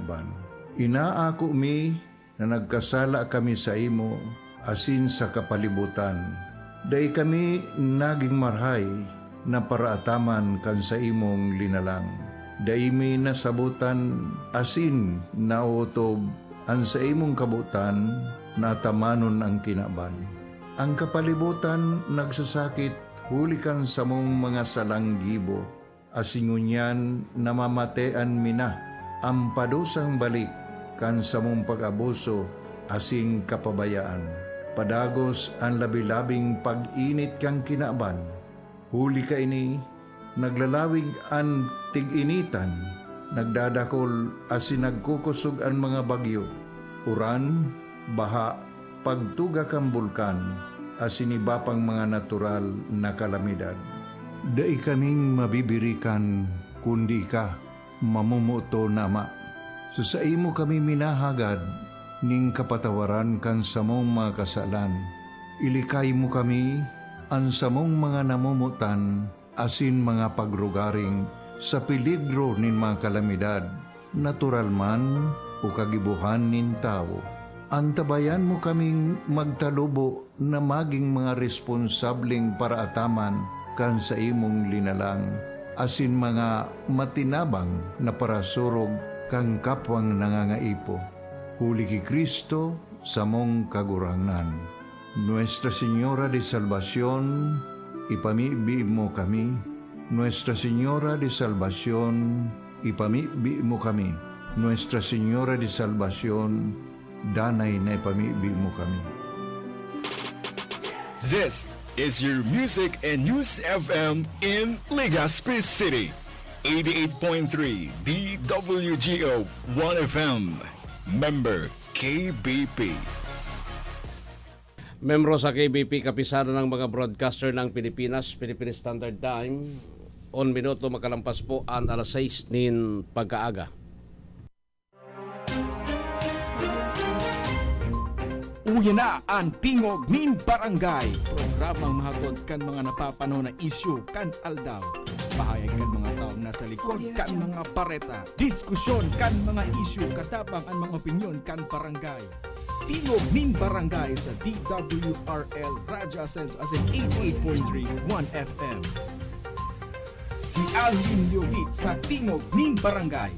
kinaban. Inaako mi na nagkasala kami sa imo, asin sa kapalibutan. Day kami naging marhay na paraataman kan sa imong linalang. Day mi nasabutan asin nautob an sa imong kabutan natamanon ang kinaban. Ang kapalibutan nagsasakit hulikan sa mong mga salanggibo. Asingunyan namamatean mina ang padusang balik kan sa mong pag-abuso asing kapabayaan. Padagos ang labi-labing pag-init kang kinaban. Huli ka ini, naglalawig ang tig-initan, nagdadakol asin nagkukusog ang mga bagyo. Uran, baha, pagtuga kang bulkan, asin iba pang mga natural na kalamidad. Dai kaming mabibirikan, kundi ka, mamumuto nama. Sa imo kami minahagad, ning kapatawaran kan sa mong mga kasalan. Ilikay mo kami, ang sa mong mga namumutan, asin mga pagrugaring, sa peligro nin mga kalamidad, natural man o kagibuhan nin tao. Antabayan mo kaming magtalubo na maging mga responsabling paraataman kan sa imong linalang, asin mga matinabang na parasurog kang kapwang nangangaipo. Huli ki Kristo sa mong kagurangan. Nuestra Señora de Salvación, ipamibi mo kami. Nuestra Señora de Salvación, ipamibi mo kami. Nuestra Señora de Salvación, danay na ipamibi mo kami. This is your Music and News FM in Legazpi City. 88.3 DWGO 1FM. Member KBP. Membro sa KBP, kapisada ng mga broadcaster ng Pilipinas, Philippine Standard Time. 1 minuto makalampas po ang alas 6 nin pagkaaga. Uya na ang Tingog nin Barangay. Programang mahagod kan mga napapanaw na isyu kan aldaw. Pahayag kan mga tao nasa likod kan mga pareta. Diskusyon kan mga isyu katapang ang mga opinyon kan barangay. Tingog nin Barangay sa DWRL Radyo Ascens as in 88.3 1FM. Si Alvin Liogit sa Tingog nin Barangay.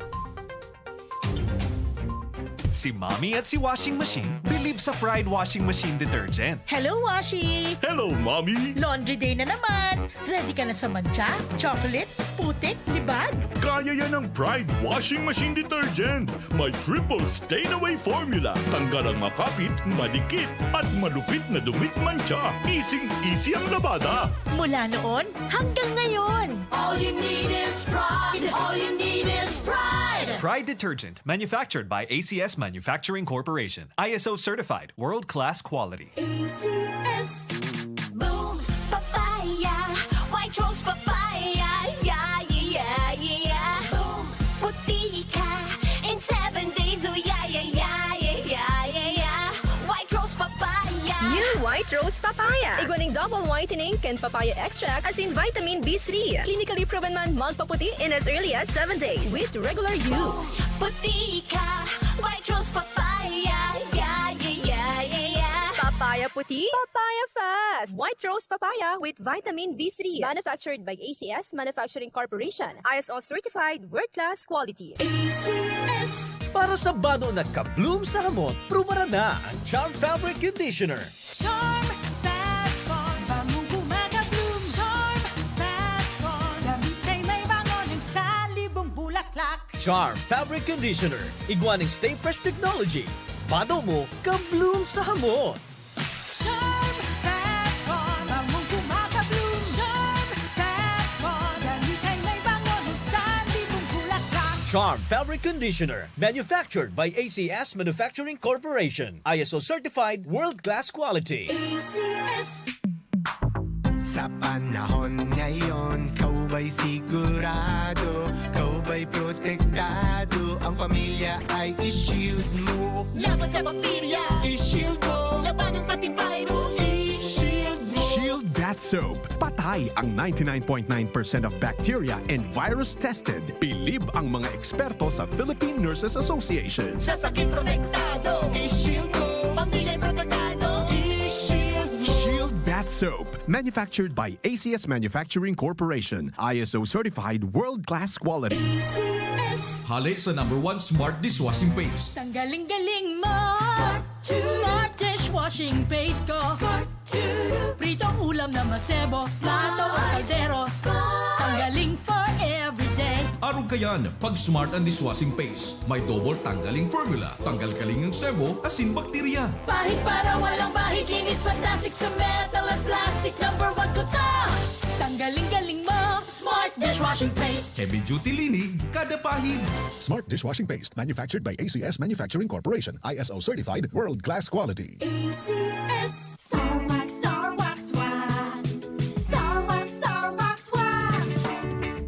Si Mommy at si Washing Machine believe sa Pride Washing Machine Detergent. Hello, Washi! Hello, Mommy! Laundry day na naman! Ready ka na sa mancha, chocolate, putik, libag? Kaya yan ang Pride Washing Machine Detergent. May triple stain-away formula. Tanggal ang makapit, madikit, at malupit na dumit mancha. Easy ang labada. Mula noon hanggang ngayon. All you need is pride. All you need is pride. Pride Detergent, manufactured by ACS Manufacturing Corporation. ISO certified, world-class quality. ACS. Boom, papaya. White rose papaya. Yeah, yeah, yeah. Boom, puti ka. In 7 days, oh yeah, yeah, yeah, yeah, yeah, yeah. White rose papaya. New White Rose Papaya. Iguaning double whitening and papaya extract as in vitamin B3. Clinically proven man magpaputi in as early as 7 days with regular use. Puti ka. White rose papaya. Yeah, yeah, yeah, yeah, yeah. Papaya puti, papaya fast. White Rose Papaya with vitamin B3. Manufactured by ACS Manufacturing Corporation. ISO certified world-class quality. ACS. Para sa bado na ka-bloom sa hamon, prumara na ang Charm Fabric Conditioner. Charm Fat Con, bangong gumagabloom. Charm Fat Con, damit ay may bangon sa libong bulaklak. Charm Fabric Conditioner. Iguaning Stay Fresh Technology. Bado mo, ka-bloom sa hamon. Charm Fat Con, bangong gumagabloom. Charm Fat Con, damit ay may bangon sa libong bulaklak. Charm Fabric Conditioner. Manufactured by ACS Manufacturing Corporation. ISO certified world-class quality. ACS. Sa panahon ngayon, kau ba'y sigurado? Kau ba'y protektado? Ang pamilya ay i-shield mo. Laban sa bakterya, I-shield mo. labanan pati virus, i-shield mo. Shield that Bath Soap. Patay ang 99.9% of bacteria and virus tested. Believe ang mga eksperto sa Philippine Nurses Association. Sa sakit protektado, i-shield ko. Pamilya'y protektado, i-shield mo. Shield Bath Soap. Manufactured by ACS Manufacturing Corporation. ISO certified world-class quality. Hali sa #1 Smart Dishwashing Paste. Tanggaling-galing mo. Smart dishwashing paste ko. Pritong ulam na masebo. Plato o kaldero. Tanggaling for everyday. Araw kayan, pag Smart and Dishwashing Paste, may double tanggaling formula. Tanggal kaling ng sebo, asin bakterya. Bahid para walang bahid. Linis fantastic sa metal at plastic. #1 ko to. Tanggaling-galing mo. Smart dishwashing paste. Heavy duty linig, kada pahid. Smart Dishwashing Paste, manufactured by ACS Manufacturing Corporation. ISO certified world-class quality. ACS. Star Wax, Star Wax, Wax. Star Wax, Star Wax, Wax.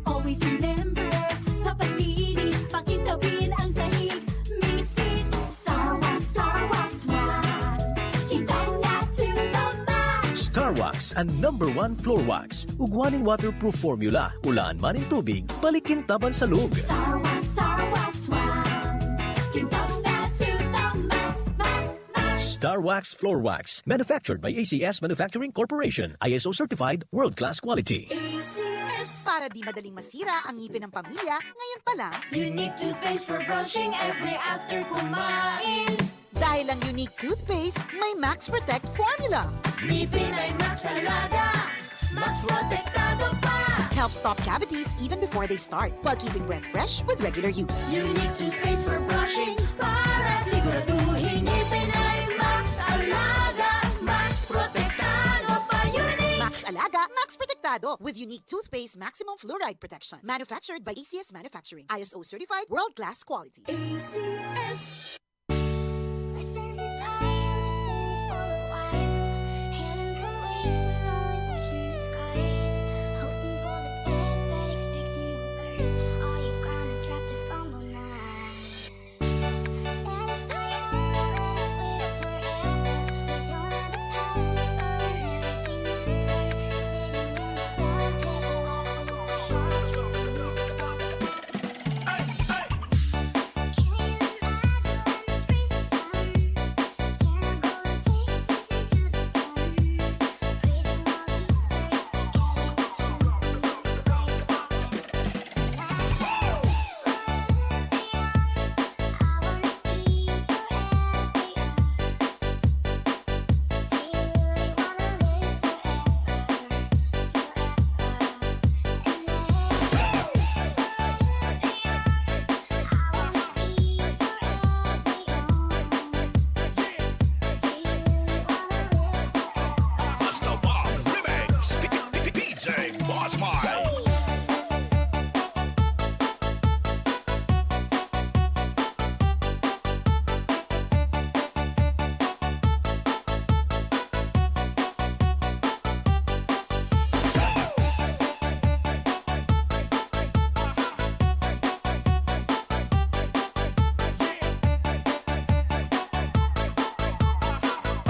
Always remember, sa paglinis, pakitawin ang sahig. Mrs. Star Wax, Star Wax, Wax. Kitang na to the max. Star Wax ang #1 floor wax. Ugwaning waterproof formula. Ulaan man ang tubig, balikin taban sa lug. Star Wax, Star Wax, Wax. Kitang na to the max, max, max. Star Wax Floor Wax. Manufactured by ACS Manufacturing Corporation. ISO certified world-class quality. ACS. Para di madaling masira ang ngipin ng pamilya, ngayon pa lang, Unique toothpaste for brushing every after kumain. dahil ang unique toothpaste, may Max Protect formula. Ngipin ay Max Alaga. Max Protektado pa. Helps stop cavities even before they start, while keeping breath fresh with regular use. Unique toothpaste for brushing para siguraduhin ngipin ay Max Alaga. Max Protektado pa. Unique. Max Alaga, Max Protectado with unique toothpaste maximum fluoride protection. Manufactured by ACS Manufacturing. ISO certified world-class quality. ACS.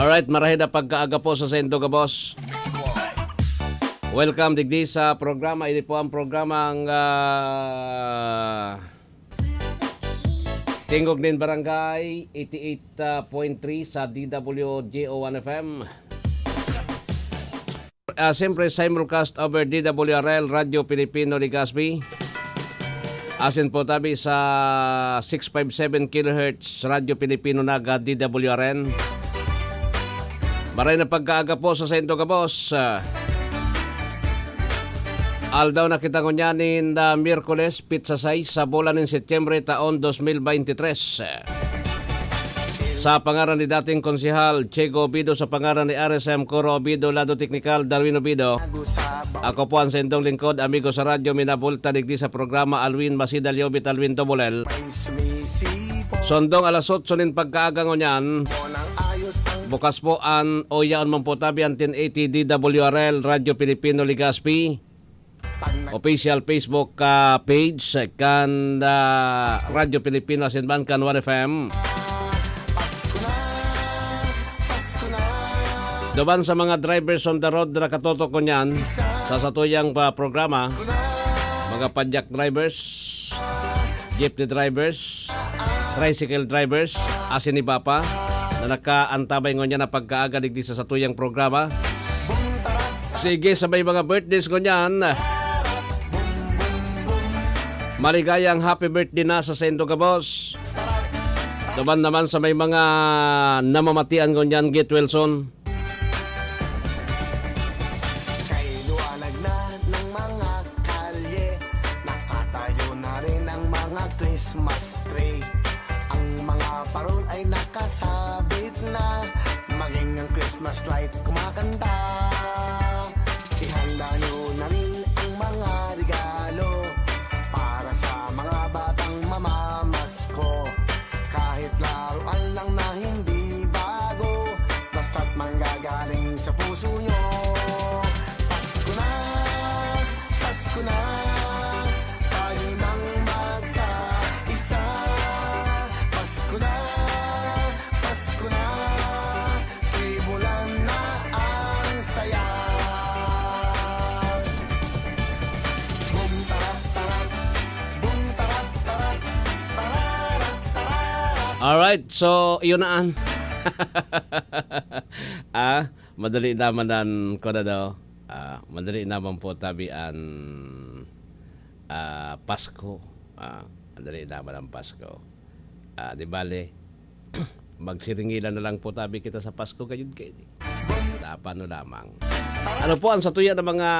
Alright, marahid na pagkaaga po sa Sendo ka, boss. Welcome digdi sa programa. Ini po ang programang Tingog Nin Barangay 88.3 sa DWGO1 FM. Siyempre, simulcast over DWRL Radio Pilipino Legazpi. Asin po tabi sa 657 kHz Radio Pilipino Naga DWRN. Maray na pagkaaga po sa Sendo ka, boss. Aldaw na kita ngunyanin na Miyerkules, pizza 6 sa bulan ng Setyembre taon 2023. Sa pangaran ni dating konsehal Chego Obido, sa pangaran ni RSM Coro Obido, Lado Teknikal Darwin Obido. Ako po ang sendong lingkod, amigo sa radyo, minabulta digdi sa programa Alwin Masida Liobit Alwin Tobulel. Sondong alas 8 nin pagkaaga ngunyan. Bukas po ang Oyaon Mampotabi ang 1080 DWRL Radio Pilipino Legazpi. Official Facebook page kan Radio Pilipino Asinban kan 1FM. Duman sa mga drivers on the road na katoto ko niyan sa satuyang programa, mga padyak drivers, jeepney drivers, tricycle drivers, asin ni Papa, na nakaantabay ngo niya na pagkaaga digdi sa satuyang programa. Sige, sa may mga birthdays ko niyan, maligayang happy birthday na sa Sendo Gabos. Duman naman sa may mga namamatian ko niyan, Git Wilson. Christmas tree. Ang mga parol ay nakasabit na, maging ang Christmas light kumakanta. Ihanda nyo na rin ang mga regalo para sa mga batang mamamasko. Kahit laruan lang na hindi bago, basta't manggagaling sa puso nyo. Pasko na, Pasko na, tayo nang magkaisa. Pasko na, Pasko na, simulan na ang saya. Boom tarat tarat, boom tarat tarat, tararat tararat. Alright, so yun naan. Madali naman ko na daw. Madali naman po tabian Pasko. Madali naman ang Pasko. Di bale, magsiringilan na lang po tabi kita sa Pasko kayo kayo. Paano lamang. Ano po ang satuya ng mga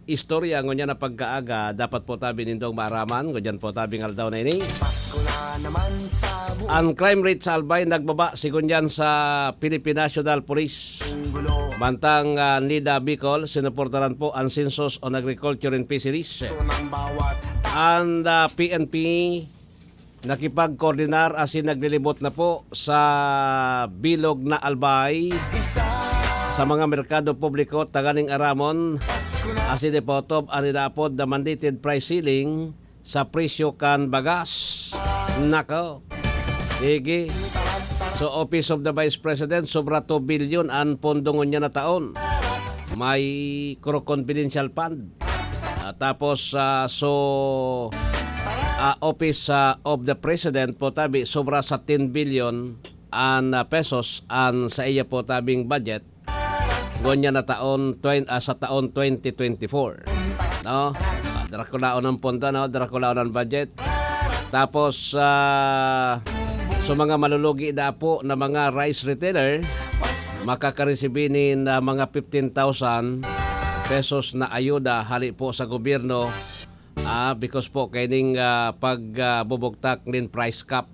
istorya ngonya na pagkaaga dapat po tabi nindong maaraman. Ngunyan po tabi ngal daw na ini. Pasko na naman sa Ang crime rate sa Albay nagbaba sigunyan sa Philippine National Police. Bantang NIDA Bicol, sinuportaran po ang Census on Agriculture and Fisheries. And PNP nakipag-koordinar asin naglilibot na po sa bilog na Albay sa mga merkado publiko taganing aramon asin ipotob ang inapod na mandated price ceiling sa presyo kan bagas. Nako. Sige. So, Office of the Vice President, sobra 2 billion ang pondongon niya na taon. May confidential fund. Tapos, Office of the President po tabi, sobra sa 10 billion ang pesos ang sa iya po tabing budget. Gonya na taon, sa taon 2024. No? Drakulaon ang pondo, no? Drakulaon ang budget. Tapos, so mga malulugi na po na mga rice retailer, makakaresibinin na mga 15,000 pesos na ayuda hali po sa gobyerno because po kaining pagbubugtak nin price cap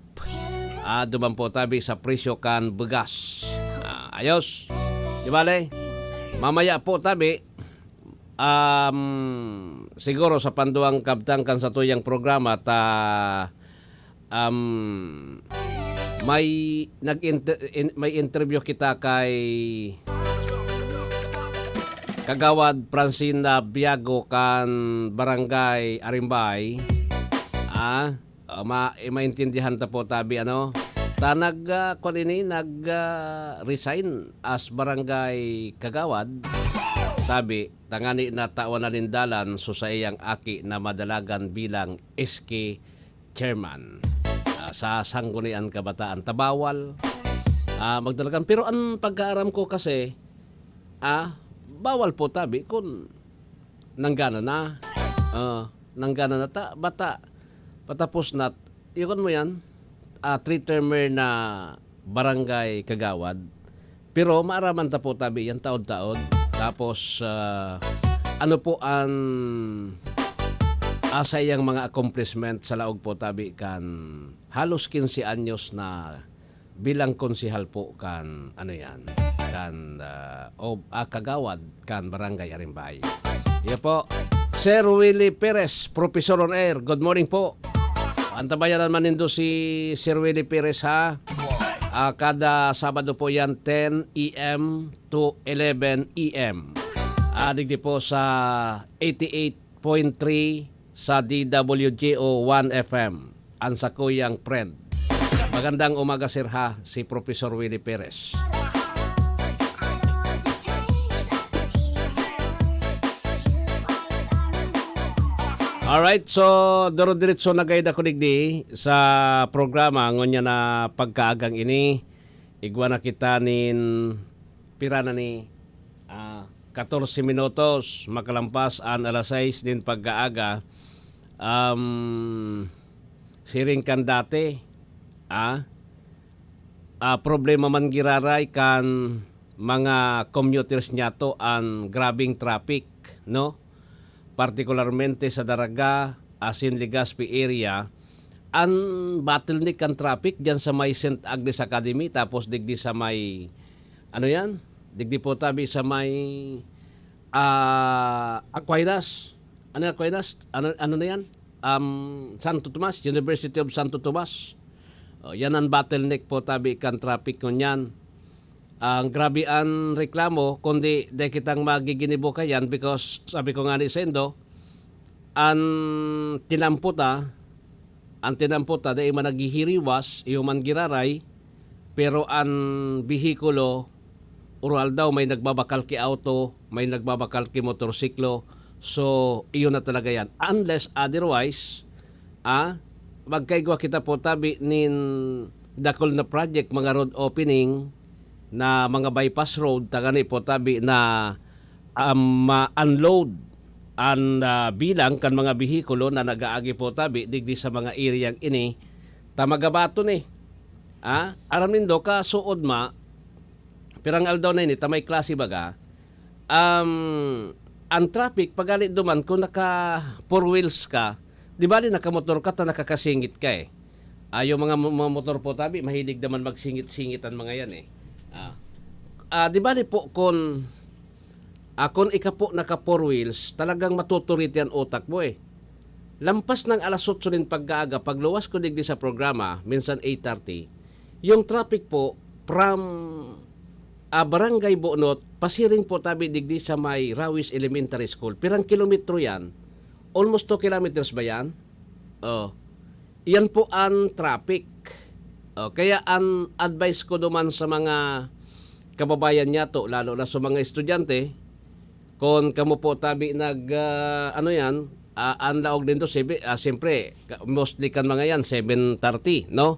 duman po tabi sa presyo kan bugas. Ayos. Di bale? Mamaya po tabi siguro sa panduang kabtang kan sa tuyang programa may interview kita kay Kagawad Francina Biago kan Barangay Arimbay. Maintindihan ta po tabi ta nag-resign as barangay kagawad. Tabi tangani na taon na nindalan so sa iyang aki na madalagan bilang SK chairman. Sa sanggunian kabataan tabawal magdalagan pero ang pagkaaram ko kasi bawal po tabi kung nanggana na bata patapos na yun mo yan 3-termer na barangay kagawad pero maaraman ta po tabi yan taon-taon tapos ano po ang asayang mga accomplishment sa laog po tabi kan halos 15 anyos na bilang konsihal po kan kagawad kan Barangay Arimbay. Iyo po, Sir Willie Perez, Professor on Air. Good morning po. Antabayan naman nindo si Sir Willie Perez ha. Kada Sabado po yan 10 AM to 11 AM. Digdi po sa 88.3 sa DWGO 1 FM ang sakuyang friend. Magandang umaga sir ha, si Professor Willie Perez. Alright, so duro-diretso na gayud ako digdi sa programa ngonya na pagkaagang ini. Igwa na kita nin pira na ni 14 minutos makalampas an alas 6 din pagkaaga. Siring kan dati problema man giraray kan mga commuters niya to ang grabing traffic, no? Partikularmente sa Daraga, asin Legazpi area, ang bottleneck kan traffic diyan sa may St. Agnes Academy, tapos digdi sa may digdi po tabi sa may Aquinas. Aquinas? Ano na yan? Santo Tomas, University of Santo Tomas. Yan ang bottleneck po tabi kan traffic ngunyan. Ang grabe ang reklamo, kundi di kitang magiginibo kayan because sabi ko nga ni Sendo, ang tinamputa di man naghihiriwas, iyo man giraray, pero ang bihikulo, oral daw may nagbabakal ki auto, may nagbabakal ki motorsiklo, so iyo na talaga yan. Unless otherwise, magkaigwa kita po tabi nin dakol na project, mga road opening, na mga bypass road tagani po tabi na ma-unload ang bilang kan mga bihikulo na nagaagi po tabi digdi sa mga areang ini tamagabato ni aram nindo ka suod ma pirang aldaw na ini tamay klase baga ang traffic pagali duman kung naka four wheels ka di bali nakamotor ka ta nakakasingit ka yung mga motor po tabi mahilig naman magsingit-singitan mga yan di ba po kung ika po naka four wheels, talagang matuturit yan utak mo Lampas ng alas 8 din pagkaaga, pagluwas ko digdi sa programa, minsan 8:30, yung traffic po from Barangay Bonot, pasiring po tabi digdi sa may Rawis Elementary School. Pirang kilometro yan? Almost 2 kilometers ba yan? Yan po ang traffic. Kaya ang advice ko duman sa mga kababayan niya to, lalo na sa mga estudyante, kung kamo po tabi ang laog din to, siyempre, mostly kan mga yan, 7:30, no?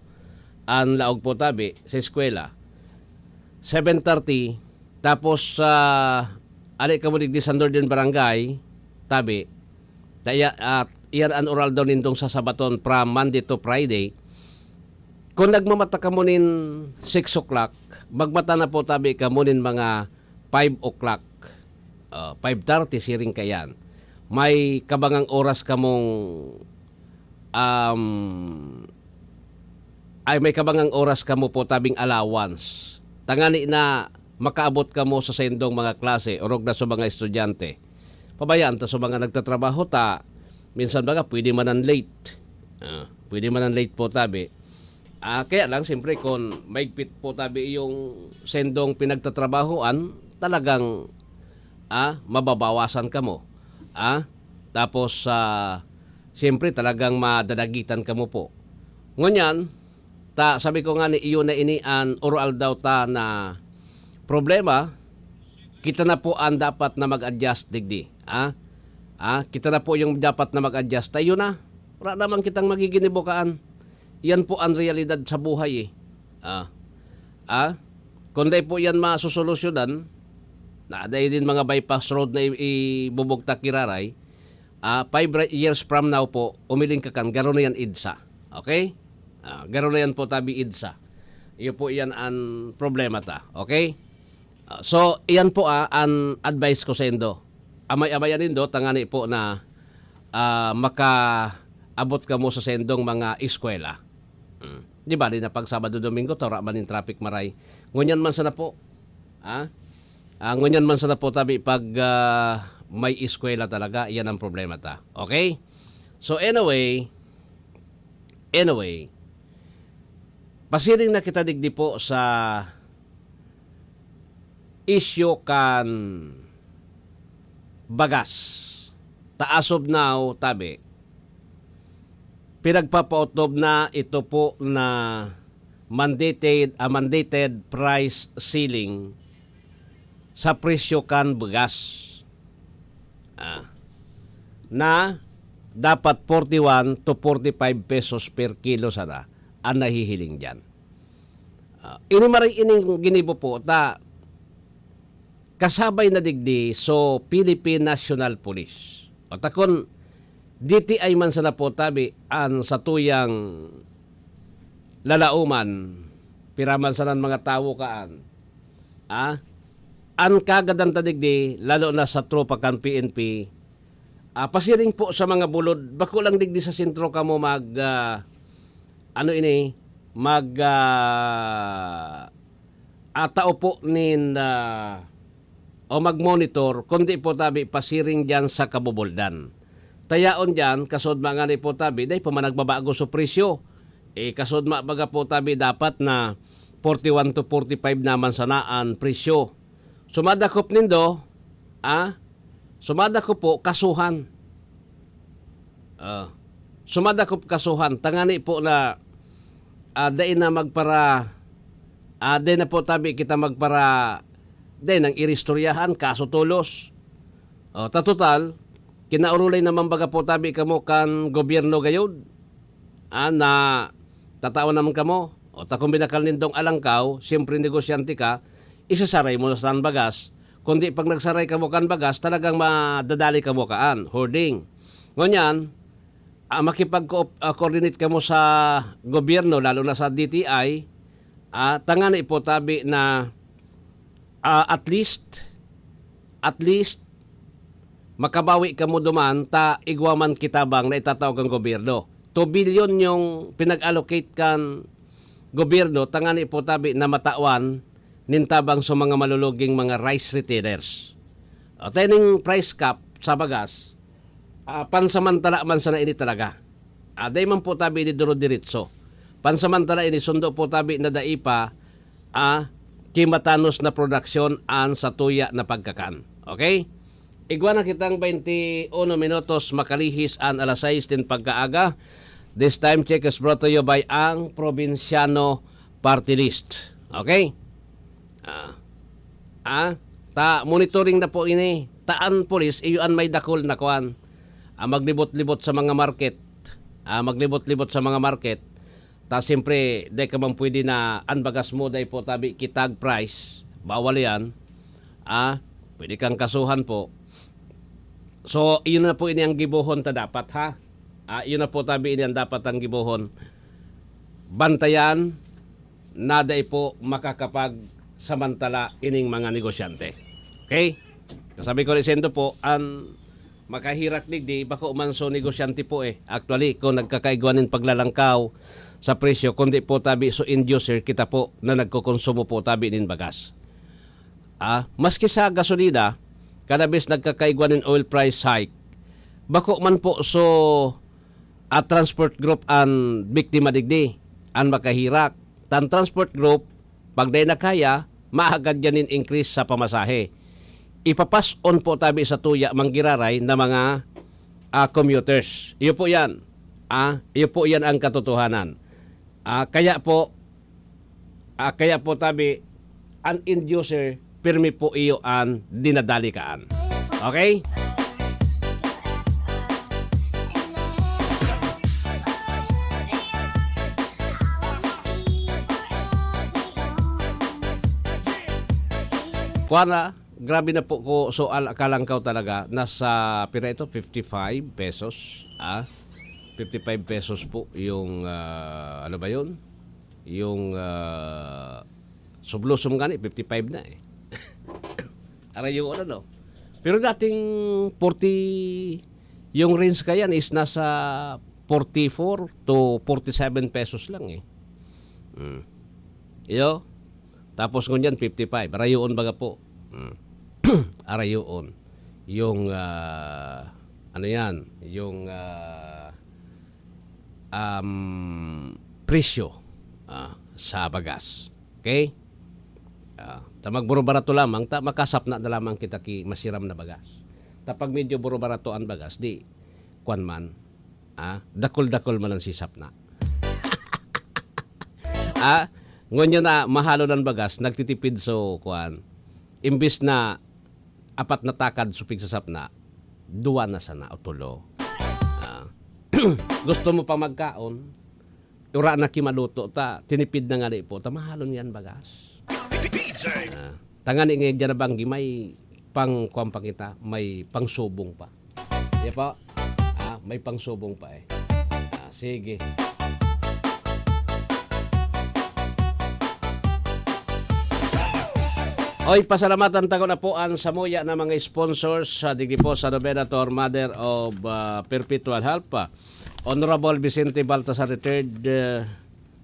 Ang laog po tabi sa eskwela. 7:30, tapos ali kamo digdi sa Northern Barangay, tabi, iyan ang oral daw nindong sa Sabaton from Monday to Friday. Kung nagmamata ka mo nin 6 o'clock, magmata na po tabi ka mo nin mga 5 o'clock. 5:30 siring kayan. May kabangang oras ka mong may kabangang oras ka mo po tabing allowance. Tangani na makaabot ka mo sa sendong mga klase orog na sa mga estudyante. Pabayaan ta sa mga nagtatrabaho ta, minsan baga pwede man ang late. Pwede man ang late po tabi. Kaya lang, siyempre, kung maigpit po tabi yung sendong pinagtatrabahoan, talagang mababawasan ka mo. Tapos, siyempre, talagang madadagitan ka mo po. Ngunyan, sabi ko nga ni iyo na ini an oral daw ta na problema, kita na po ang dapat na mag-adjust digdi. Kita na po yung dapat na mag-adjust. Tayo na. Wala naman kitang magiginibukaan. Yan po ang realidad sa buhay Kung di po yan masusolusyonan, na dahil din mga bypass road na ibubugtak kiraray, 5 years from now po, umiling ka kan, garo na yan IDSA. Okay? Garo na yan po tabi IDSA. Iyo po yan ang problema ta. Okay? So, yan po ang advice ko sa indo. Amay-amayan nindo, tangani po na makaabot ka mo sa sendong mga eskwela. Di ba, na pag Sabado Domingo, tawra man yung traffic maray. Ngunyan man sana po. Ngunyan man sana po tabi pag may eskwela talaga, yan ang problema ta. Okay? So anyway, pasiring na kita digdi po sa issue kan bagas. Taasob now, tabi. Pinagpapautob na ito po na mandated price ceiling sa presyo kan bagas. Na dapat 41 to 45 pesos per kilo sana ang nahihiling dyan. Inimaray ining ginibo po ta kasabay na digdi so Philippine National Police. O takon DTI man sana po tabi an sa tuyang lalauman piraman sanan mga tawo kaan. An kagadan ta digdi lalo na sa tropa kan PNP. Pasiring po sa mga bulod bako lang digdi sa sentro kamo mag tao po nin o mag-monitor kundi po tabi pasiring dyan sa kabubuldan. Tayaon dyan, kasod mga ni po tabi, day pamanagbabago sa presyo. Kasod mabaga po tabi dapat na 41 to 45 naman sanaan presyo. Sumadakop nindo, sumadakop po kasuhan. Sumadakop kasuhan. Tangani po na day na magpara day na po tabi kita magpara day nang iristoryahan kaso tulos. Total kinaurulay naman baga po tabi kamo kan gobyerno gayud na tatawa naman kamo o takong binakal nindong alangkaw siyempre negosyante ka isasaray mo sa bagas kundi pag nagsaray kamo kan bagas talagang madadali kamo kaan hoarding ngunyan makipag-coordinate kamo sa gobyerno lalo na sa DTI tangani po tabi na at least makabawi kamo duman ta igwaman kitabang na itatawag ang gobyerno 2 billion yung pinag-allocate kan gobyerno tangani po tabi na matawan nintabang sa mga maluluging mga rice retailers tayong price cap sa bagas pansamantala man sana ini talaga. Day man po tabi ni duro diretso. Pansamantala ini sundo po tabi na daipa kimatanos na produksyon an sa tuya na pagkakan. Okay? Igwa na kitang 21 minutos makalihis an alas 6 din pagkaaga. This time check is brought to you by ang Provinciano Party List. Okay? Ta monitoring na po ini. Taan polis iyuan may dakol na kuan. Maglibot-libot sa mga market. Maglibot-libot sa mga market. Ta siyempre, day ka bang pwede na anbagas mo, day po tabi kitag price. Bawal yan. Pwede kang kasuhan po. So, yun na po ini ang gibuhon ta dapat ha. Yun na po tabi ini ang dapat ang gibuhon. Bantayan na day po makakapag samantala ining mga negosyante. Okay? Kasabi ko rin sendo po, makahirak digdi bako man so negosyante po actually kung nagkakaigwanin paglalangkaw sa presyo kundi po tabi so end user kita po na nagkokonsumo po tabi nin bagas maski sa gasolina kanabis nagkakaigwanin oil price hike bako man po so transport group an biktima digdi an makahirak tan transport group pag day na kaya maagad yanin increase sa pamasahe ipapas on po tabi sa tuya manggiraray na mga commuters. Iyo po yan. Iyo po yan ang katotohanan. Kaya po tabi an end user pirmi po iyo an dinadalikaan. Okay? Kuana grabe na po ko so kalangkaw talaga nasa pira ito 55 pesos 55 pesos po yung ano ba yun yung sublusum gani 55 na arayo ano pero dating 40 yung range kayan is nasa 44 to 47 pesos lang iyo tapos ngunyan 55 arayoon baga po arayoon yung ano yan yung presyo sa bagas okay tamag buro barato lamang makasap na lamang kita ki masiram na bagas tapag medyo buro barato ang bagas di kwan man dakol man ang sisap na ngunyan na mahalo ng bagas nagtitipid so kwan imbis na 4 na takad supig sa sapna, 2 na sana o 3. gusto mo pa magkaon, ura na kimaluto ta, tinipid na nga di po, tamahalon yan bagas. Tangani ngayon dyan na banggi, may pang kita, may pangsubong pa. Di po? May pangsubong pa eh. Sige. Oy, pasalamatan tago na po ang samuya na mga sponsors sa digdi po sa Novena to our Mother of Perpetual Help. Honorable Vicente Baltasar III,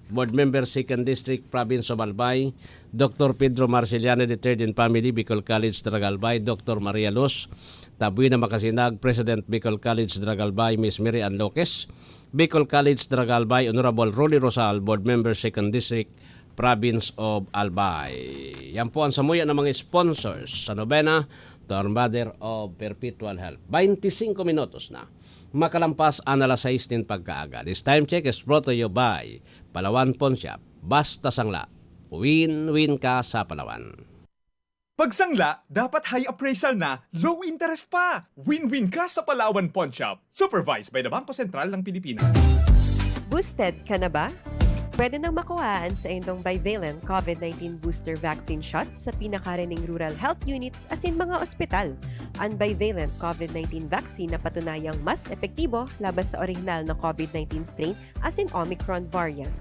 Board Member 2nd District, Province of Albay. Dr. Pedro Marceliano III in Family, Bicol College, Dragalbay. Dr. Maria Luz Tabuina Makasinag, President, Bicol College, Dragalbay. Miss Mary Ann Loques, Bicol College, Dragalbay. Honorable Rolly Rosal, Board Member 2nd District, Province of Albay. Yan po ang samuyan ng mga sponsors sa Novena to our Mother of Perpetual Help. 25 minutos na. Makalampas ang alas 6 din pagkaaga. This time check is brought to you by Palawan Pawn Shop. Basta sangla. Win-win ka sa Palawan. Pagsangla, dapat high appraisal na, low interest pa. Win-win ka sa Palawan Pawn Shop. Supervised by the Bangko Sentral ng Pilipinas. Boosted ka na ba? Pwede nang makuhaan sa inyong bivalent COVID-19 booster vaccine shots sa pinakarining rural health units as in mga ospital. Ang bivalent COVID-19 vaccine na patunayang mas epektibo laban sa orihinal na COVID-19 strain as in Omicron variant.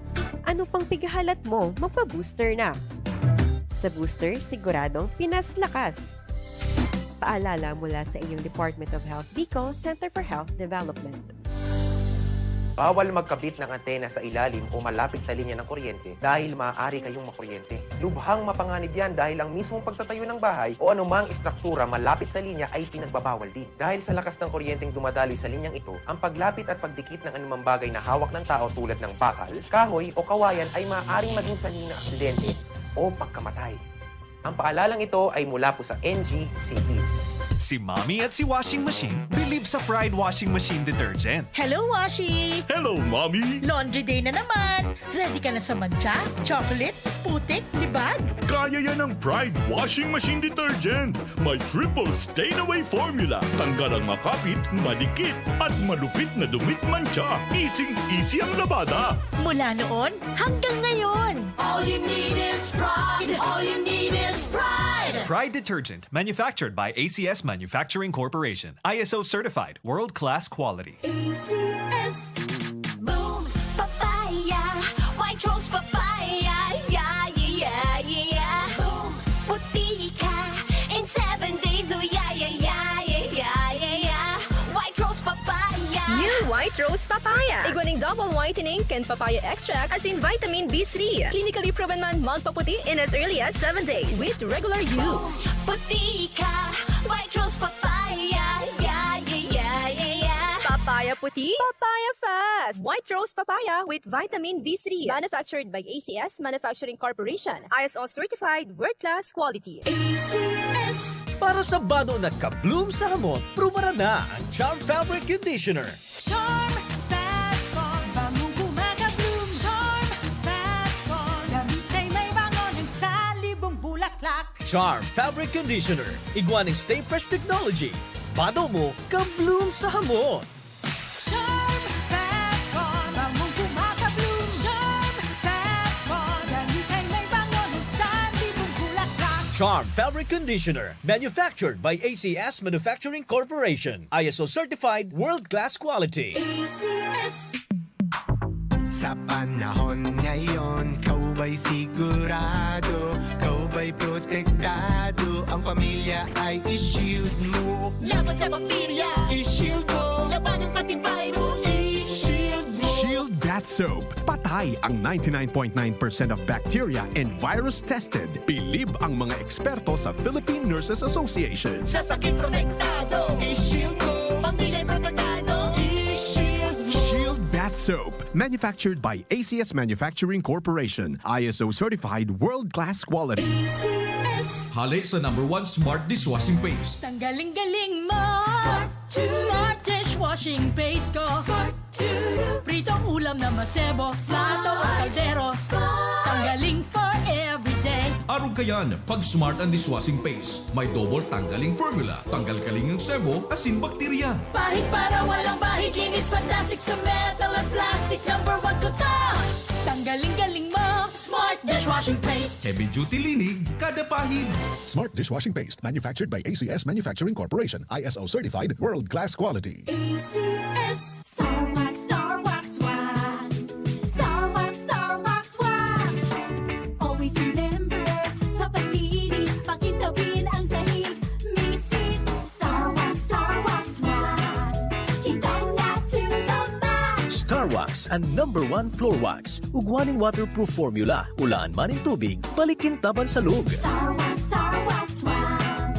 Ano pang pigahalat mo? Magpa-booster na! Sa booster, siguradong Pinas lakas! Paalala mula sa inyong Department of Health Bicol Center for Health Development. Bawal magkabit ng antena sa ilalim o malapit sa linya ng kuryente dahil maaari kayong makuryente. Lubhang mapanganib yan dahil ang mismong pagtatayo ng bahay o anumang istruktura malapit sa linya ay pinagbabawal din. Dahil sa lakas ng kuryenteng dumadaloy sa linyang ito, ang paglapit at pagdikit ng anumang bagay na hawak ng tao tulad ng bakal, kahoy o kawayan ay maaaring maging sanhi ng aksidente o pagkamatay. Ang paalalang ito ay mula po sa NGCP. Si Mommy at si Washing Machine believe sa Pride Washing Machine Detergent. Hello, Washi! Hello, Mommy! Laundry day na naman! Ready ka na sa mancha, chocolate, putik, libag? Kaya yan ang Pride Washing Machine Detergent. May triple stain-away formula. Tanggal ang makapit, madikit, at malupit na dumit mancha. Easy ang labada. Mula noon hanggang ngayon. All you need is pride. All you need is pride. Pride Detergent, manufactured by ACS Manufacturing Corporation. ISO certified, world-class quality. ACS. Boom, papaya. White rose papaya. Yeah, yeah, yeah. Boom, puti ka. In 7 days, oh yeah, yeah, yeah, yeah, yeah, yeah. White rose papaya. New White Rose Papaya. Iguaning double whitening and papaya extract as in vitamin B3. Clinically proven man magpaputi in as early as 7 days with regular use. Puti ka. White rose papaya. Yeah, yeah, yeah, yeah, yeah. Papaya puti, papaya fast. White Rose Papaya with vitamin B3. Manufactured by ACS Manufacturing Corporation. ISO certified world-class quality. ACS. Para sa bano na kabloom sa hamon, prubara na ang Charm Fabric Conditioner. Charm Fatcon, bangong gumagabloom. Charm Fatcon, gamit ay may bango ng salibong bulaklak. Charm Fabric Conditioner. Iguaning Stay Fresh Technology. Bado mo, kabloom sa hamon. Charm Fatcon, bangong gumagabloom. Charm Fatcon, gamit ay may bango ng salibong bulaklak. Charm Fabric Conditioner. Manufactured by ACS Manufacturing Corporation. ISO certified world-class quality. ACS. Sa panahon ngayon, kau ba'y sigurado? Kau ba'y protektado? Ang pamilya ay i-shield mo. Laban sa bakterya, I-shield mo. labanan pati virus, I-shield mo. Shield Bath Soap. Patay ang 99.9% of bacteria and virus tested. Believe ang mga eksperto sa Philippine Nurses Association. sa sakit protektado. I-shield mo. Pamilya'y protektado. I-shield mo. Shield Bath Soap. Manufactured by ACS Manufacturing Corporation. ISO certified world-class quality. ACS. Halik sa #1 Smart Dishwashing Paste. Tanggaling-galing mo. Smart dishwashing paste ko. Pritong ulam na masebo. Plato o kaldero. Tanggaling for everyday. Arog kayan, pag Smart and Dishwashing Paste, may double tanggaling formula. Tanggal kalingang sebo, asin bakterya. Bahid para walang bahid, linis fantastic sa metal at plastic. Number 1 ko to. Tanggaling-galing mo, Smart Dishwashing Paste. Heavy duty linig, kada pahid. Smart Dishwashing Paste, manufactured by ACS Manufacturing Corporation. ISO certified, world-class quality. ACS. Star Wax, Star Wax, Wax. Star Wax, Star Wax, Wax. Always remember, sa paglinis, pakitawin ang sahig. Mrs. Star Wax, Wax. Kitang na to the max. Star Wax ang #1 floor wax. Ugwaning waterproof formula. Ulaan man ng tubig, balikin taban sa lug. Star Wax, Wax.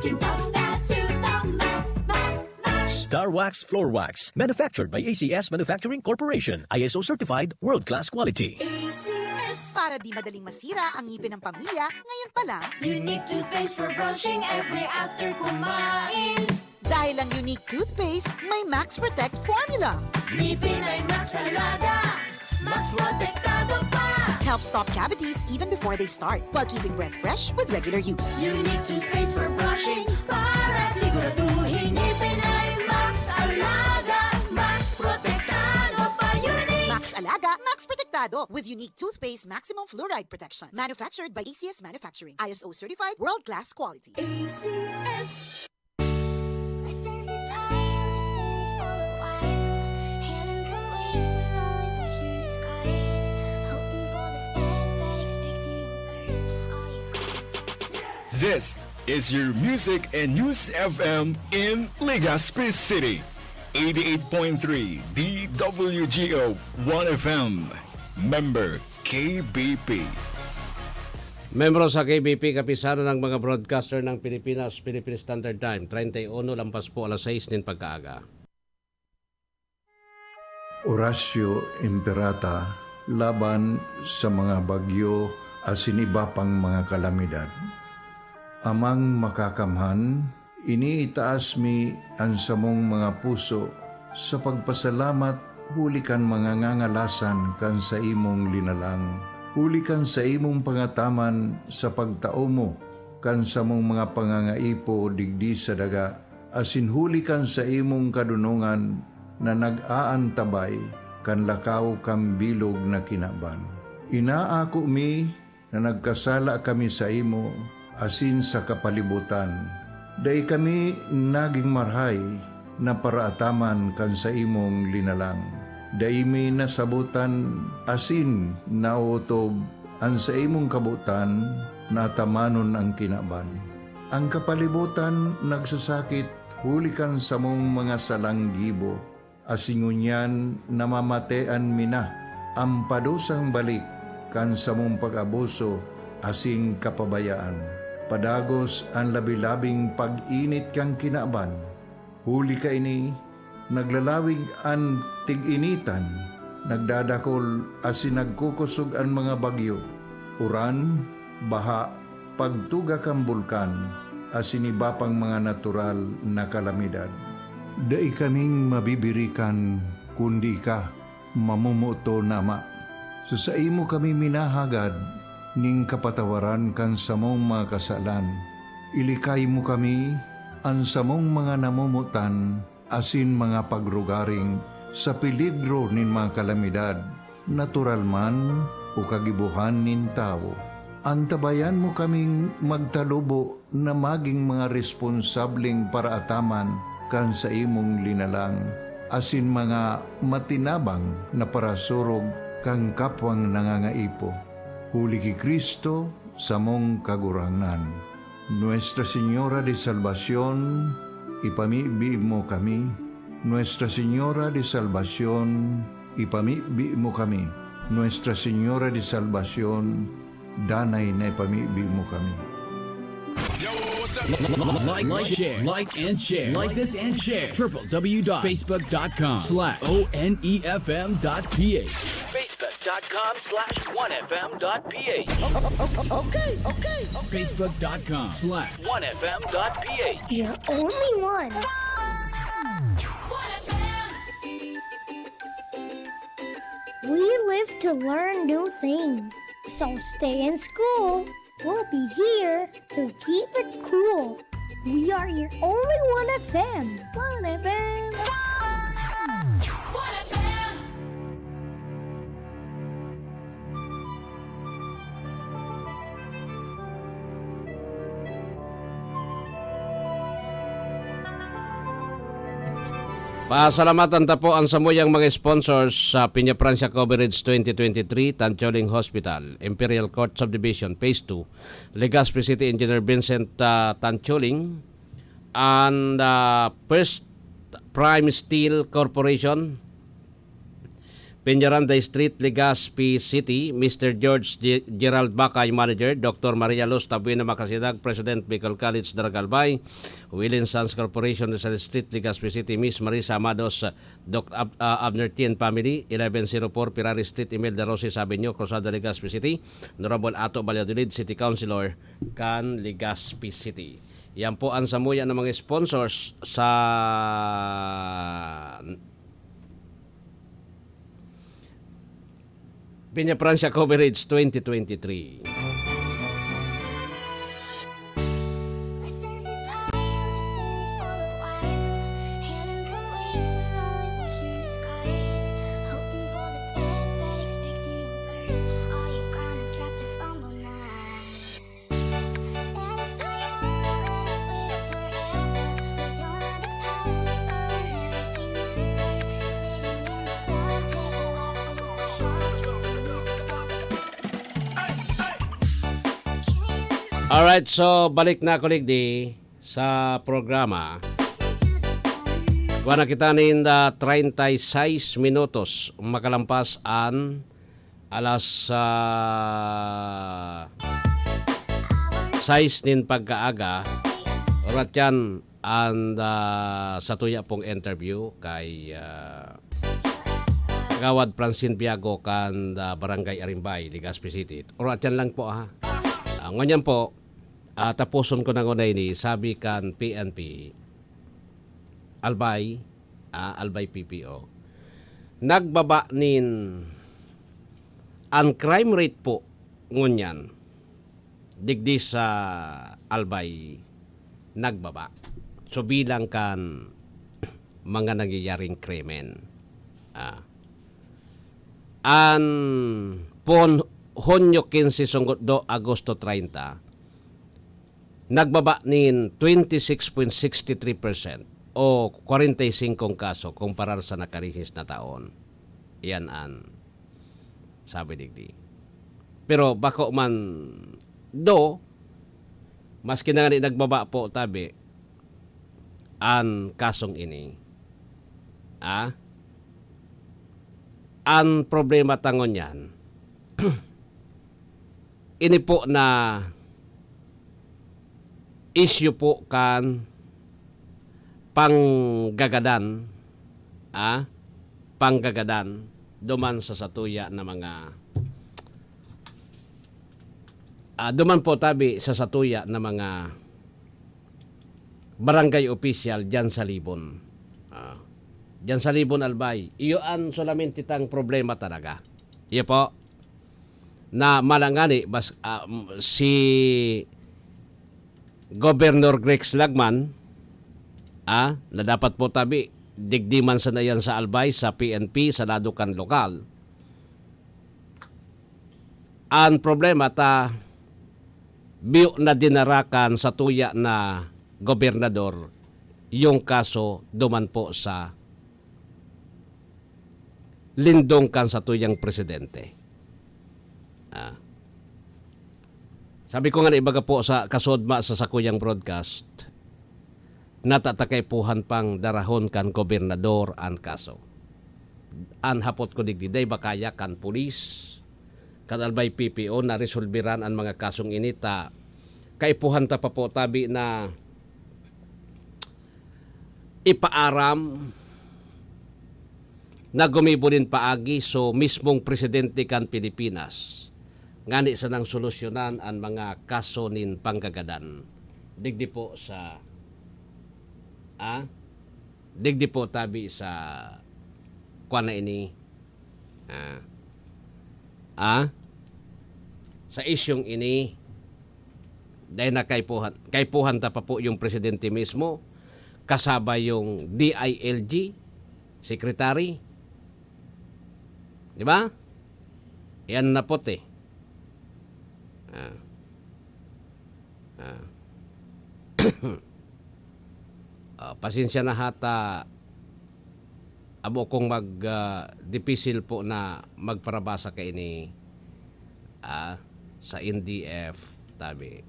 Kitang na to the max, max, max. Star Wax floor wax. Manufactured by ACS Manufacturing Corporation. ISO certified, world-class quality. ACS. Para di madaling masira ang ngipin ng pamilya, ngayon pa lang, Unique toothpaste for brushing every after kumain. dahil ang unique toothpaste, may Max Protect formula. Ngipin ay Max Alaga, Max Protektado pa. Helps stop cavities even before they start, while keeping breath fresh with regular use. Unique toothpaste for brushing para siguraduhin ngipin ay Max Alaga, Max Protektado pa. Unique. Max Alaga, Max Protectado with unique toothpaste maximum fluoride protection. Manufactured by ACS Manufacturing. ISO certified, world-class quality. ACS. This is your Music and News FM in Legazpi City. 88.3 DWGO 1FM. Member KBP. Membro sa KBP, kapisanan ng mga broadcaster ng Pilipinas, Philippine Standard Time, 31 lampas po alas 6 din pagkaaga. Horacio Imperata, laban sa mga bagyo asin iba pang mga kalamidad. Amang makakamhan, iniitaas mi ang samong mga puso sa pagpasalamat hulikan mga ngangalasan kan sa imong linalang. Hulikan sa imong pangataman sa pagtao mo kan sa mong mga pangangaipo digdi sa daga. Asin hulikan sa imong kadunungan na nag-aantabay kan lakaw kam bilog na kinaban. Inaako mi na nagkasala kami sa imo asin sa kapalibutan. Day kami naging marhay na paraataman kan sa imong linalang. Day mi nasabutan asin nautob ang sa imong kabutan na tamanon ang kinaban. Ang kapalibutan nagsasakit hulikan sa mong mga salanggibo. Asingunyan namamatean mina ang padusang balik kan sa mong pag-abuso asing kapabayaan. Padagos ang labi-labing pag-init kang kinaban. Huli ka ini, naglalawig ang tig-initan, nagdadakol asin nagkukusog ang mga bagyo. Uran, baha, pagtuga kang bulkan, asin iba pang mga natural na kalamidad. Dai kaming mabibirikan, kundi ka, mamumuto nama. Sa imo kami minahagad, ning kapatawaran kan samong mga kasalan. Ilikay mo kami, ang samong mga namumutan, asin mga pagrugaring, sa peligro nin mga kalamidad, natural man o kagibuhan nin tao. Antabayan mo kaming magtalubo na maging mga responsableng paraataman kan sa imong linalang, asin mga matinabang na parasurog kang kapwang nangangaipo. Huli ki Kristo sa mong kagurangan. Nuestra Señora de Salvación, ipamibi mo kami. Nuestra Señora de Salvación, ipamibi mo kami. Nuestra Señora de Salvación, danay na ipamibi mo kami. Like and share. Like this and share. www.facebook.com/onefm.ph Facebook.com/1fm.ph Okay. Facebook.com/1fm.ph You're only one. We live to learn new things. So stay in school. We'll be here to keep it cool. We are your only 1FM. 1FM. Pasalamatan ta po ang samuyang mga sponsors sa Piña Francia Coverage 2023, Tancholing Hospital, Imperial Court Subdivision, Phase 2, Legazpi City Engineer Vincent Tancholing, and First Prime Steel Corporation, Peñaranda Street, Legazpi City, Mr. George Gerald Bacay, Manager, Dr. Maria Luz Tabuena Macasidag, President, Bicol College, Daragalbay, Will & Sons Corporation, Rizal Street, Legazpi City, Miss Marisa Amados, Abner Tien Family, 1104 Pirari Street, Imelda Roses Avenue, Cruzada, Legazpi City, Honorable Ato Valladolid, City Councilor, Can Legazpi City. Yan po ang samuyan ng mga sponsors sa Piña Francia Coverage 2023. Alright, so balik na kuligdi sa programa. Kuha na kita nin 36 minutos makalampas an alas 6 nin pagkaaga. Orat yan and sa tuya pong interview kay Kagawad Francine Biago kan Barangay Arimbay, Legazpi City. Orat yan lang po ha. Nganyan po, tapuson ko na ngunay ni sabi kan PNP Albay PPO nagbaba nin ang crime rate po ngunyan digdi sa Albay nagbaba, so bilang kan mga nangyayaring krimen an pon Hunyo 15 sunggot do Agosto 30 nagbaba nin 26.63% o 45 kaso kumpara sa nakarihis na taon. Iyan an sabi digdi. Pero bako man do maski na nga nagbaba po tabi an kasong ini. An problema tangon yan ini po na issue po kan panggagadan duman sa satuya na mga duman po tabi sa satuya na mga barangay official dyan sa Libon. Dyan sa Libon Albay. Iyo an solamente tang problema talaga. Iyo po na malangani si Governor Grex Lagman na dapat po tabi digdiman sa nayan sa Albay, sa PNP, sa ladukan lokal. Ang problema biyo na dinarakan sa tuya na gobernador yung kaso duman po sa lindong kan sa tuyang presidente. Sabi ko nga na ibaga po sa kasodma sa sakuyang broadcast, natatakay puhan pang darahon kan gobernador ang kaso. An hapot ko digdi, day bakaya kan pulis, kan Albay PPO na resolbiran ang mga kasong inita. Kaipuhan ta pa po tabi na ipaaram na gumibunin paagi so mismong presidente kan Pilipinas ngani sa nang solusyonan ang mga kaso nin panggagadan digdi po sa digdi po tabi sa kuana ini sa isyong ini Dahil na kaipuhan ta pa po yung presidente mismo, kasaba yung DILG, secretary. Di ba? Yan na po pasensya na hata abo kong dipisil po na magparabasa kay ini sa NDF tabi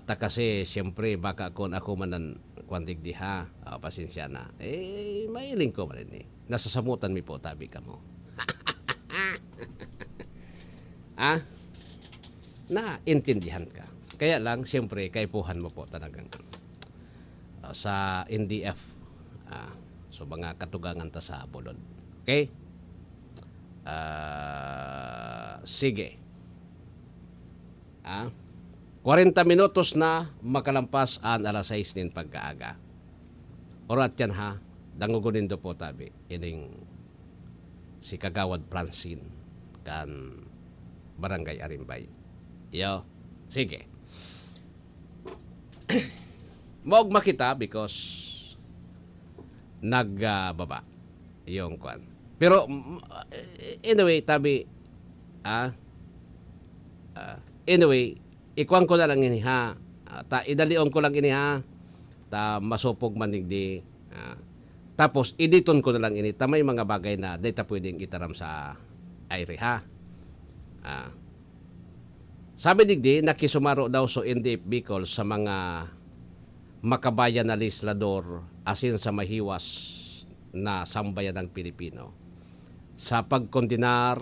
ta kasi siyempre baka kung ako manan kwantig di ha pasensya na mailing ko man ini nasasamutan mi po tabi ka mo na intindihan ka kaya lang siyempre kaipuhan mo po talagang sa NDF so mga katugangan ta sa bulod okay sige 40 minutos na makalampas an alas 6 nin pagkaaga orat yan ha dangugunin do po tabi ining si Kagawad Francine kan Barangay Arimbay yo sige Maog makita because nagbaba yung kwan. Pero anyway, tabi anyway, ikuan ko na lang ini ha. Idalion ko lang ini ha. Ta masupog manigdi. Tapos editon ko na lang ini. Ta may mga bagay na data pwedeng itaram sa aire ha. Sabi digdi nakisumaro daw so NDF Bicol sa mga makabayan na legislador asin sa mahiwas na sambayan ng Pilipino sa pagkondinar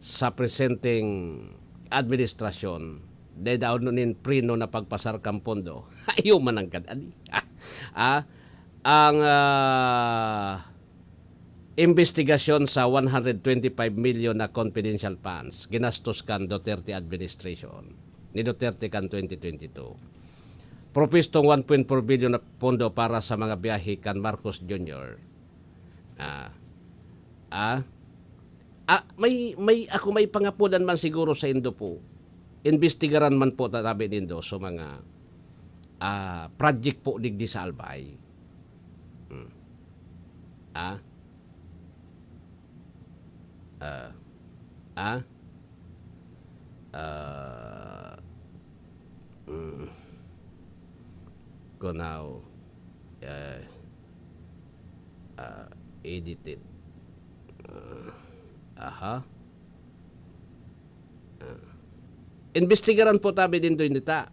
sa presenteng administrasyon de daw nunin prino na pagpasar kang pondo ayaw man ang kadali ang investigasyon sa 125 million na confidential funds ginastos kan Duterte administration ni Duterte kan 2022 propistong 1.4 billion na pondo para sa mga biyahe kan Marcos Jr. May pangapulan man siguro sa Indo po. Investigaran man po tatabi nindo so mga project po digdi sa Albay. Now edited investigaran po tabi din doon nita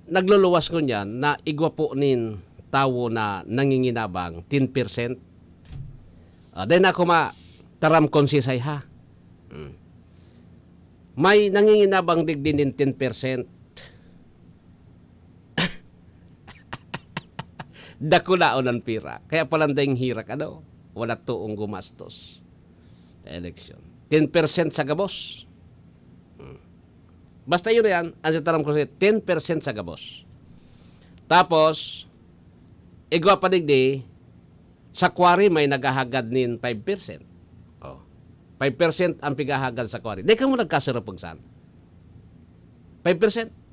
nagluluwas ko niyan na igwa po nin tawo na nanginginabang 10% then ako taram konsisay ha may nanginginabang digdi nin 10% dakulaon ng pira. Kaya palang dahing hirak, wala tuong gumastos. Election. 10% sa gabos. Basta yun yan, ang sitaram ko siya, 10% sa gabos. Tapos, igwa pa digdi, sa quarry may nagahagad nin 5%. 5% ang pigahagad sa quarry. Di ka mo nagkasarapagsan. 5%.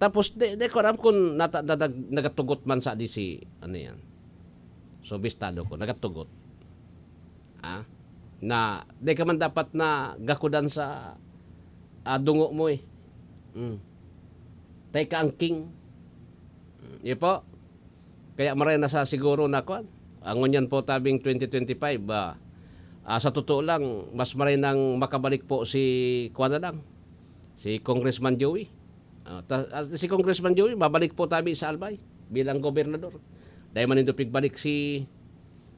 Tapos, de ko alam kung nagatugot man sa si, ano yan. So, bistado ko, nagatugot. Na, de ka man dapat na gakudan sa dungo mo Tay ka ang king. Yun po. Kaya maray na sa siguro na ko. Angon yan po tabing 2025. Sa totoo lang, mas maray nang makabalik po si Kuana lang. Si Congressman Joey. Si Congressman Joey, babalik po tabi sa Albay bilang gobernador. Dahil man ito pigbalik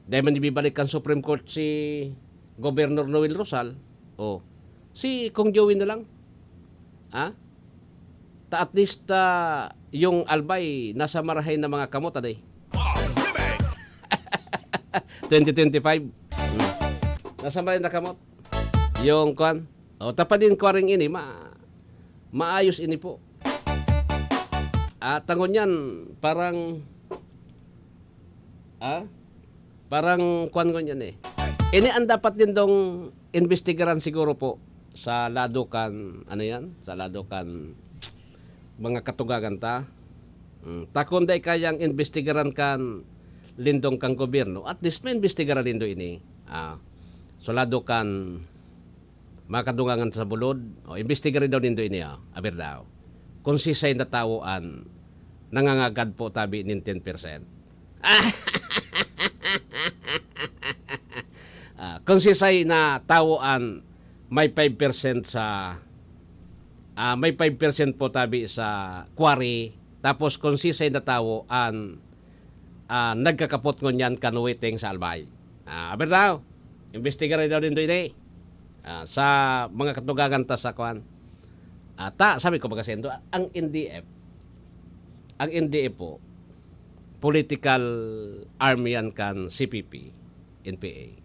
dahil man ibibalik ang Supreme Court si Governor Noel Rosal, si Kong Joey na lang. At least yung Albay nasa marahay na mga kamot aday. 2025. Nasa marahay na kamot. Yung kwan. Tapadin ko rin ini, maayos ini po. Tangon yan, parang kwan ko yan Ini ang dapat din dong investigaran siguro po sa ladukan, ano yan? Sa ladukan mga katugagan ta. Takon day kayang investigaran kan lindong kang gobyerno. At least may investigaran lindo ini. So ladukan mga kadungangan sa bulod. O investigaran daw lindo ini. Aber daw. Kung sisay na tawoan, nangangagad po tabi nin 10%. Kung sisay na tawoan, may 5% sa may 5% po tabi sa quarry, tapos kung sisay na tawoan nagkakapot ngunyan kanuwiting sa albay. Aber daw, investigaran daw din doon sa mga katugagan ta sa kwan. Sabi ko magkasendo, ang NDF po, political army yan kan CPP, NPA.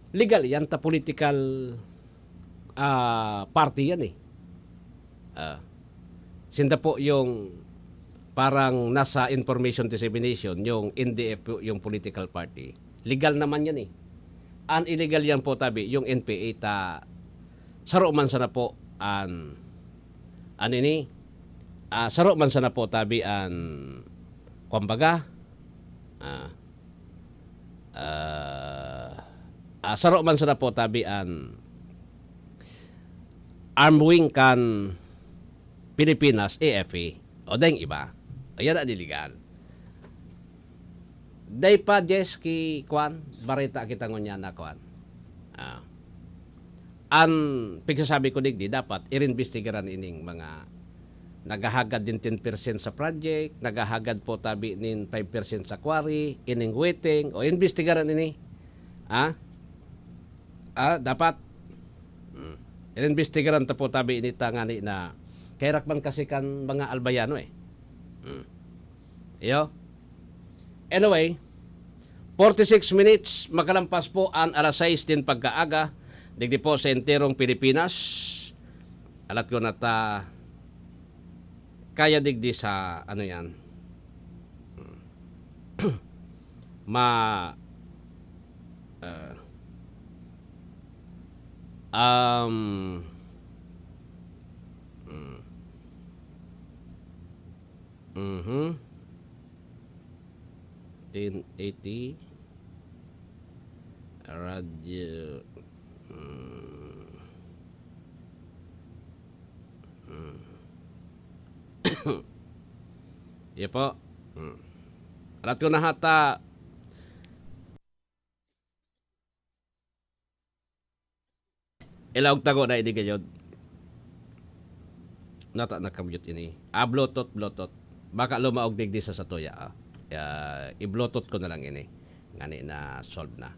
Legal yan, ta political party yan sinda po yung parang nasa information dissemination, yung NDF po, yung political party. Legal naman yan Ang illegal yan po tabi, yung NPA saro man sana po saro man sana po tabi kumbaga saro man sana po tabi armed wing kan Pilipinas AFA o dahil iba. Ayan na illegal. Day pa Jess ki kwan barita kita ngunyan na kwan. Pagsasabi ko digdi dapat irinvestigaran ining mga nagahagad din 10% sa project, nagahagad po tabi nin 5% sa quarry, ining waiting o investigaran ini. Dapat irinvestigaran ta po tabi ini tangani na kairak man kasi kan mga albayano Iyo. Anyway, 46 minutes makalampas po ang alas 6 din pagkaaga digdi po sa enterong Pilipinas. Alat ko na ta kaya digdi sa ano yan Mhm. 1080 radyo. Iya po. Alat ko na hata ilawag tago na ini kayod. Nata nakamute ini. Bluetooth. Baka lumaog digdi sa satoya. I-bluetooth ko na lang ini. Ngani na solve na.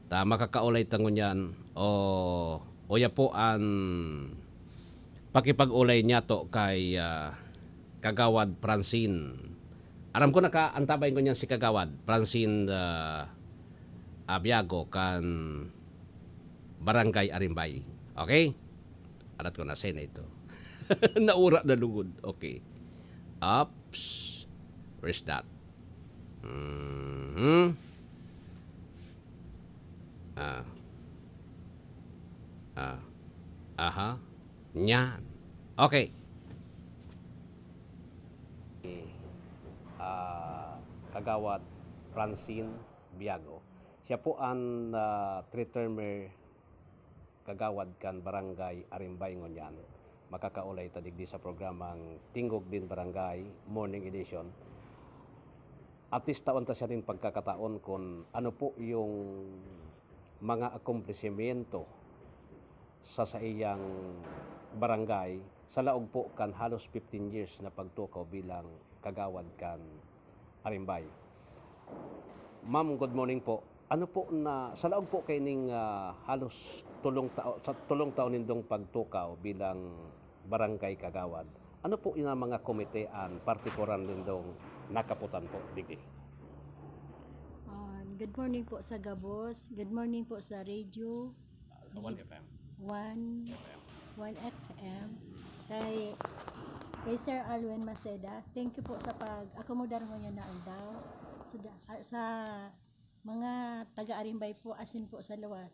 Ta makakaulay tangon yan o ya po an pakipag-ulay niya to kay Kagawad Francine. Aram ko nakaantabay ko niyan si Kagawad Francine Abiago kan Barangay Arimbay. Okay? Arat ko na sena ito. Naura na lugod. Okay. Ups. Where's that? Nyan. Okay. Kagawad Francine Biago. Siya po ang three-termer kagawad kan Barangay Arimbay ngunyan. Makakaulay tadigdi sa programang Tingog din Barangay Morning Edition. At least taon ta siya rin pagkakataon kung ano po yung mga akomplishmento sa iyang barangay sa laog po kan halos 15 years na pagtukaw bilang kagawad kan Arimbay. Ma'am, good morning po. Ano po na sa laog po kay ning halos tulong taon nindong pagtukaw bilang barangay kagawad. Ano po yung mga komitean partikular nindong nakaputan po digi? Good morning po sa Gabos. Good morning po sa radio. 1FM. 1FM. Kay Sir Alwin Maceda. Thank you po sa pag-akomodar mo niya na aldaw sa mga taga-Arimbay po asin po sa luwas.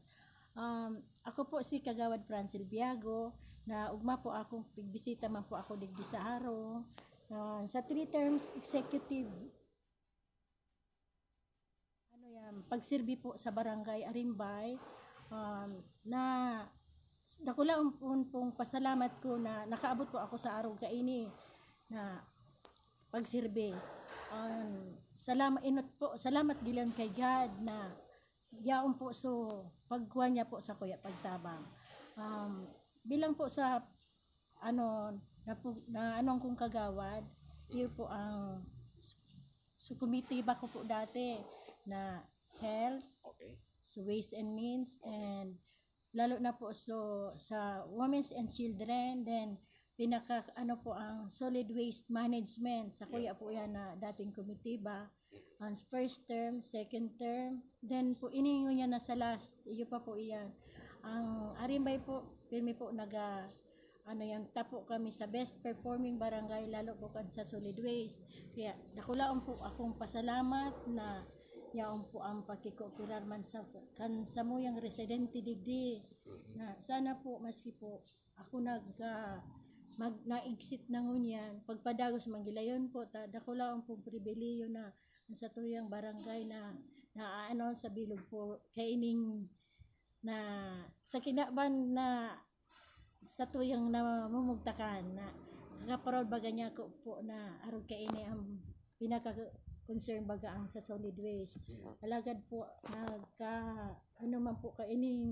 Ako po si Kagawad Francil Biago na ugma po akong pigbisita man po ako digdi sa Harong. Sa 3 terms executive pagsilbi po sa barangay Arimbay, na dakula pong pasalamat ko na nakaabot po ako sa araw kaini na pagsilbi. Salamat gilan kay God na yaon po so pagkuha niya po sa kuya pagtabang. Bilang po sa anong kong kagawad, yun po ang committee ko po dati na health, so ways and means, and lalo na po so sa women's and children, then pinaka po ang solid waste management sa kuya po yan na dating komitiba, ang first term, second term, then po iningo niya na sa last, iyo pa po iyan. Ang Arimbay po, pirmi po tapo kami sa best performing barangay, lalo po kan sa solid waste. Kaya dakulaon po akong pasalamat na yaon po ang pakikooperar man sa samuyang residente digdi. Na sana po maski po ako na-exit na ngunyan, pagpadagos manggilayon po, dakulaon po pribiliyo na sa tuyang barangay na sa bilog po kaining na sa kinaban na sa tuyang namumugtakan na kakaproud baga niya ko po na aron kaini ang pinaka-concern baga ang sa solid waste. Alagad po man po kaining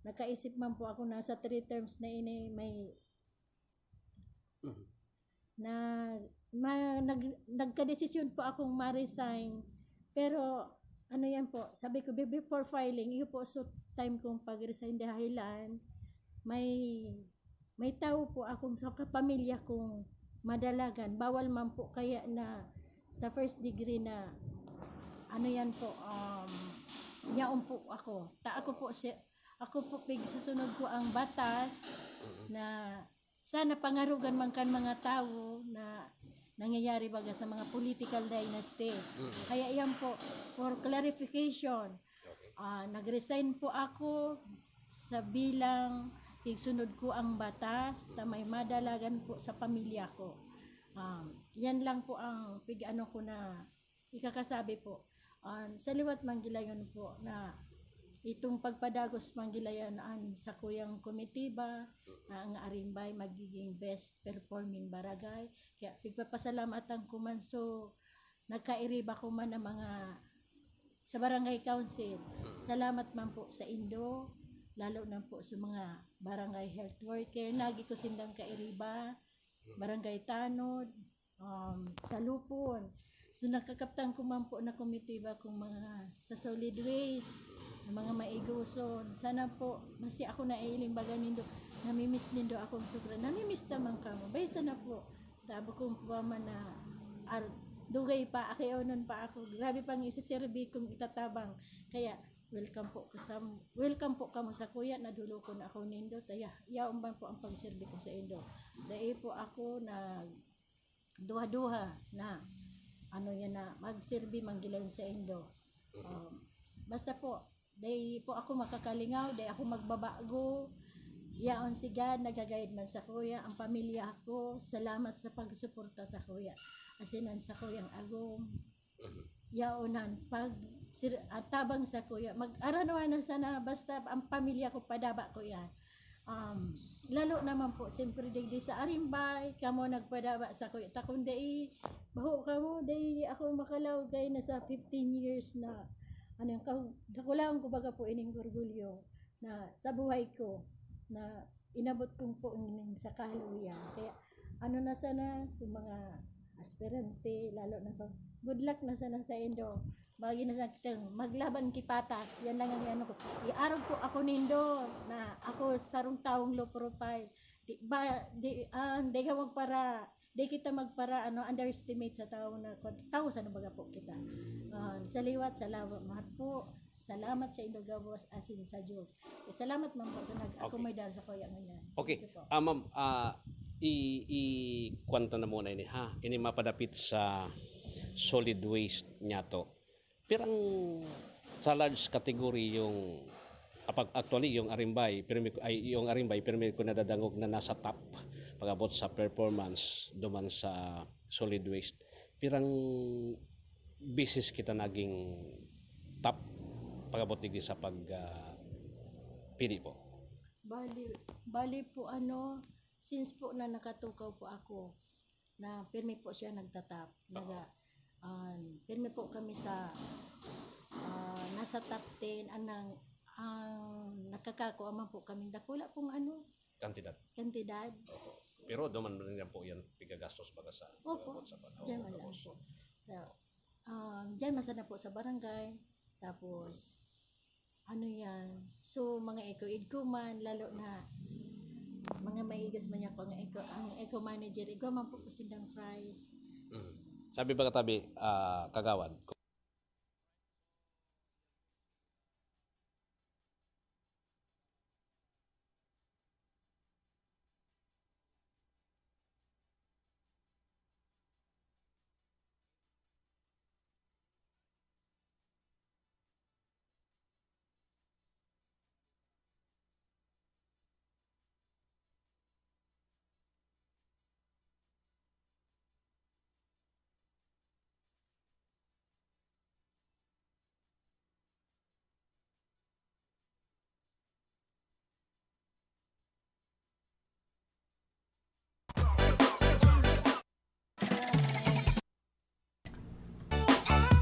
nakaisip man po ako na sa 3 terms na ini may nagka-desisyon po akong ma-resign, pero yan po, sabi ko before filing, iyo po so time kong pag-resign dahilan may tao po akong sa kapamilya kong madalagan, bawal man po kaya na sa first degree na yan po yaon po ako ako po susunod ko ang batas na sana pangarugan man kan mga tao na nangyayari baga sa mga political dynasty. Kaya yan po, for clarification, nag-resign po ako sa bilang igsunod ko ang batas na may madalagan po sa pamilya ko. Yan lang po ang ko na ikakasabi po. Sa liwat manggilayon po na itong pagpadagos manggilayaan sa kuyang komitiba, ang Arimbay magiging best performing barangay. Kaya pigpapasalamatan ko man so nagkairiba ko man ang mga sa barangay council. Salamat man po sa Indo, lalo na po sa mga barangay health worker. Nagi ko sindang kairiba, barangay Tanod, sa Lupon. So nakakaptan ko man po na komitiba kung mga sa solid waste, mga maiguson. Sana po, masi ako na iling baga nindo, namimiss nindo akong sobra. Namimiss naman ka mo. Bay sana po, tabo kong po man na dugay pa, akionon pa ako. Grabe pang isiserbi kong itatabang. Kaya, welcome po kamo sa kuya, nadulo ko na ako nindo. Taya, yaon ba po ang pagserbi ko sa Indo. Dahil po ako na duha-duha na na magserbi manggilayon sa Indo. Basta po, day po ako makakalingaw, day ako magbabago. Yaon si God, nagagayad man sa kuya, ang pamilya ko. Salamat sa pagsuporta sa kuya. Asinan sa kuyang agong. Yaonan, tabang sa kuya. Mag-aranawan na sana, basta ang pamilya ko, padaba ko yan. Lalo naman po, siyempre digdi sa Arimbay, kamo nagpadaba sa kuya. Takong day, baho kamo, day ako makalaw kay na sa 15 years na kakulaan ko baga po ining orgulyo na sa buhay ko na inabot kong po sa kahaluyan. Kaya na sana sa mga aspirante, lalo na pag good luck na sana sa Indo. Bagi na sa maglaban kipatas. Yan lang ang ko. Iarog po ako nindo na ako sarong taong low profile. Di ka magpara, di kita magpara underestimate sa tao na tao sa baga po kita. Sa liwat, salamat po. Salamat sa Indo Gabos asin sa Diyos. Salamat man po sa ako may dahil sa kuya ngayon. Okay. Ma'am, kwento na muna ini ha. Ini mapadapit sa solid waste niya to. Pirang sa large category yung actually yung Arimbay pero ko nadadangog na nasa top pagabot sa performance duman sa solid waste. Pirang business kita naging top pagabot digdi sa pili po. Bali po since po na nakatukaw po ako na pirmi po siya nagtatap. Pirmi po kami sa nasa top 10 nakakakuha man po kami dakula pong Kantidad. Pero duman rin po yan pigagastos baga sa opo, dyan man lang po. Dyan masana po sa barangay. Tapos yan. So mga eco man lalo na mga maigas man yan po ang eco manager man po sindang price. Sabi ba katabi kagawad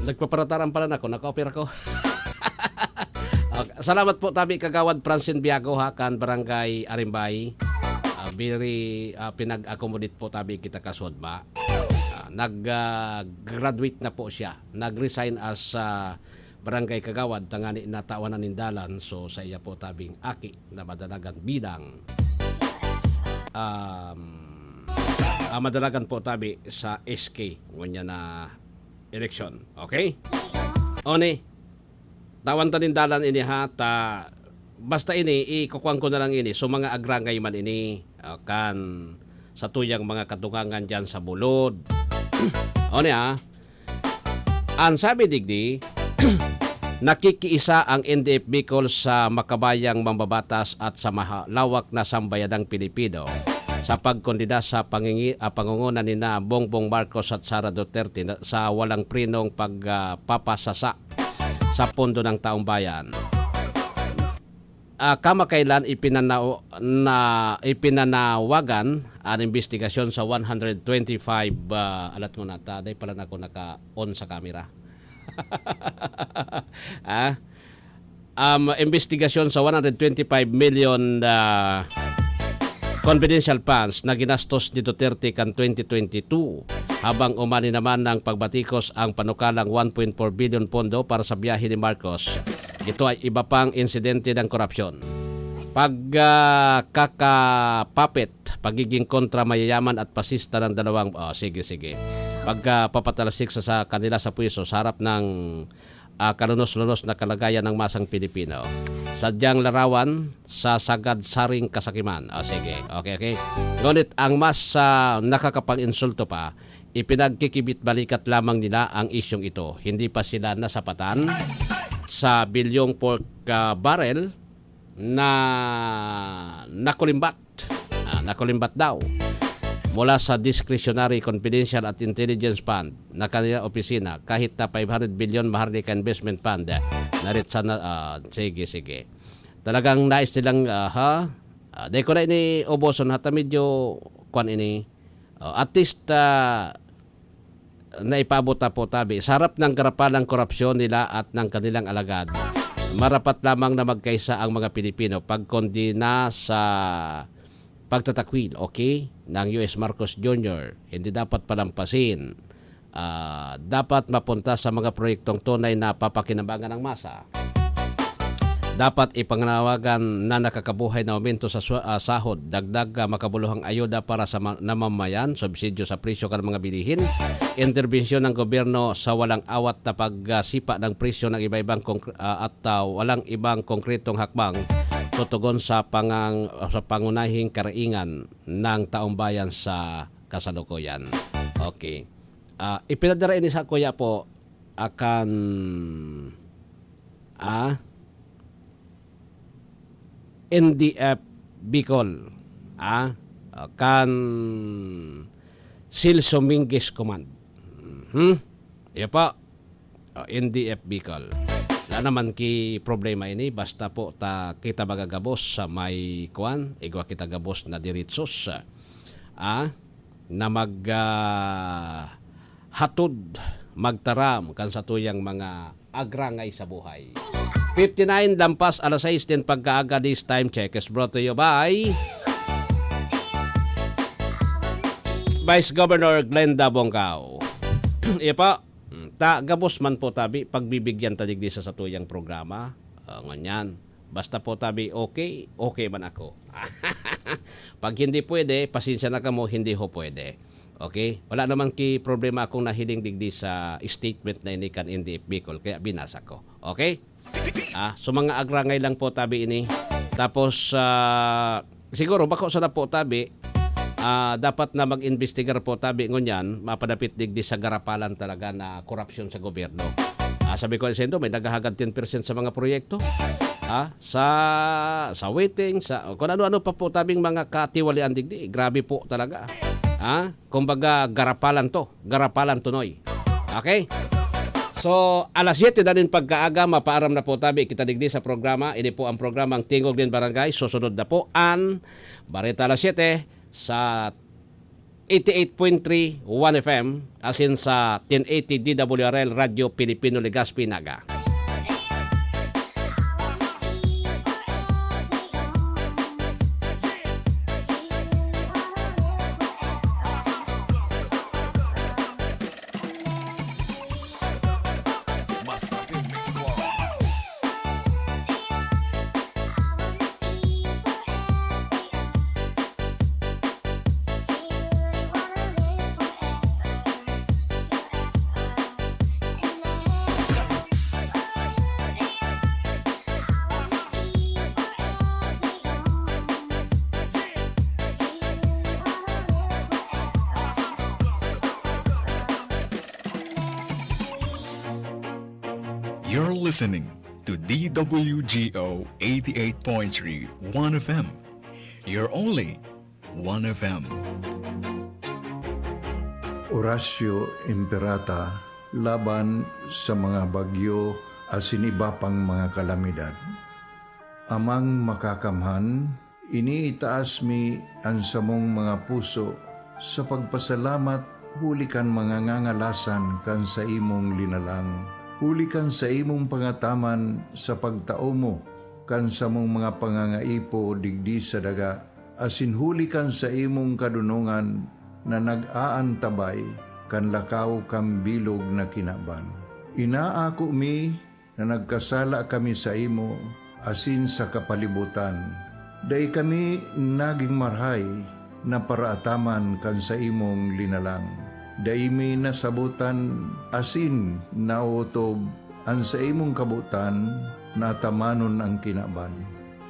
nagpaparataran pala nako, naka-opera ko. Okay. Salamat po tabi kagawad Francine Biago kan Barangay Arimbay. Very pinag-accommodate po tabi kita kasodma. Nag-graduate na po siya. Nag-resign as barangay kagawad tangani na tawanan nindalan, so sa iya po tabing aki na madalagan bidang madalagan po tabi sa SK ngunya na election. Okay? Oni, tawan tanin dalan ini basta ini ikukuhan ko na lang ini so mga agrangay man ini kan sa tuyang mga katungangan dyan sa bulod. Oni ang sabi digdi nakikiisa ang NDF Bicol sa makabayang mambabatas at sa malawak na sambayadang Pilipino sa pagkondida sa pangungunan ni na Bongbong Marcos at Sara Duterte sa walang prinong pagpapasasa sa pondo ng taong bayan. Kamakailan ipinanawagan ang investigasyon sa 125 alat mo na taday pala na ako naka-on sa camera. Investigasyon sa 125 million confidential funds na ginastos ni Duterte kan 2022 habang umani naman ng pagbatikos ang panukalang 1.4 billion pondo para sa biyahe ni Marcos. Ito ay iba pang insidente ng korupsyon. Pagkakapapit, pagiging kontra mayayaman at pasista ng dalawang pagpapatalasik sa kanila sa puwiso sa harap ng kalunos-lunos na kalagayan ng masang Pilipino. Sadyang larawan sa sagad-saring kasakiman. Okay. Ngunit ang mas nakakapag-insulto pa, ipinagkikibit balikat lamang nila ang isyong ito. Hindi pa sila nasapatan sa bilyong pork barrel na nakulimbat. Nakulimbat daw mula sa Discretionary Confidential at Intelligence Fund na kanilang opisina kahit na 500 billion Maharlika Investment Fund narit sana sige talagang nais nilang dahil ko na ini oboson hata medyo kwan ini at least naipabot po tabi sarap ng karapalang korupsyon nila at ng kanilang alagad. Marapat lamang na magkaisa ang mga Pilipino pagkondina sa pagtatakwil, ng US Marcos Jr. Hindi dapat palampasin. Dapat mapunta sa mga proyektong tunay na papakinabangan ng masa. Dapat ipanganawagan na nakakabuhay na aumento sa sahod, dagdag makabuluhang ayuda para sa namamayan, subsidyo sa presyo ng mga bilihin, interbensyon ng gobyerno sa walang awat na pagsipa ng presyo ng iba-ibang at walang ibang konkretong hakbang tutugon sa pangunahing karaingan ng taong bayan sa kasalukuyan. Ipinadara ini sa kuya po akan NDF Bicol kan Silso Minguez Command. Iya po, NDF Bicol. Wala naman ki problema ini, basta po kita magagabos sa may kuan, igwa kita gabos na diritsos na hatod magtaram kan sa tuyang mga agrangay sa buhay. 59 lampas alas 6 din pagkaaga. This time check is brought to you by Vice Governor Glenda Bongao. Iya pa, gabos man po tabi pagbibigyan tadig di sa tuyang programa. Nganyan. Basta po tabi okay man ako. Pag hindi pwede, pasensya na kamo, hindi ho pwede. Okay? Wala naman ki problema akong nahiling digdi sa statement na ini kan NDF Bicol, kaya binasa ko. Okay? So mga agrangay lang po tabi ini. Tapos siguro bako sa na po tabi, dapat na mag-investigar po tabi ngunyan, mapadapit digdi sa garapalan talaga na korupsyon sa gobyerno. Sabi ko sendo, may nagahagad 10% sa mga proyekto. Sa waiting, sa kung ano-ano pa po tabing mga katiwalian digdi. Grabe po talaga. Kumbaga garapalan tunoy. Okay? So, alas 7 na din pagkaaga, mapaaram na po tabi kita digdi sa programa. Ini po ang programang Tingog din Barangay. Susunod na po ang Bareta alas 7 sa 88.3 1 FM asin sa 1080 DWRL Radio Pilipino Legazpi Naga. You're listening to DWGO 88.3 1FM. You're only 1FM. Horacio Imperata laban sa mga bagyo asin iba pang mga kalamidad. Amang makakamhan, iniitaas mi ang samong mga puso sa pagpasalamat, hulikan mga ngangalasan kan sa imong linalang. Hulikan sa imong pangataman sa pagtao mo, kan sa mong mga pangangaipo digdi sa daga, asin hulikan sa imong kadunungan na nag-aantabay, kan lakaw kam bilog na kinaban. Inaako mi na nagkasala kami sa imo, asin sa kapalibutan. Day kami naging marhay na paraataman kan sa imong linalang. Daimi nasabutan asin nautob ang sa imong kabutan natamanon ang kinaban.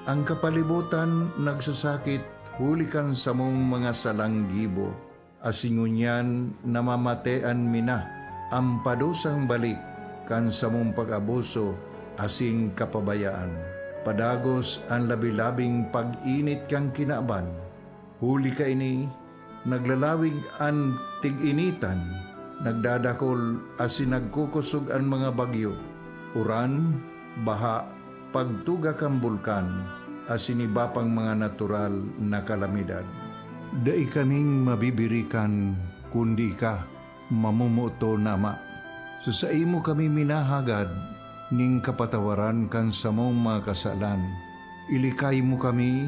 Ang kapalibutan nagsasakit hulikan sa mong mga salanggibo asingunyan namamatean mina ang padusang balik kan sa mong pag-abuso asing kapabayaan. Padagos ang labi-labing pag-init kang kinaban. Huli ka ini naglalawig ang tig-initan, nagdadakol asin nagkukusog ang mga bagyo, uran, baha, pagtuga kang bulkan, asin iba pang mga natural na kalamidad. Dai kaming mabibirikan, kundi ka, mamumuto nama. Sa imo kami minahagad, ning kapatawaran kan samong mga kasalan. Ilikay mo kami,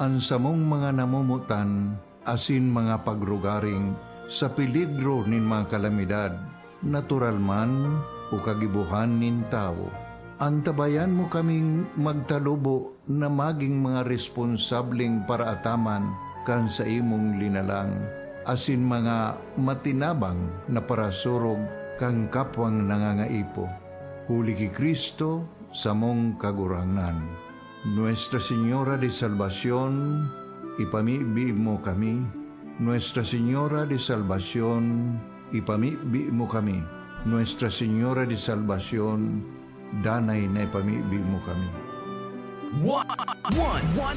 ang samong mga namumutan, asin mga pagrugaring sa peligro nin mga kalamidad, natural man o kagibuhan nin tao. Antabayan mo kaming magtalubo na maging mga responsableng paraataman kan sa imong linalang, asin mga matinabang na parasurog kang kapwang nangangaipo. Huli ki Kristo sa mong kagurangan. Nuestra Señora de Salvación, ipamibi mo kami. Nuestra Señora de Salvación, ipamibi mo kami. Nuestra Señora de Salvación, danay na ipamibi mo kami. One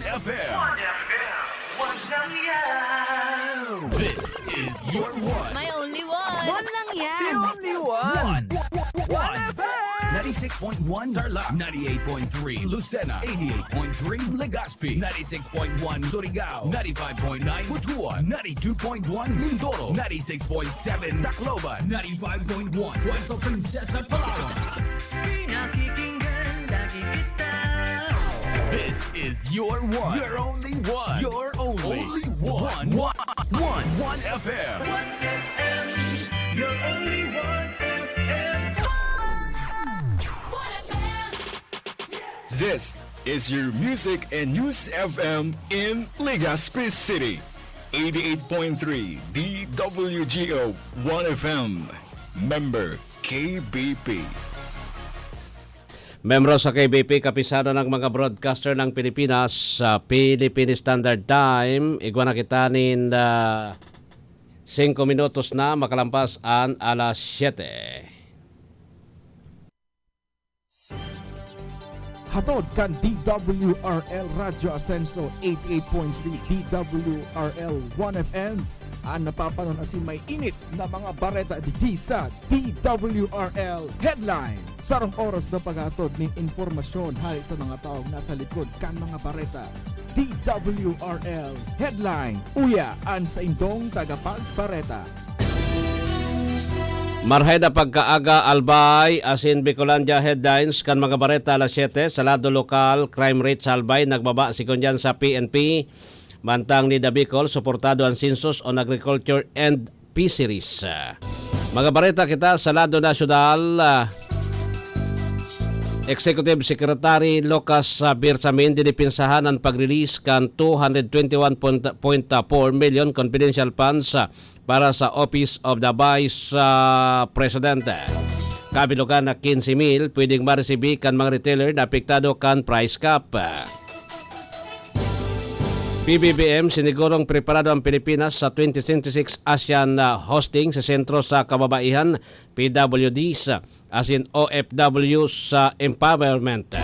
FM. This is your one. My only one. One lang yan. The only one. One FM. 96.1 Tarlac, 98.3 Lucena, 88.3 Legazpi, 96.1 Surigao, 95.9 Butuan, 92.1 Mindoro, 96.7 Tacloban, 95.1 Puerto Princesa, Palawan. Pinakikinggan lagi kita. This is your one. Your only one. Your only one. One FM. One FM. Your only one FM. This is your Music and News FM in Legazpi City. 88.3 DWGO 1FM. Member KBP. Membro sa KBP, kapisado ng mga broadcaster ng Pilipinas sa Philippine Standard Time. Igwa na kita nin 5 minutos na makalampas ang alas 7. Hatod kan DWRL Radyo Asenso 88.3 DWRL 1FM. Ang napapanon asin may init na mga bareta di sa DWRL Headline. Sarong oras na paghatod ng informasyon hali sa mga taong nasa likod kan mga bareta. DWRL Headline. Uya an sa indong tagapagbareta. Marhay na pagkaaga Albay, asin Bicolandia headlines kan mga bareta alas 7 sa lado lokal, crime rate sa Albay nagbaba sikon sa PNP. Mantang ni Bicol, suportado ang Census on Agriculture and Fisheries. Mga bareta kita sa lado nasyonal, Executive Secretary Lucas Birsamin dinipinsahan ang pag-release kan 221.4 million confidential funds para sa Office of the Vice President. Kabilugan na 15,000 pwedeng maresibi kan mga retailer na apektado kan price cap. PBBM sinigurong preparado ang Pilipinas sa 2026 ASEAN hosting sa sentro sa kababaihan, PWDs, as in OFW sa empowerment.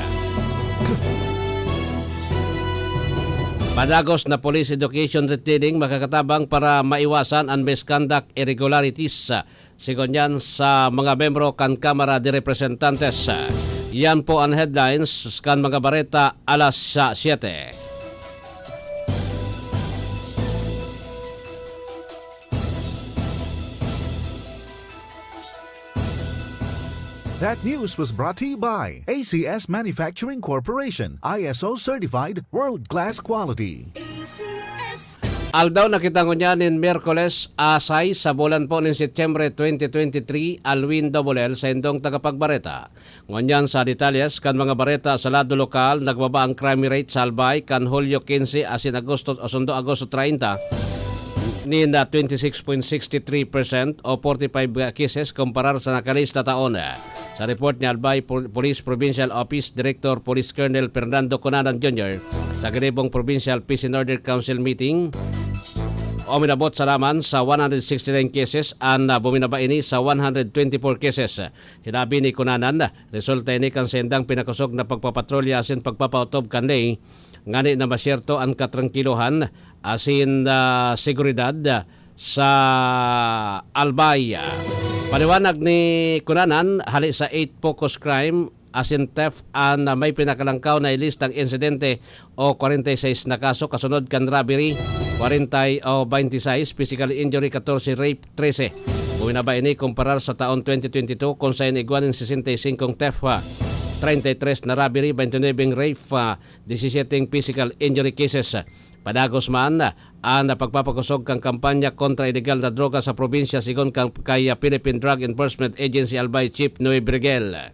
Padagos na police education retailing makakatabang para maiwasan ang misconduct irregularities. Sigon yan sa mga membro kan Kamara de Representantes. Yan po ang headlines kan mga bareta alas 7. That news was brought to you by ACS Manufacturing Corporation, ISO certified world-class quality. Aldaw nakita ko niya nin Miyerkules asay sa bulan po nin Setyembre 2023 Alwin Dobol sa indong tagapagbareta. Ngunyan sa detalyes kan mga bareta sa lado lokal nagbaba ang crime rate sa Albay kan Hulyo 15 asin Agosto 30 ni na 26.63% o 45 cases kumparar sa nakalista taon. Sa report ni Albay Police Provincial Office Director Police Colonel Fernando Conanan Jr. sa Garibong Provincial Peace and Order Council meeting, uminabot sa laman sa 169 cases ang buminaba ini sa 124 cases. Hinabi ni Conanan, resulta ini kan sendang pinakusog na pagpapatrolya asin pagpapautob kanlay ngani na masyerto ang katrangkilohan asin seguridad sa Albay. Paliwanag ni Kunanan, hali sa 8 focus crime asin theft na may pinakalangkaw na ilistang insidente o 46 na kaso, kasunod kan robbery 40 o 26, physical injury 14, rape 13. Buwina ba ini kumparar sa taon 2022 kung saan iguanin 65 theft, 33 na robbery, 29 rape, 17 physical injury cases. Padagos man ang pagpapakusog kang kampanya kontra illegal na droga sa probinsya sigon kay Philippine Drug Enforcement Agency Albay Chief Noy Brigel.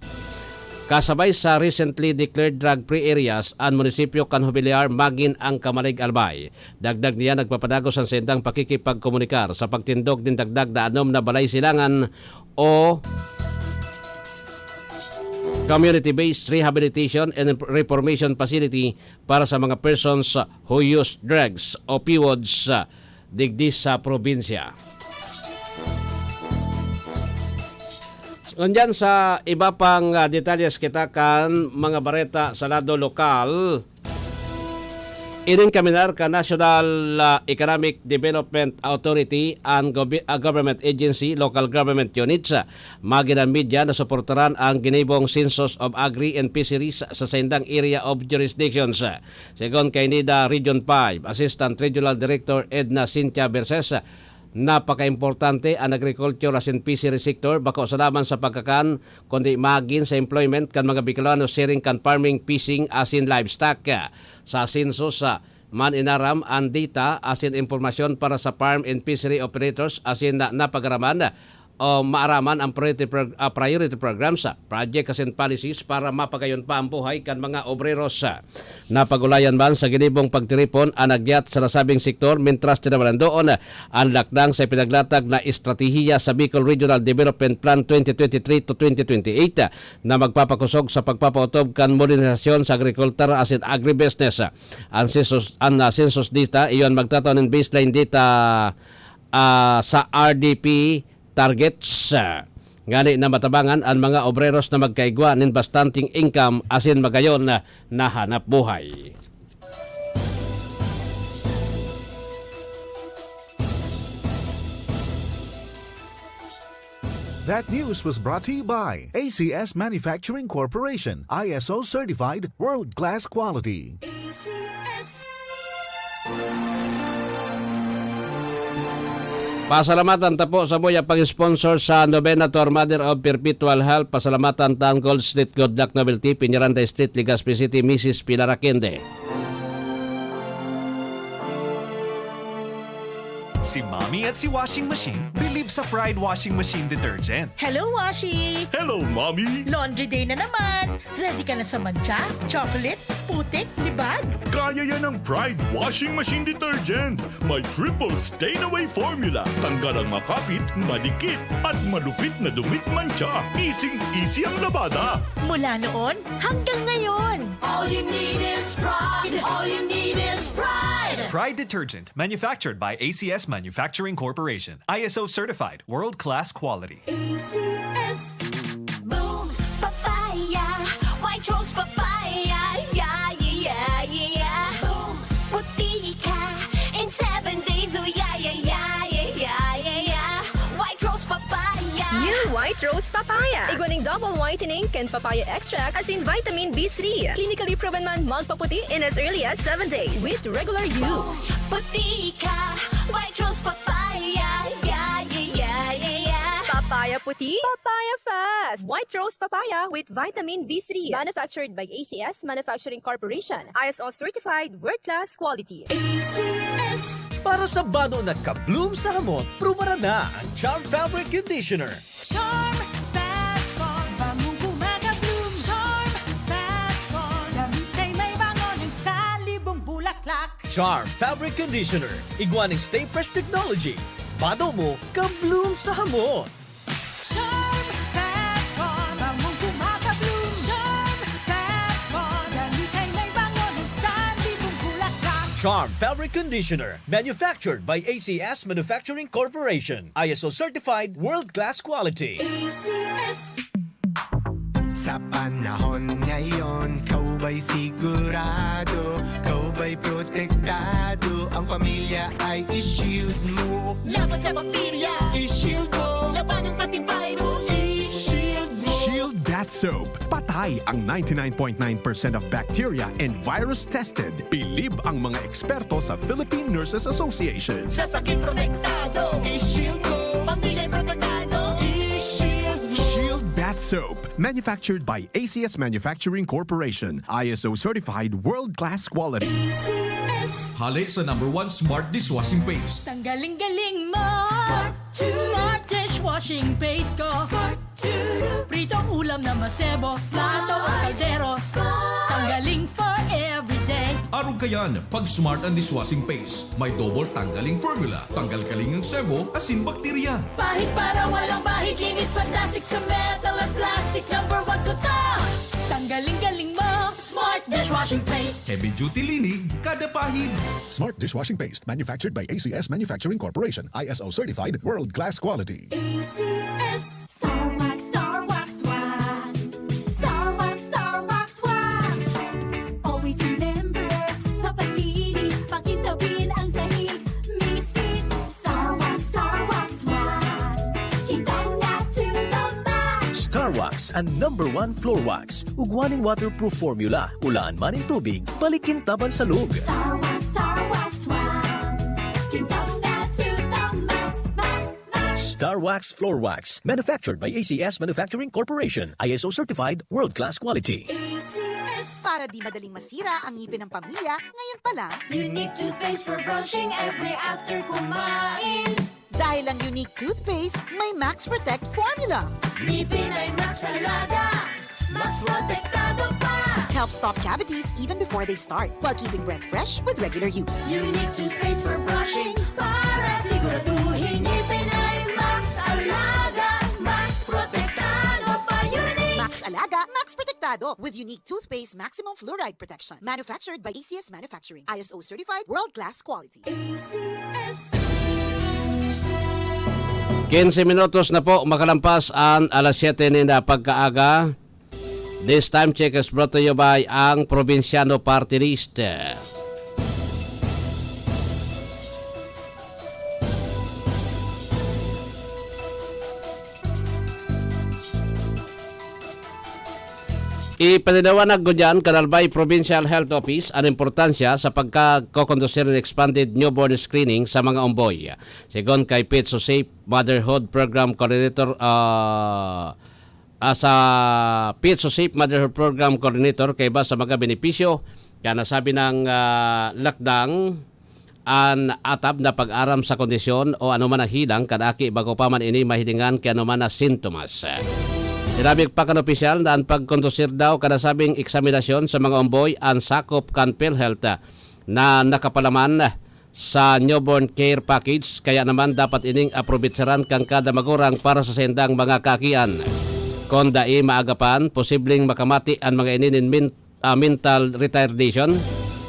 Kasabay sa recently declared drug-free areas, ang munisipyo kan Jubilear magin ang Kamalig Albay. Dagdag niya nagpapadagos ang sendang pakikipagkomunikar sa pagtindog din dagdag na anom na balay silangan o community-based rehabilitation and reformation facility para sa mga persons who use drugs o PWODs digdi sa probinsya. Nandyan sa iba pang detalles kita kan mga bareta sa lado lokal. Kaminar ka National Economic Development Authority and Government Agency, Local Government Units, maginan media na suportaran ang ginibong Census of Agri and Fisheries sa sindang area of jurisdictions. Segon kay NIDA Region 5, Assistant Regional Director Edna Cynthia Berses, napaka-importante ang agriculture as in fishery sector bako sa laman sa pagkakan kundi magin sa employment kan mga Bicolano sharing kan farming, fishing as in livestock. Sa census man inaram ang data as in informasyon para sa farm and fishery operators as in napagaraman o maaraman ang priority programs, project as in policies para mapagayon pa ang buhay kan mga obreros. Napagulayan man sa ginibong pagtiripon ang agyat sa nasabing sektor mintras tinawalan doon ang lakdang sa pinaglatag na estratehiya sa Bicol Regional Development Plan 2023 to 2028 na magpapakusog sa pagpapautob kan modernisasyon sa agrikultura as in agribusiness. Ang census data iyon magtataon ng baseline data sa RDP targets ngani na matabangan ang mga obreros na magkaigwa nin bastanting income asin magayon na hanap buhay. That news was brought to you by ACS Manufacturing Corporation, ISO certified world-class quality. ACS. Pasalamatan tapo sa buya pag-sponsor sa Novena to our Mother of Perpetual Health. Pasalamatan Town Gold Street Good Luck Novelty, Piñaranda Street, Legazpi City, Mrs. Pilar Aquende. Si Mommy at si Washing Machine believe sa Pride Washing Machine Detergent. Hello, Washi! Hello, Mommy! Laundry day na naman! Ready ka na sa mancha, chocolate, putik, libag? Kaya yan ang Pride Washing Machine Detergent. May triple stain-away formula. Tanggal ang makapit, madikit, at malupit na dumit mancha. Easy ang labada. Mula noon hanggang ngayon. All you need is pride. All you need is pride. Pride Detergent, manufactured by ACS Manufacturing Corporation. ISO certified, world-class quality. ACS. Boom, papaya, white rose papaya, yeah, yeah, yeah. Boom, puti ka in 7 days, oh yeah, yeah, yeah, yeah, yeah, yeah. White rose papaya. New White Rose Papaya. Iguaning double whitening and papaya extract as in vitamin B3. Clinically proven man magpaputi in as early as 7 days with regular use. Puti ka, white rose papaya, yeah, yeah, yeah, yeah. Papaya puti, papaya fast. White Rose Papaya with vitamin B3. Manufactured by ACS Manufacturing Corporation. ISO certified world-class quality. ACS. Para sa bado na ka-bloom sa hamot, prumara na ang Charm Fabric Conditioner. Charm Fat Bond, bangong kumaka-bloom. Charm Fat Bond, damit ay may bangon ng salibong bulaklak. Charm Fabric Conditioner. Iguaning Stay Fresh Technology. Bado mo, ka-bloom sa hamot. Charm Fat Bond, bangong kumaka-bloom. Charm Fat Bond, damit ay may bangon ng salibong bulaklak. Charm Fabric Conditioner. Manufactured by ACS Manufacturing Corporation. ISO certified, world-class quality. ACS. Sa panahon ngayon, kau ba'y sigurado? Kau ba'y protektado? Ang pamilya ay i-shield mo. Laban sa bakterya, I-shield mo. laban ng pati virus, i-shield mo. Shield Bath Soap. Patay ang 99.9% of bacteria and virus tested. Believe ang mga eksperto sa Philippine Nurses Association. Sa sakit protektado, I-shield mo. pamilya protektado, i-shield mo. Shield Bath Soap. Manufactured by ACS Manufacturing Corporation. ISO certified world-class quality. ACS. Halik sa #1 Smart Dishwashing Paste. Tanggaling-galing mo! to. Smart dishwashing paste ko. Smart to. Pritong ulam na masebo, plato o kaldero. Tanggaling for everyday. Arog kayan, pag Smart and Dishwashing Paste, may double tanggaling formula. Tanggal kaling ng sebo, asin bakterya. Bahid para walang bahid, linis fantastic sa metal at plastic. #1 ko to. Tanggaling-galing mo, Smart dishwashing paste. Heavy duty linig, kada pahid. Smart Dishwashing Paste, manufactured by ACS Manufacturing Corporation. ISO certified, world-class quality. ACS. Star Wax, Star Wax. ang #1 floor wax. Ugwaning waterproof formula. Ulaan man ang tubig, balikin taban sa lug. Star Wax, wax. Kintab na to the max, max, max. Star Wax Floor Wax. Manufactured by ACS Manufacturing Corporation. ISO certified, world-class quality. Para di madaling masira ang ngipin ng pamilya, ngayon pa lang, Unique toothpaste for brushing every after kumain. dahil ang unique toothpaste may Max Protect formula. Ngipin ay Max Alaga, Max Protektado pa. Helps stop cavities even before they start, while keeping breath fresh with regular use. Unique toothpaste for brushing para siguraduhin ngipin ay Max Alaga, Max Protektado pa. Unique Max Alaga, Max Protectado with unique toothpaste maximum fluoride protection. Manufactured by ACS Manufacturing. ISO certified world-class quality. ACS. 15 minutos na po makalampas ang alas 7 na pagkaaga. This time check is brought to you by ang Provinciano Party List. Ipalinawanag ko dyan, Kanalbay Provincial Health Office, ang importansya sa pagkakokondusir ng expanded newborn screening sa mga umboy. Sigon kay Pits Safe Motherhood Program Coordinator, sa Pits Safe Motherhood Program Coordinator, kay ba sa mga benepisyo, kaya nasabi ng lakdang an atab na pag-aram sa kondisyon o anuman na hilang kadaki bago pa man ini mahilingan kaya anuman na sintomas. Sinabi pa kan opisyal na ang pagkondusir daw kadasabing eksaminasyon sa mga umboy ang sakop kan PhilHealth na nakapalaman sa newborn care package kaya naman dapat ining aprobitsaran kang kada magurang para sa sendang mga kakian. Kung dai maagapan, posibleng makamati ang mga ininin mental retardation,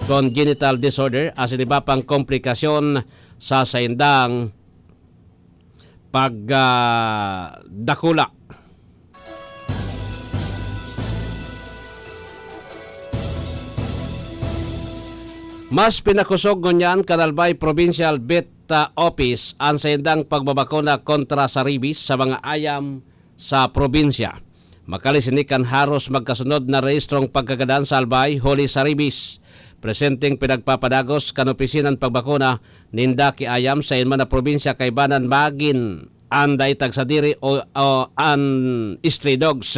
congenital disorder as iba pang komplikasyon sa sendang pagdakula. Mas pinakusog ngunyan Kanalbay Provincial Vet Office ang sendang pagbabakuna kontra sa rabies sa mga ayam sa probinsya. Makalisinikan haros magkasunod na rehistrong pagkagadan sa albay huli sa rabies. Presenting pinagpapadagos kan opisinan pagbakuna ninda ki ayam sa inman na probinsya kay banan magin anday tagsadiri o an stray dogs.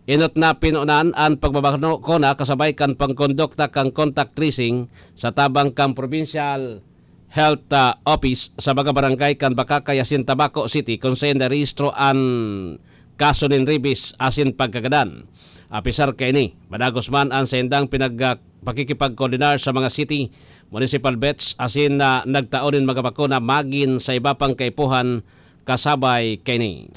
Inot na pinunan ang pagbabakuna kasabay kan pangkondukta kang contact tracing sa tabang kang Provincial Health Office sa mga barangay kan Bakakayasin, Tabaco City kung saan narehistro ang kaso ng rabies asin pagkagadan. Apisar kay ni, madagos man ang sendang pakikipagkoordinar sa mga city, municipal vets asin na nagtaonin mga bakuna magin sa iba pang kaipuhan kasabay kay ni.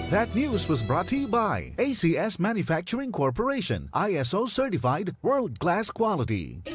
That news was brought to you by ACS Manufacturing Corporation, ISO certified world-class quality.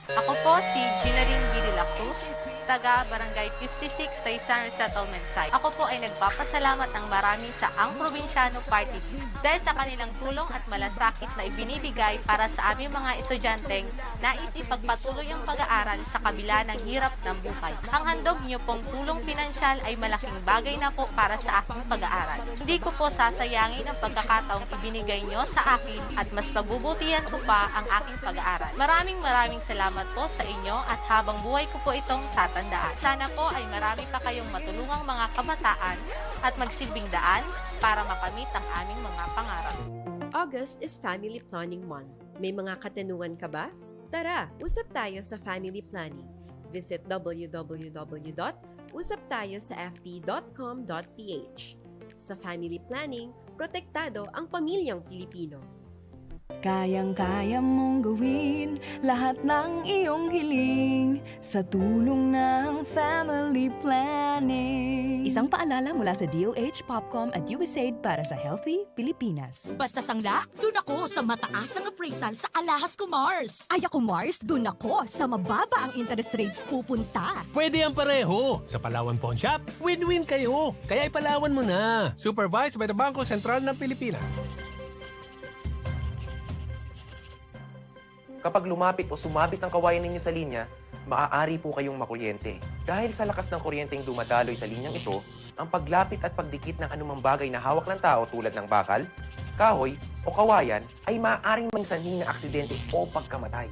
Ako po si Ginaline B. de la Cruz, taga Barangay 56, Taysan Resettlement Site. Ako po ay nagpapasalamat ng marami sa Ang Provinciano Party List dahil sa kanilang tulong at malasakit na ibinibigay para sa aming mga estudyanteng nais ipagpatuloy ang pag-aaral sa kabila ng hirap ng buhay. Ang handog niyo pong tulong pinansyal ay malaking bagay na po para sa aking pag-aaral. Hindi ko po sasayangin ang pagkakataong ibinigay niyo sa akin at mas pagbubutihan ko pa ang aking pag-aaral. Maraming salamat po sa inyo at habang buhay ko po itong tatandaan. Sana po ay marami pa kayong matulungang mga kabataan at magsilbing daan para makamit ang aming mga pangarap. August is Family Planning Month. May mga katanungan ka ba? Tara, usap tayo sa family planning. Visit www.usaptayosafp.com.ph. Sa family planning, protektado ang pamilyang Pilipino. Kayang-kaya mong gawin lahat ng iyong hiling sa tulong ng family planning. Isang paalala mula sa DOH, Popcom at USAID para sa Healthy Pilipinas. Basta sangla, dun ako sa mataas ang appraisal sa Alahas Kumars. Ay ako Mars, dun ako sa mababa ang interest rates pupunta. Pwede ang pareho. Sa Palawan Pawn Shop, win-win kayo. Kaya ipalawan mo na. Supervised by the Bangko Sentral ng Pilipinas. Kapag lumapit o sumabit ang kawayan ninyo sa linya, maaari po kayong makuryente. Dahil sa lakas ng kuryenteng dumadaloy sa linyang ito, ang paglapit at pagdikit ng anumang bagay na hawak ng tao tulad ng bakal, kahoy o kawayan ay maaaring magsanhi ng aksidente o pagkamatay.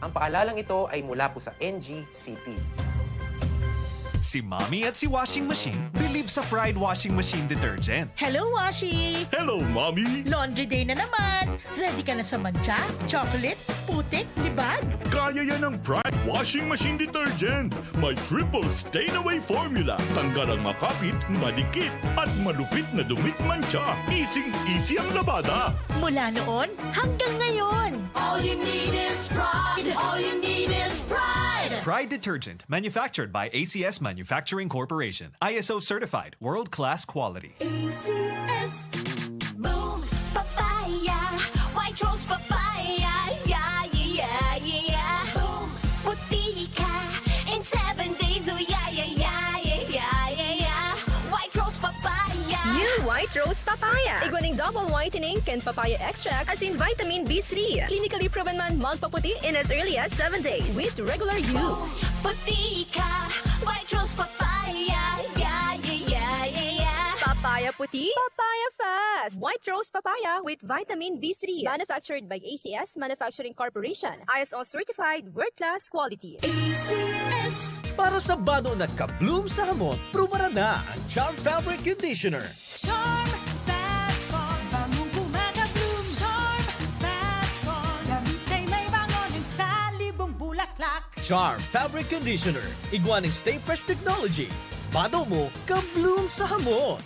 Ang paalalang ito ay mula po sa NGCP. Si Mommy at si Washing Machine believe sa Pride Washing Machine Detergent. Hello, Washi! Hello, Mommy! Laundry day na naman. Ready ka na sa mancha, chocolate, putik, libag? Kaya yan ang Pride Washing Machine Detergent. May triple stain-away formula. Tanggal ang makapit, madikit, at malupit na dumit mancha. Easy ang labada. Mula noon hanggang ngayon. All you need is pride. All you need is pride. Pride Detergent, manufactured by ACS Manufacturing Corporation. ISO certified, world-class quality. ACS. Boom, papaya. White rose papaya. Yeah, yeah, yeah. Boom, puti ka. In 7 days, oh yeah, yeah, yeah, yeah, yeah, yeah. White rose papaya. New White Rose Papaya. Iguaning double whitening and papaya extract as in vitamin B3. Clinically proven man magpaputi in as early as 7 days with regular use. Puti ka. White rose papaya. Yeah, yeah, yeah, yeah, yeah. Papaya puti, papaya fast. White Rose Papaya with vitamin B3. Manufactured by ACS Manufacturing Corporation. ISO certified world-class quality. ACS. Para sa bado na kabloom sa hamot, prubara na ang Charm Fabric Conditioner. Charm Fatcon, bangong kumaka-bloom. Charm Fatcon, gamit ay may bangon ng salibong bulaklak. Charm Fabric Conditioner. Iguaning Stay Fresh Technology. Bado mo, kabloom sa hamot.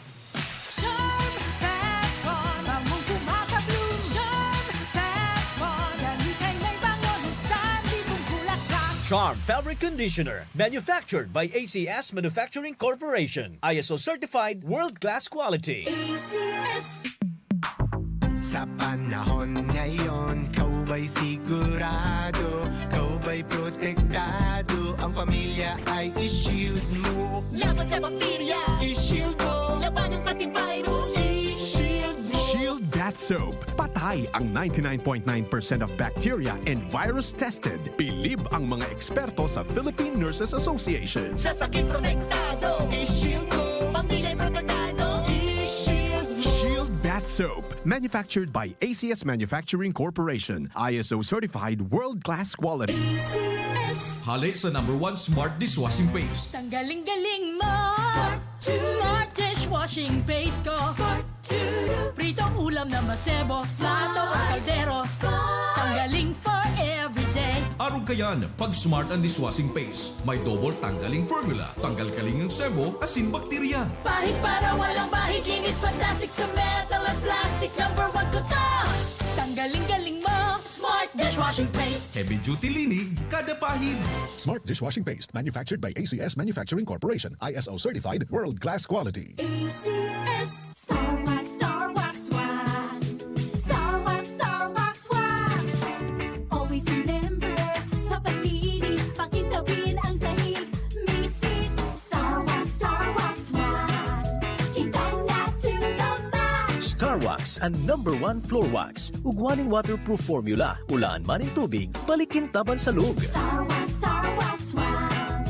Charm Fatcon, bangong kumaka-bloom. Charm Fatcon, gamit ay may bangon ng salibong bulaklak. Charm Fabric Conditioner. Manufactured by ACS Manufacturing Corporation. ISO certified, world-class quality. ACS. Sa panahon ngayon, kau ba'y sigurado? Kau ba'y protektado? Ang pamilya ay i-shield mo. Laban sa bakterya, I-shield mo. labanan pati virus, i-shield mo. Shield That Soap. Patay ang 99.9% of bacteria and virus tested. Bilib ang mga eksperto sa Philippine Nurses Association. Sa sakit protektado, I-shield mo. pamilya'y protektado, i-shield mo. Shield Bath Soap. Manufactured by ACS Manufacturing Corporation. ISO certified world-class quality. ACS. Halik sa #1 Smart Dishwashing Paste. Tanggaling-galing mo. Smart dishwashing paste ko. Pritong ulam na masebo, plato o kaldero. Tanggaling for everyday. Arog kayan, pag Smart and Dishwashing Paste, may double tanggaling formula. Tanggal kaling ng sebo, asin bakterya. Bahid para walang bahid, linis fantastic sa metal at plastic. #1 ko to. Tanggaling-galing mo. Smart dishwashing paste. Heavy duty linig, kada pahid. Smart Dishwashing Paste, manufactured by ACS Manufacturing Corporation. ISO certified, world-class quality. ACS. Star Wax, Star Wax, Wax. Star Wax, Star Wax, Wax. Always remember, sa paglinis, pakitawin ang sahig. Mrs. Star Wax, Star Wax, Wax. Kitang na to the max. Star Wax ang #1 floor wax. Ugwaning waterproof formula. Ulaan man ng tubig, balikin taban sa loob. Star Wax, Star Wax, Wax.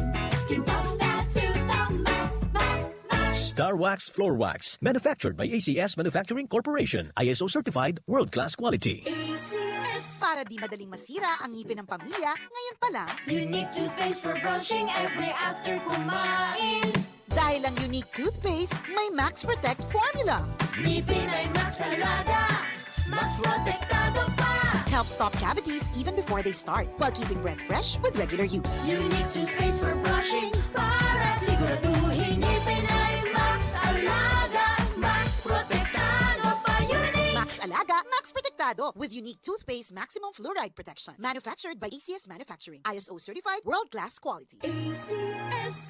Kitang na to the max, max, max. Star Wax Floor Wax. Manufactured by ACS Manufacturing Corporation. ISO certified, world-class quality. ACS. Para di madaling masira ang ngipin ng pamilya, ngayon pa lang, Unique toothpaste for brushing every after kumain. dahil ang unique toothpaste, may Max Protect formula. Ngipin ay Max Alaga. Max Protektado pa. Helps stop cavities even before they start, while keeping breath fresh with regular use. Unique toothpaste for brushing para siguraduhin ngipin ay Max Alaga. Max Protektado pa. Unique. Max Alaga, Max Protect Detektado with unique toothpaste maximum fluoride protection. Manufactured by ACS Manufacturing. ISO certified world-class quality. ACS.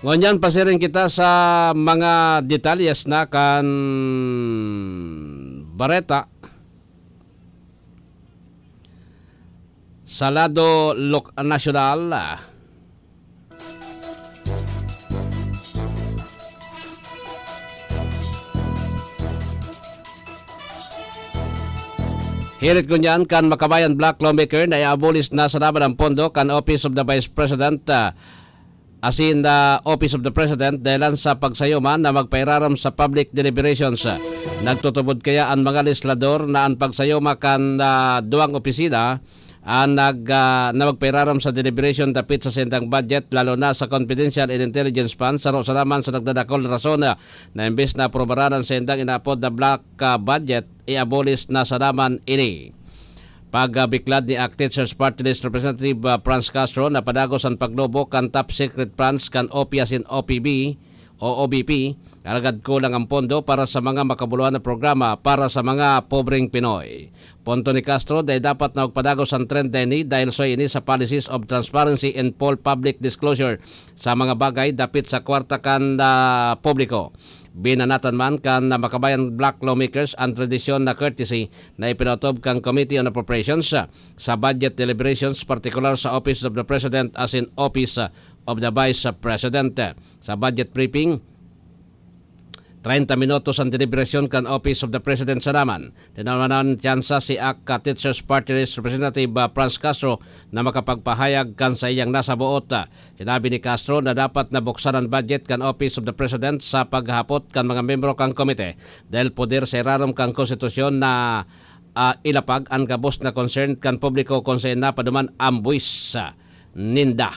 Ngunyan pasirin kita sa mga detalyes na kan Bareta sa lado nasyonal. Hirit ko niyan kan Makabayan Black Lawmaker na i-abolish na sa naman ang pondo kan Office of the Vice President asin Office of the President dahilan sa pagsayuman na magpairaram sa public deliberations. Nagtutubod kaya ang mga legislador na ang pagsayuma kan duwang opisina na magpairaram sa deliberation dapit sa sendang budget lalo na sa confidential and intelligence funds sa naman sa nagdadakol rason na imbes na aprobaran ang sendang inapod na black budget i-abolish na sa naman ini. Pagbiklad ni Acted Teachers Party List Representative Franz Castro na padagos ang paglobo kan top secret funds kan OPS in OPB o OBP, alagad kulang ang pondo para sa mga makabuluhan na programa para sa mga pobreng Pinoy. Punto ni Castro dahil dapat na magpadagos ang trend din dahil so ini sa policies of transparency and full public disclosure sa mga bagay dapit sa kwarta kan publiko. Binanatan man kan na Makabayan Black Lawmakers ang tradisyon na courtesy na ipinatob kang Committee on Appropriations sa budget deliberations, particular sa Office of the President as in Office of the Vice President. Sa budget briefing, 30 minutos ang deliberasyon kan Office of the President sa naman. Tinawanan tsansa si ACT Teachers Party List Representative Franz Castro na makapagpahayag kan sa iyang nasa buot. Sinabi ni Castro na dapat nabuksan ang budget kan Office of the President sa paghapot kan mga membro kang komite dahil poder sa irarom kang konstitusyon na ilapag ang kabos na concern kan publiko kung sa napaduman ambuis ninda.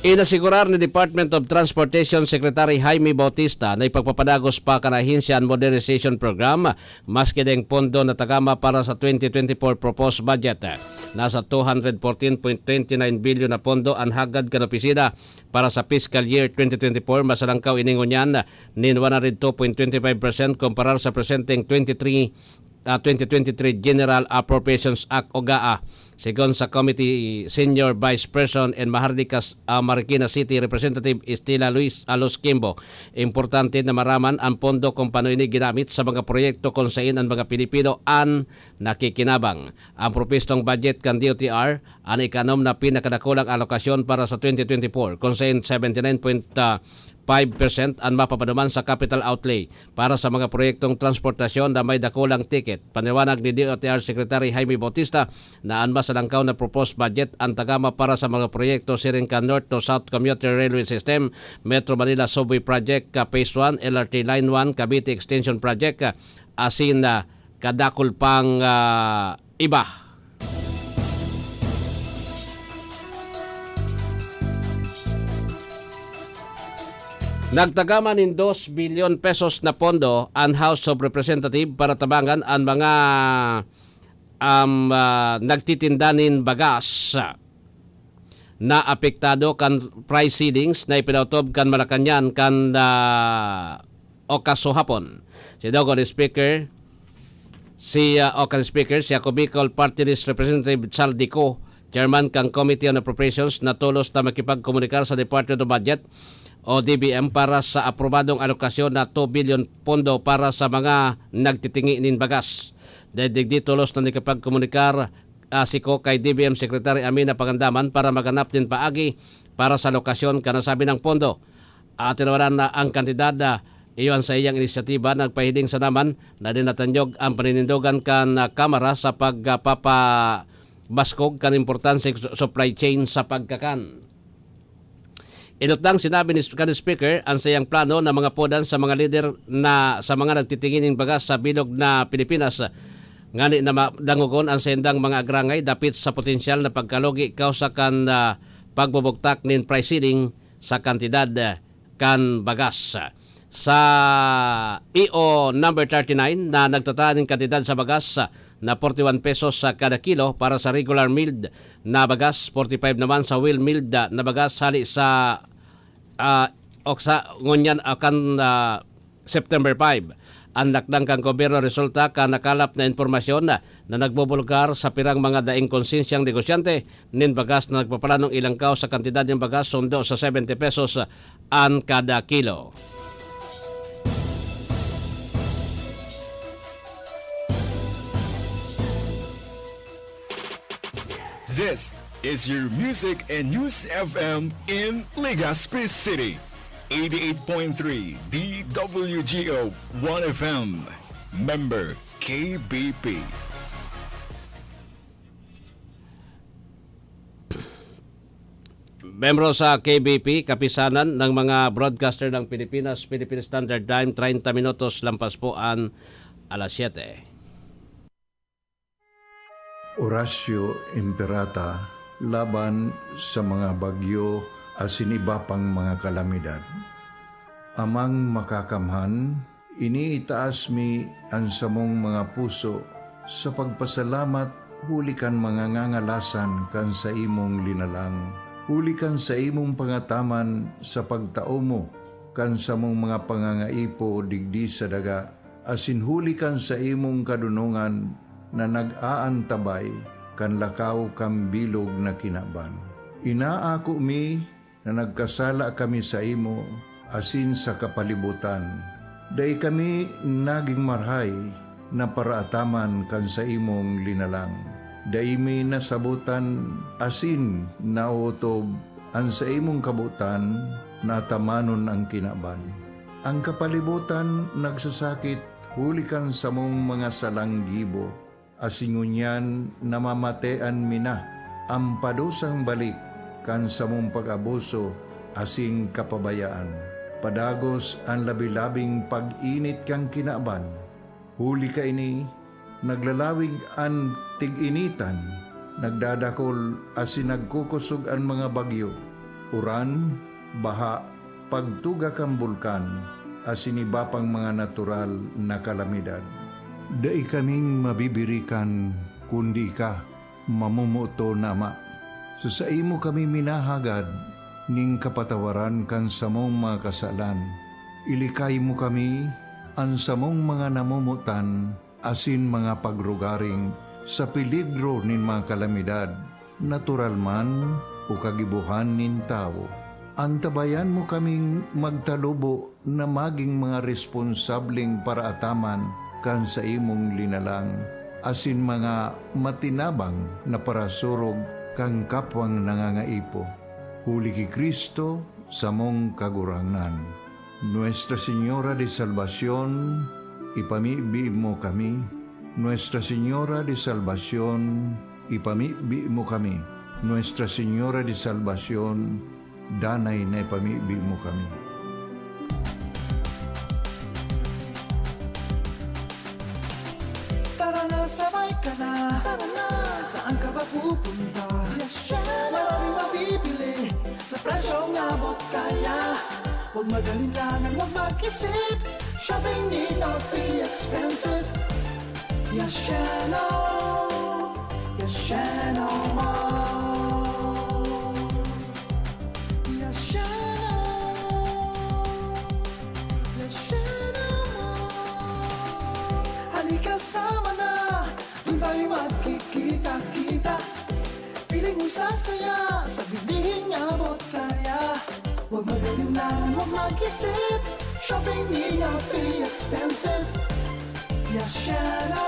Inasigurar ni Department of Transportation Secretary Jaime Bautista na ipagpapadagos pa kan Ahensya and Modernization Program maski ding pondo na tagama para sa 2024 proposed budget. Nasa 214.29 billion na pondo ang hagad kan opisina para sa fiscal year 2024 masalangkaw iningunyan nin 102.25% kumparar sa presenting 2023 General Appropriations Act o GAA. Sigon sa Committee Senior Vice President and Maharlikas Marikina City Representative Estela Luis Alos Kimbo, importante na maraman ang pondo kung paano ini ginamit sa mga proyekto kung saan ang mga Pilipino ang nakikinabang. Ang propistong budget kan DOTR ang ikanom na pinakadakulang alokasyon para sa 2024 kung saan 79.5% ang mapapaduman sa capital outlay para sa mga proyektong transportasyon na may dakulang ticket. Paniwanag ni DOTR Secretary Jaime Bautista na ang masalangkaw na proposed budget ang tagama para sa mga proyekto Siringka North to South Commuter Railway System, Metro Manila Subway Project, Phase 1, LRT Line 1, Cavite Extension Project, asin kadakul pang iba. Nagtagama nin 2 billion pesos na pondo ang House of Representatives para tabangan ang mga nagtitindanin bagas na apektado kan price ceilings na ipinautob kan Malacanang kan Okaso hapon. Si Dogon Speaker si Bicol Party List Representative Chaldico, Chairman kang Committee on Appropriations na tulos na makipagkomunikar sa Department of Budget o DBM para sa aprobadong alokasyon na 2 billion pondo para sa mga nagtitingi nin bagas. Dahil tulos na nakipagkomunikar siko kay DBM Secretary Amina Pangandaman para maganap din paagi para sa lokasyon kanasabi ng pondo. Tinawaran na ang kantidad iyon sa iyang inisyatiba nagpahiling sa naman na dinatanyog ang paninindogan kan Kamara sa pagpapabaskog kan importanseng supply chain sa pagkakan. Inutang sinabi ni Speaker ang sayang plano na mga podan sa mga lider na sa mga nagtitingin ng bagas sa bilog na Pilipinas ngani na dangugon ang sendang mga agrangay dapit sa potensyal na pagkalugi kausa kan pagbubugtak nin price ceiling sa kantidad kan bagas. Sa EO number 39 na nagtataning kantidad sa bagas na 41 pesos sa kada kilo para sa regular milled na bagas, 45 naman sa wheel milled na bagas sali sa oksa ngunyan akan September 5. Ang lakdang kang gobyerno resulta ka nakalap na informasyon na nagbubulgar sa pirang mga daing konsensyang negosyante nin bagas na nagpapalanong ilang kao sa kantidad ng bagas sundo sa 70 pesos ang kada kilo. This is your Music and News FM in Legazpi City. 88.3 DWGO 1FM. Member KBP. Membro sa KBP, kapisanan ng mga broadcaster ng Pilipinas, Philippine Standard Time, 30 minutos lampas po ang alas 7. Horacio Imperata laban sa mga bagyo asin iba pang mga kalamidad. Amang makakamhan, iniitaas mi ang samong mga puso sa pagpasalamat hulikan mga ngangalasan kan sa imong linalang. Hulikan sa imong pangataman sa pagtao mo kan sa mong mga pangangaipo digdi sa daga. Asin hulikan sa imong kadunungan na nag-aantabay kan lakaw kang bilog na kinaban. Inaako mi na nagkasala kami sa imo asin sa kapalibutan. Day kami naging marhay na paraataman kan sa imong linalang. Day mi nasabutan asin nautob ang sa imong kabutan na tamanon ang kinaban. Ang kapalibutan nagsasakit hulikan sa mong mga salanggibo. Asingunyan namamatean mi na ang padusang balik kan sa mong pag-abuso asing kapabayaan. Padagos ang labi-labing pag-init kang kinaban. Huli ka ini, naglalawig ang tig-initan, nagdadakol asin nagkukusog ang mga bagyo. Uran, baha, pagtuga kang bulkan, asin iba pang mga natural na kalamidad. Dai kaming mabibirikan kundi ka, mamumuto nama. So sa imo kami minahagad, ning kapatawaran kan samong mga kasalan. Ilikay mo kami, ang samong mga namumutan, asin mga pagrugaring, sa peligro nin mga kalamidad, natural man o kagibuhan nin tao. Antabayan mo kaming magtalubo na maging mga responsableng paraataman kan sa imong linalang, asin mga matinabang na parasurog kang kapwang nangangaipo. Huli ki Kristo sa mong kagurangan. Nuestra Señora de Salvación, ipamibi mo kami. Nuestra Señora de Salvación, ipamibi mo kami. Nuestra Señora de Salvación, danay na ipamibi mo kami. Tara na, sabay ka na. Tara na, saan ka ba pupunta? Maraming mabibili sa presyong abot kaya. Huwag magalinlangan, huwag mag-isip. Shopping need not be expensive. Yashano Mall. Yashano Mall. Halika sama na, doon tayo magkikita-kita. Piling mo sasaya, sa bilhin abot kaya. Huwag magalinlangan, huwag mag-isip. Shopping need not be expensive. Yashano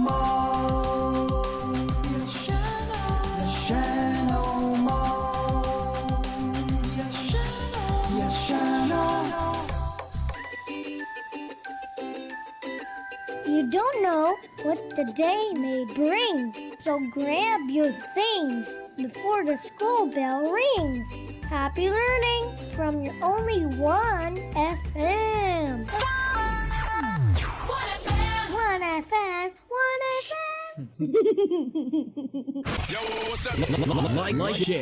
Mall. Yashano Mall. Yashano. You don't know what the day may bring, so grab your things before the school bell rings. Happy learning from your only 1FM. 1FM. 1FM.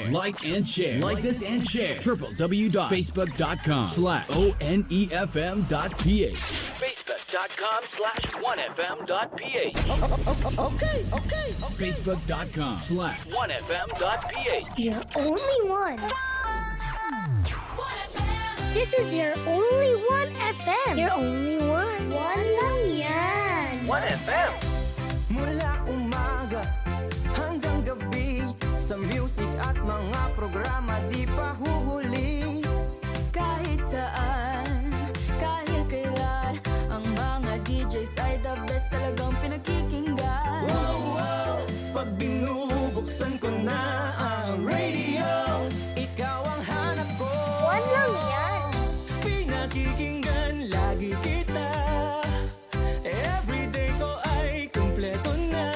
Like and share. Like this and share. www.facebook.com/onefm.ph. Facebook.com/onefm.ph. Okay. Facebook.com/onefm.ph. You're only one. This is your only one FM. Your only one. One lang yan. 1FM. Mula umaga hanggang gabi, sa music at mga programa di pa huhuli. Kahit saan, kahit kailan, ang mga DJs ay the best, talagang pinakikinggan. Pag binubuksan ko na ang radio, ikaw ang hanap ko. One lang yan. Pinakikinggan lagi kita. Everyday ko ay kumpleto na.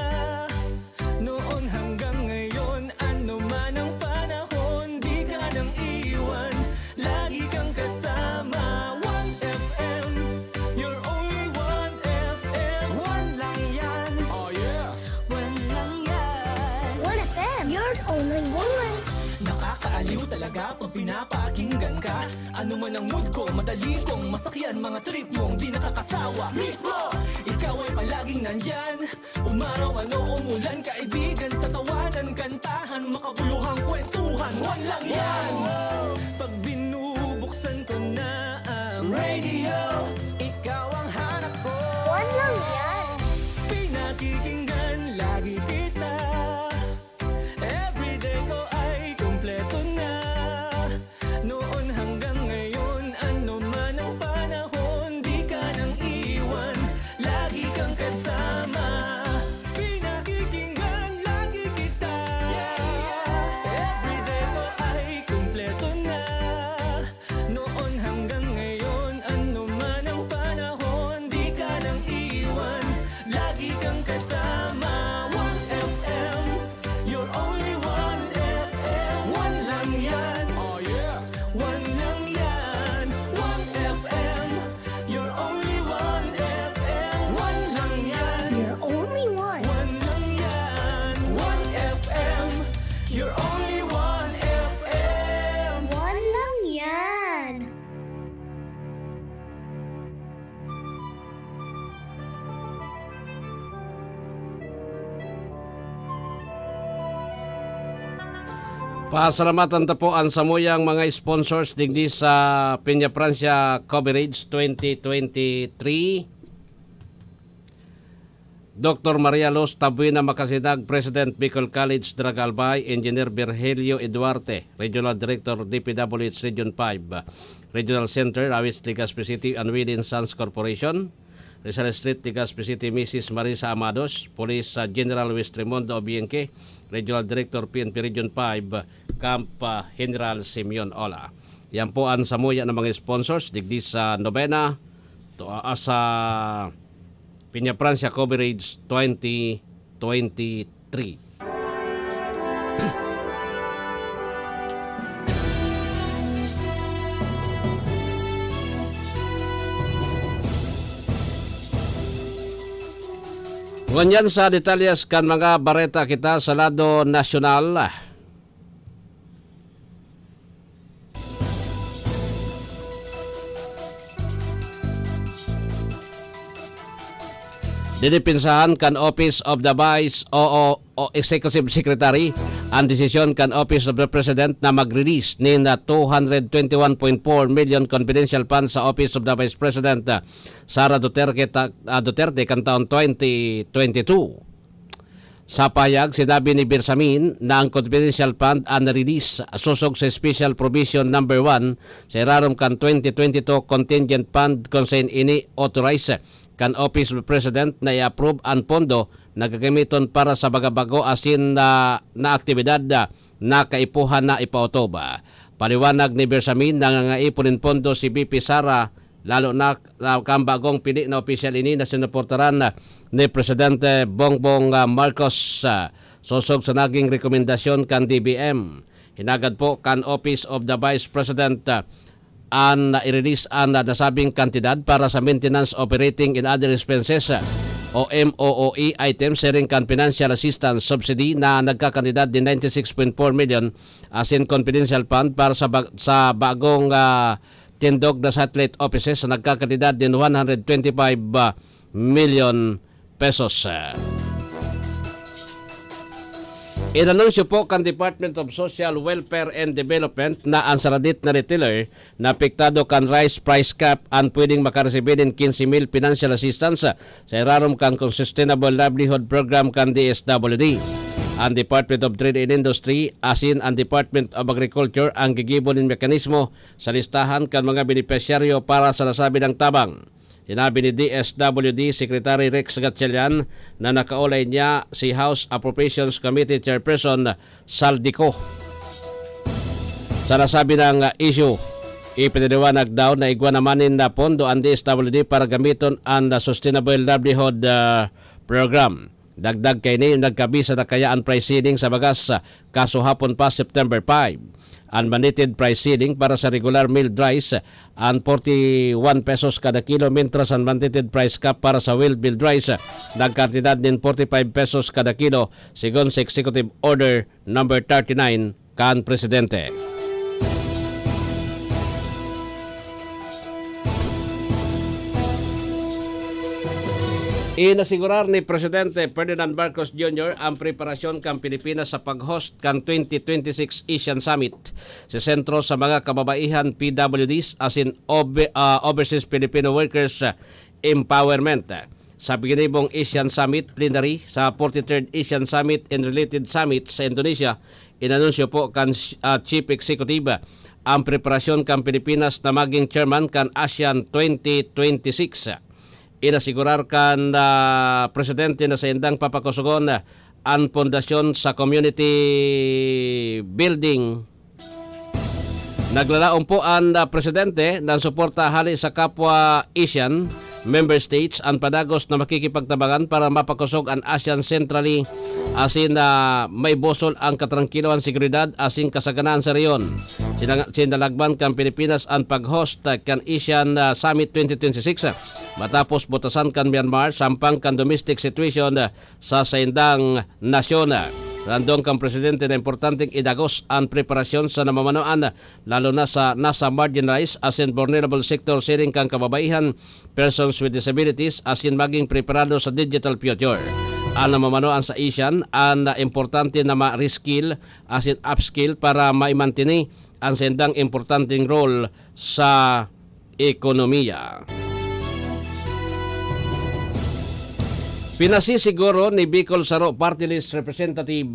Noon hanggang ngayon, ano man ang panahon, di ka nang iwan, lagi kang kasama. 1FM, you're only 1FM. One lang yan. Oh yeah. One lang yan. 1FM. You're only one. Nakakaaliw talaga pag pinapakinggan ka. Ano man ang mood ko, madali kong masakyan, mga trip mong di nakakasawa. Mismo! Ikaw ay palaging nandyan. Umaraw man o umulan, kaibigan sa tawanan, kantahan, makabuluhang kwentuhan. One lang yan! Pag binubuksan ko na ang radio, ikaw ang hanap ko. One lang yan. Pinakikinggan lagi kita. Everyday ko ay kumpleto na. Noon hanggang ngayon, ano man ang panahon, di ka nang iwan, lagi kang kasama. Pinakikinggan lagi kita. Everyday ko ay kumpleto na. Noon hanggang ngayon, ano man ang panahon, di ka nang iwan, lagi kang kasama. 1FM, you're only 1FM. One lang yan. Oh yeah. One lang yan. 1FM, you're only 1FM. One lang yan. You're only one. One lang yan. 1FM, you're only 1FM. One lang yan. Pasalamatan ta po ang samuyang mga sponsors digdi sa Peña Francia Coverage 2023. Dr. Maria Luz Tabuena Makasinag, President Bicol College Dragalbay, Engineer Virgilio Eduarte, Regional Director DPWH Region 5, Regional Center, Awis, Legazpi City, and Within Sons Corporation, Rizal Street, Legazpi City, Mrs. Marisa Amados, Police General West Raimundo Obienque, Regional Director PNP Region 5, Camp General Simeon Ola. Yan po ang samuya ng mga sponsors digdi sa Novena sa Peña Francia Coverage 2023. Ngunyan sa detalyas kan mga bareta kita sa lado nasyonal. Didipinsahan kan Office of the Vice o Executive Secretary ang desisyon kan Office of the President na mag-release ni na 221.4 million confidential funds sa Office of the Vice President Sara Duterte kan taon 2022. Sa payag, sinabi ni Bersamin na ang confidential fund ang release susog sa Special Provision number 1 sa irarom kan 2022 Contingent Fund concern ini authorize kan Office of the President na i-approve ang pondo na gagamiton para sa bagabago asin na aktibidad na kaipuhan na ipautoba. Paliwanag ni Bersamin na ngaipunin pondo si BP Sara lalo na kang bagong pili na opisyal ini na sinuportaran ni Presidente Bongbong Marcos susog sa naging rekomendasyon kan DBM. Hinagad po kan Office of the Vice President ang i-release ang nasabing kantidad para sa maintenance, operating and other expenses o MOOE items sharing kan financial assistance subsidy na nagkakandidat din 96.4 million as in confidential fund para sa bagong tindog na satellite offices na nagkakandidat din 125 million pesos. Inanunsyo po kan Department of Social Welfare and Development na ang saradit na retailer na apektado kan rice price cap ang pwedeng makaresibin 15,000 financial assistance sa irarom kan Sustainable Livelihood Program kan DSWD. Ang Department of Trade and Industry asin ang Department of Agriculture ang gigibon ng mekanismo sa listahan kan mga benepisyaryo para sa nasabi ng tabang. Sinabi ni DSWD Secretary Rex Gatchalian na nakaulay niya si House Appropriations Committee Chairperson Saldico. Sa nasabi ng issue, ipiniliwanag daw na igwanamanin na pondo ang DSWD para gamiton ang Sustainable Livelihood Program. Dagdag kay ni nagkabisa na kayaan price ceiling sa bagas kaso hapon pa September 5. Unmandated price ceiling para sa regular milled rice ang 41 pesos kada kilo mentras ang mandated price cap para sa well milled rice nagkantidad din 45 pesos kada kilo sigon sa Executive Order number 39 kan Presidente. Inasigurar ni Presidente Ferdinand Marcos Jr. ang preparasyon kang Pilipinas sa pag-host kang 2026 Asian Summit sa sentro sa mga kababaihan PWDs as in Overseas Filipino Workers Empowerment. Sa ginibong Asian Summit plenary sa 43rd Asian Summit and related summits sa Indonesia, inanunsyo po kan Chief Executive ang preparasyon kang Pilipinas na maging chairman kan ASEAN 2026. Inasigurar kan Presidente na sa indang papakusugon ang pundasyon sa community building. Naglalaon po ang Presidente ng suporta hali sa kapwa Asian member states ang padagos na makikipagtabangan para mapakusog ang ASEAN centrally asin may bosol ang katrangkiloan seguridad asin kasaganan sa reyon. Sinalagban kan Pilipinas ang pag-host kan Asian Summit 2026 matapos butasan kan Myanmar sampang kan domestic situation sa saindang nasyon. Randong kang Presidente na importanteng idagos ang preparasyon sa namamanuan lalo na sa nasa marginalized as in vulnerable sector siring kang kababaihan, persons with disabilities as in maging preparado sa digital future. Ang namamanuan sa ASEAN ang importante na ma-reskill as in upskill para maimantini ang sendang importanteng role sa ekonomiya. Pinasisiguro ni Bicol Saro Party List Representative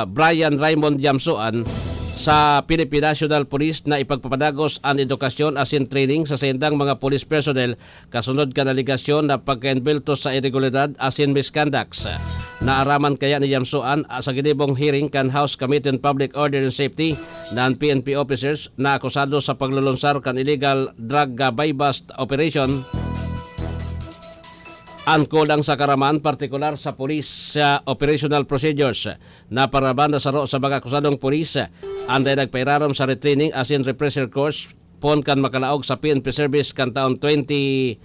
Brian Raymond Jamsoan sa Philippine National Police na ipagpapadagos ang edukasyon as in training sa sendang mga police personnel kasunod kan aligasyon na pagka-inbilto sa irregularidad as in misconducts. Naaraman kaya ni Jamsoan sa ginibong hearing kan House Committee on Public Order and Safety ng PNP officers na akusado sa paglulunsar kan illegal drug buy-bust operation ang kulang sa karaman, partikular sa police operational procedures na parabanda sa mga akusadong police ang nagpairarom sa retraining as in refresher course pon kan makalaog sa PNP service kan taon 2010.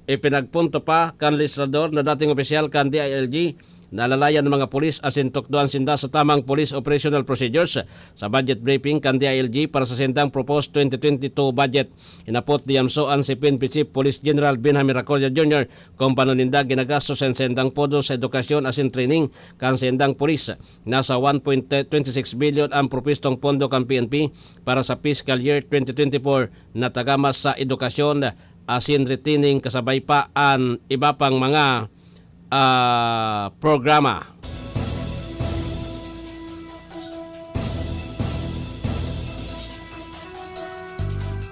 Ipinagpunto pa kan listrador na dating opisyal kan DILG nalalayan ng mga pulis as in tukduan sinda sa tamang police operational procedures sa budget briefing kan DILG para sa sindang proposed 2022 budget. Inapot ni Jamsoan si PNP Chief Police General Benjamin Racolla Jr. kung panuninda ginagastos sa sindang podo sa edukasyon as in training kan sindang pulis. Nasa 1.26 billion ang propistong pondo kan PNP para sa fiscal year 2024 na tagamas sa edukasyon as in retaining kasabay pa ang iba pang mga programa.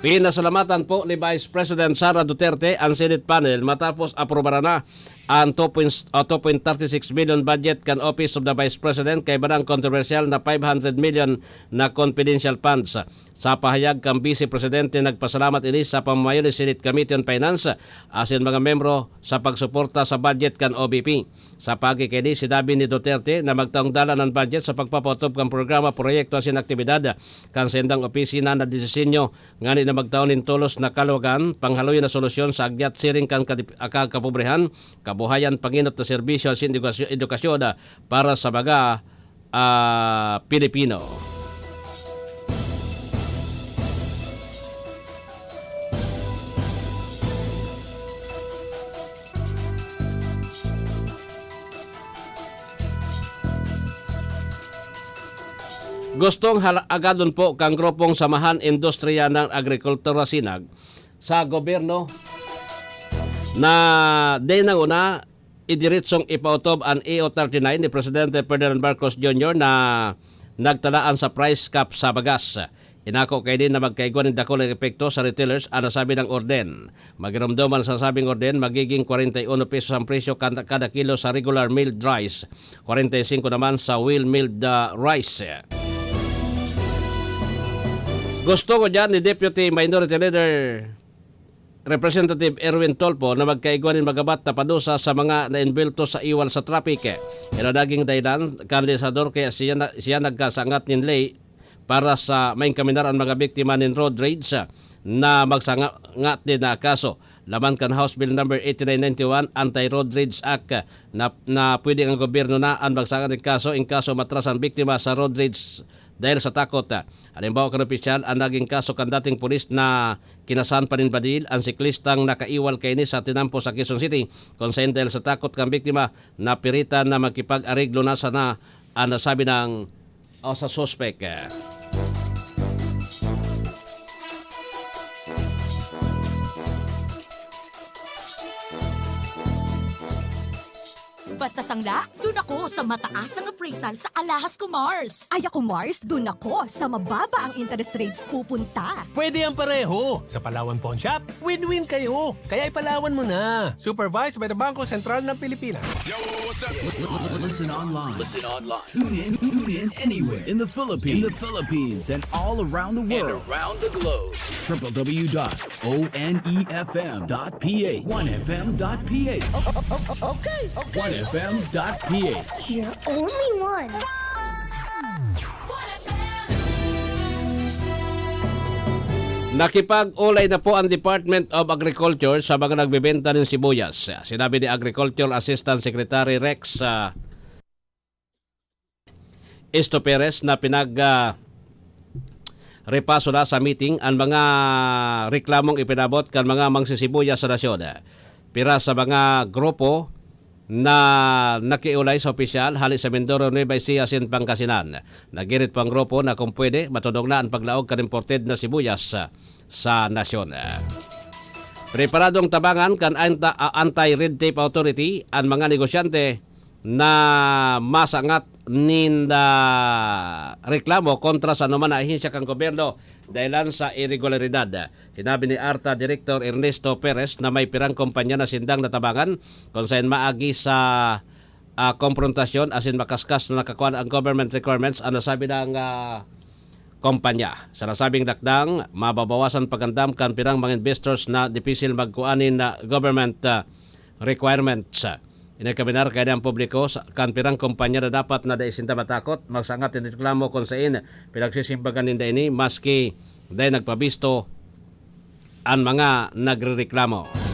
Pinasalamatan po ni Vice President Sara Duterte ang Senate panel matapos aprobara na ang 2.36 million budget kan Office of the Vice President kay barang kontrobersyal na 500 million na confidential funds. Sa pahayag kang Vice Presidente nagpasalamat ini sa pamamayo ni Senate Committee on Finance asin mga membro sa pagsuporta sa budget kan OBP. Sa pagi kini sinabi ni Duterte na magtaong dala ng budget sa pagpapotob kan programa, proyekto asin aktibidad kan sendang opisina na disenyo ngani na magtaon nin tulos na kaluwagan panghaluyon na solusyon sa agyat siring kan kapobrehan, kabuhayan, panginot na serbisyo asin edukasyon para sa mga Pilipino. Gustong agadon po kang grupong Samahan Industriya ng Agrikultura Sinag sa gobyerno na day na una idiritsong ipautob ang EO39 ni Presidente Ferdinand Marcos Jr. na nagtalaan sa price cap sa bagas. Inako kay din na magkaigwan ng dako ng epekto sa retailers ang nasabi ng orden. Magiramdaman sa sabing orden, magiging 41 pesos ang presyo kada kilo sa regular milled rice, 45 naman sa wheel milled rice. Gusto ko dyan ni Deputy Minority Leader Representative Erwin Tolpo na magkaigwanin magabat na padusa sa mga nainbilto sa iwal sa traffic. Inadaging dahilan, kandisador kaya siya nagkasangat nin lay para sa maing kaminar ang mga biktima nin road rage na magsangat din na kaso. Laman kan House Bill number 8991 Anti-Road Rage Act na pwede ang gobyerno na ang magsangat ng kaso in kaso matras ang biktima sa road rage dahil sa takot. Halimbawa kan opisyal ang naging kaso kan dating pulis na kinasan paninbadil ang siklistang nakaiwal kay ni sa tinampo sa Quezon City kung saan dahil sa takot kang biktima na piritan na magkipag-ariglo na sana ang nasabi ng sa suspect. Basta sangla, dun ako sa mataas ang appraisal sa Alahas Commerce. Ay ako Mars, dun ako sa mababa ang interest rates pupunta. Pwede ang pareho. Sa Palawan Pawn Shop, win-win kayo. Kaya ipalawan mo na. Supervised by the Bangko Sentral ng Pilipinas. Yo, what's up? Listen online. Listen online. Tune in anywhere in the Philippines and all around the world. And around the globe. www.onefm.ph 1fm.ph Okay. 1fm.ph You're only one. Nakipag-ulay na po ang Department of Agriculture sa mga nagbebenta ng sibuyas. Sinabi ni Agricultural Assistant Secretary Rex Esto Perez na repaso na sa meeting ang mga reklamong ipinabot kan mga mangsisibuyas sa nasyon. Pira sa mga grupo na nakiulay sa opisyal hali sa Mindoro, Nueva Ecija, sin Pangasinan. Nagirit pang grupo na kung pwede matudog na ang paglaog kan imported na sibuyas sa nasyon. Preparadong tabangan kan Anti-Red Tape Authority ang mga negosyante na masangat ninda reklamo kontra sa naman na ahinsya kang gobyerno dahilan sa irregularidad. Hinabi ni ARTA Director Ernesto Perez na may pirang kumpanya na sindang natabangan kung saan maagi sa konfrontasyon asin makaskas na nakakuha ang government requirements ang nasabi ng kumpanya. Sa nasabing dakdang, mababawasan pagandam kan pirang mga investors na dipisil magkuanin na government requirements. Inakaminar kaya ang publiko kan pirang kumpanya na dapat na daisinta matakot magsangat ng reklamo kung saan pinagsisimbagan ninda ini maski dahil nagpabisto ang mga nagrereklamo.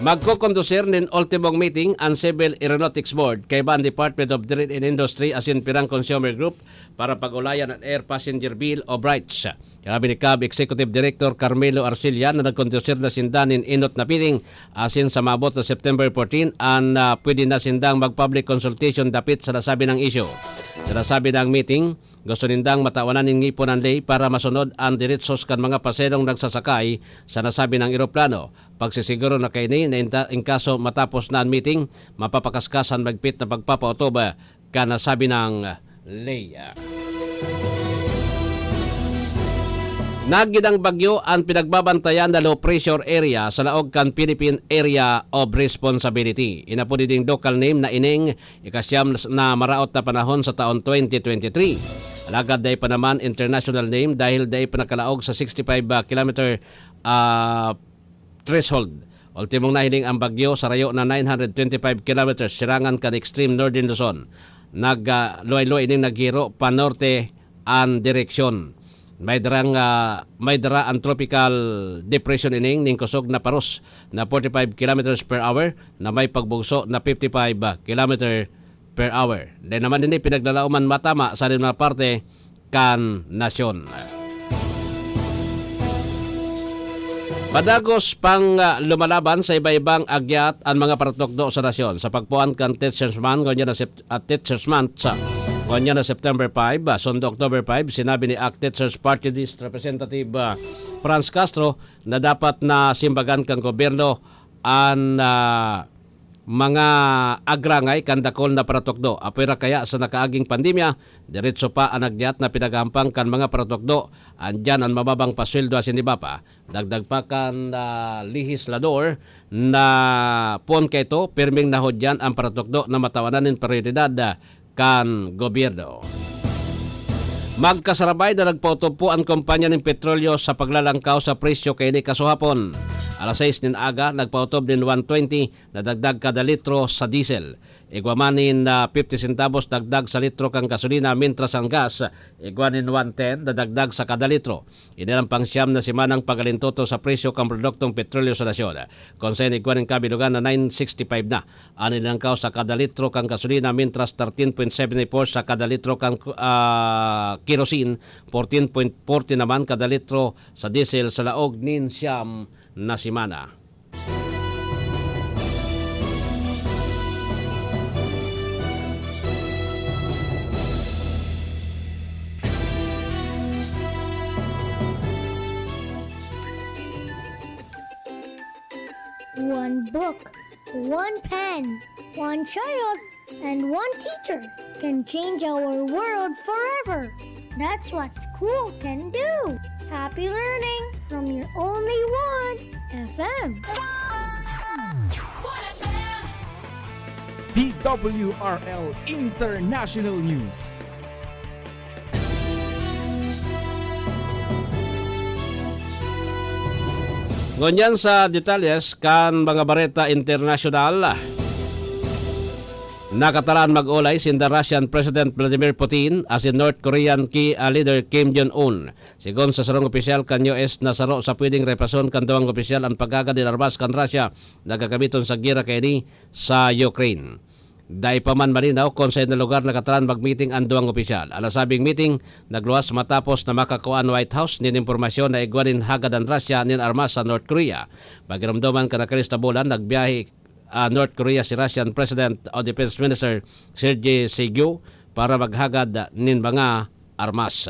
Magkukondusir nin ultimong meeting ang Civil Aeronautics Board kay Ban Department of Trade and Industry asin pirang consumer group para pag-ulayan ang Air Passenger Bill o BRIGHTS. Sabi ni CAB Executive Director Carmelo Arcilla na nagkondusir na sindanin inot na meeting asin sa maabot na September 14 ang pwede na sindang mag-public consultation dapit sa nasabi ng issue. Sa nasabi ng meeting, gusto nindang matawanan ng ngipon ng lay para masunod ang diretsos kan mga paserong nagsasakay sa nasabi ng eroplano. Pagsisiguro na kay ni na in kaso matapos na ang meeting, mapapakaskasan magpit na pagpapautoba ka nasabi ng lay. Nagidang bagyo ang pinagbabantayan na low pressure area sa laog kan Philippine Area of Responsibility. Inapo ding local name na ining ikasyam na maraot na panahon sa taon 2023. Alagad day pa naman international name dahil day pa nakalaog sa 65 kilometer threshold. Ultimong nahiling ang bagyo sa rayo na 925 kilometers sirangan kan extreme northern Luzon. Luay-luay ining naghiro pa norte ang direksyon. May dara ang tropical depression ining ning kusog na paros na 45 kilometers per hour na may pagbugso na 55 kilometer per hour. Dahil naman ini pinaglalauman matama sa mga parte kan nasyon. Padagos pang lumalaban sa iba-ibang agyat ang mga paratokdo sa nasyon sa pagpuan kan Teachers Month Kanya na September 5, Sundo October 5, sinabi ni ACT Teachers Party List Representative Franz Castro na dapat na simbagan kang gobyerno ang mga agrangay kandakol na paratokdo. Apera kaya sa nakaaging pandemya, diretso pa ang agyat na pinagampang kan mga paratokdo. Andyan ang mababang pasweldo asin iba pa. Dagdag pa kan legislador na pon kaito, pirming nahodyan ang paratokdo na matawanan ng prioridad kan gobyerno. Magkasarabay na nagpautupo ang kompanya ng petrolyo sa paglalangkaw sa presyo kay ni kasuhapon. Alas 6 nin aga, nagpautob din 120 na dagdag kada litro sa diesel. Igwamanin na 50 centavos dagdag sa litro kang gasolina, mintras ang gas, igwanin 110 na dagdag sa kada litro. Inilang pang siyam na simanang pagalintoto sa presyo kang produktong petrolyo sa nasyon. Konsen igwanin kabilugan na 965 na. Anilangkaw sa kada litro kang gasolina, mintras 13.74 sa kada litro kang kerosene, 14.40 naman kada litro sa diesel sa laog nin siyam na simana. One book, one pen, one child, and one teacher can change our world forever. That's what school can do. Happy learning from your only one FM. DWRL International News. Ngunyan sa detalles kan mga bareta internasyonal. Nakatalaan mag-ulay sinda Russian President Vladimir Putin as in North Korean key leader Kim Jong-un. Sigon sa sarong opisyal kan US na saro sa pwedeng repason kan duwang opisyal ang pagkagad din armas kan Russia nagagamiton sa gira kay ni sa Ukraine. Dai pa man malinaw kung sa na lugar nakatalaan mag-meeting ang duwang opisyal. Alasabing meeting nagluwas matapos na makakuan White House nin impormasyon na igwanin hagad ang Russia nin armas sa North Korea. Pagiramdaman ka na kalis na bulan, nagbiyahe North Korea si Russian President o Defense Minister Sergei Shoigu para maghagad nin mga armas.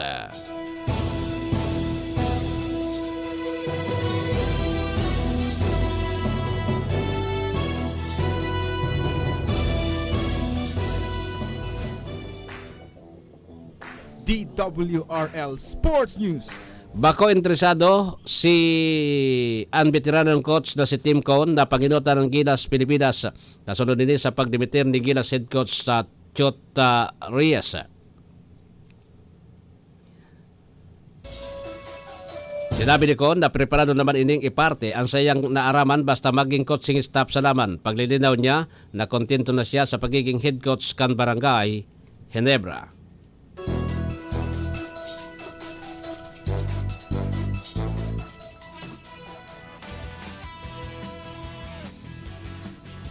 DWRL Sports News. Bako interesado si ang veteranong coach na si Tim Cone na panginutan ng Gilas Pilipinas. Kasunod din sa pagdimitir ni Gilas head coach sa Chot Reyes. Sinabi ni Cone na preparado naman ining iparte ang sayang naaraman basta maging coaching staff sa laman. Paglilinaw niya na kontento na siya sa pagiging head coach kan Barangay Ginebra.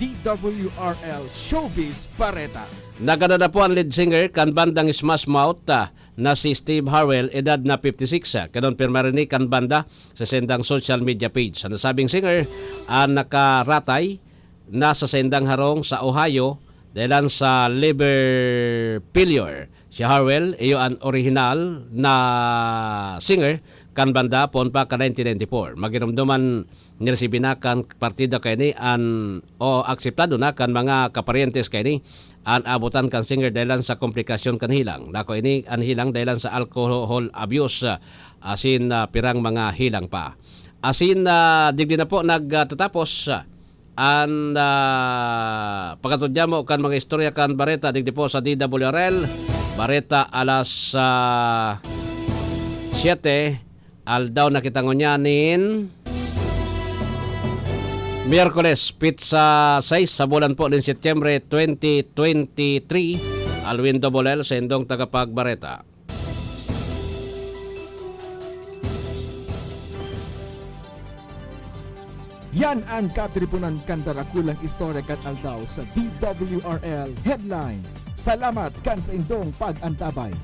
DWRL Showbiz Pareta. Nagana na po ang lead singer kan bandang Smash Mouth na si Steve Harwell, edad na 56. Kinonpirma rin ni kan banda sa sendang social media page. Ang nasabing singer ang nakaratay na sa sendang harong sa Ohio dahil sa liver failure. Si Harwell, iyo ang original na singer kan banda pon pa ka 1994. Magirumduman niresibi na kan partida kay ni o akseptado na kan mga kaparientes kay ni an abutan kan singer dahilan sa komplikasyon kan hilang. Dako ini an hilang dahilan sa alcohol abuse asin pirang mga hilang pa. Asin digdi na po nagtatapos an pagkatudya mo kan mga istorya kan Bareta digdi po sa DWRL Bareta alas 7 aldaw na kitangonyanin Miyerkules pizza 6 sa bulan po din Setyembre 2023 Alwin Dobolel sa indong tagapag Bareta. Yan ang katripunan kantarakulang istorya kat aldaw sa DWRL Headline. Salamat kan sa indong pag-antabay.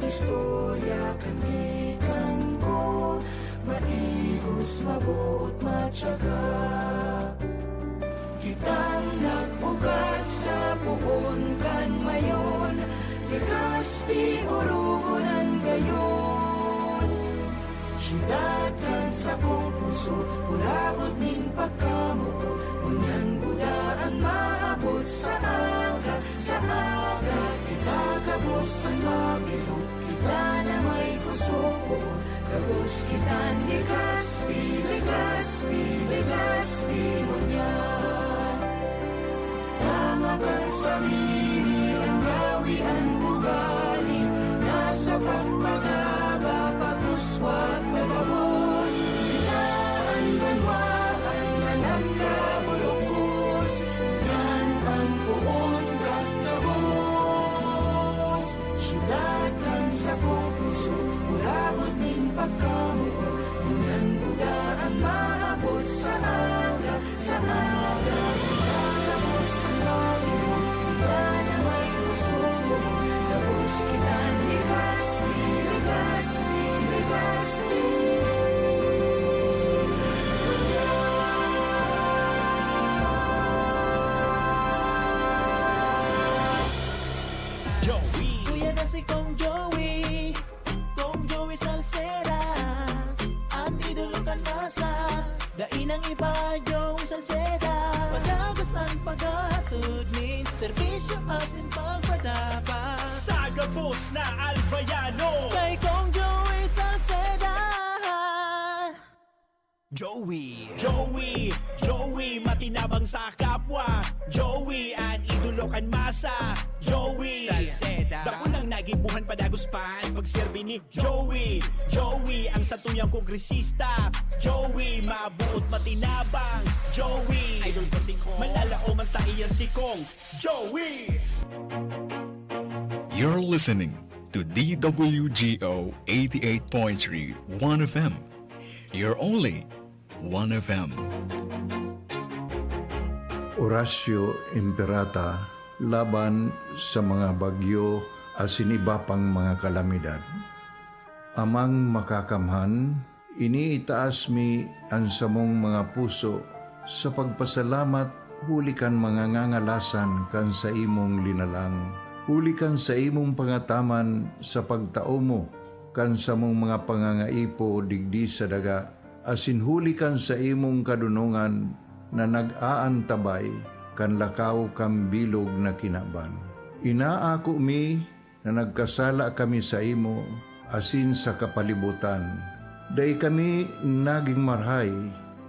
Istorya kanikan ko, maihos, mabuot, matyaga. Kitang nag-ugat sa puon kan mayon, Legazpi urugunan gayon. Siyudad kan sa kong puso, uragot ning pagkamuko, unyang budaan maabot sa aga, kita kabos ang mabilog, kita na may kusuko, kabos kitang Legazpi, Legazpi, Legazpi mo niya. Tangakan sarili ang gawi ang ugali, nasa pagpagaba, paguswag, pagabos, kita ang banwaan, managkabulokos, yan ang puon kakabos. Siyudad kan sa kong puso, uragot ning pagkamuko, unyang budaan maabot sa aga, kita kabos ang mabiro, kita na may kusuko, kabos kitang Legazpi, Legazpi, Legazpi. Kuya na si Kong Joey Salceda, ang idolo kan masa, dainang iba Joey Salceda, padagos ang pagatod ni serbisyo asin pagpadapa, Sagapos na Albayano, kay Kong Joey Salceda. Joey, matinabang sa kapwa. Joey, ang idolo kan masa. Joey, Salceda, dako nang nagibuhan padagos pa ang pagserbi ni Joey, ang satuyang kongresista. Joey, mabuot matinabang. Joey, idol ko si Kong, malalao man ta iyan si Kong. Joey! You're listening to DWGO 88.3 1FM. You're only 1FM. Horacio Imperata, laban sa mga bagyo asin iba pang mga kalamidad. Amang makakamhan, iniitaas mi ang samong mga puso sa pagpasalamat huli kan mga ngangalasan kan sa imong linalang. Huli kan sa imong pangataman sa pagtao mo kan sa mong mga pangangaipo digdi sa daga, asin huli kan sa imong kadunungan na nag-aantabay kan lakaw kam bilog na kinaban. Inaako mi na nagkasala kami sa imo asin sa kapalibutan. Day kami naging marhay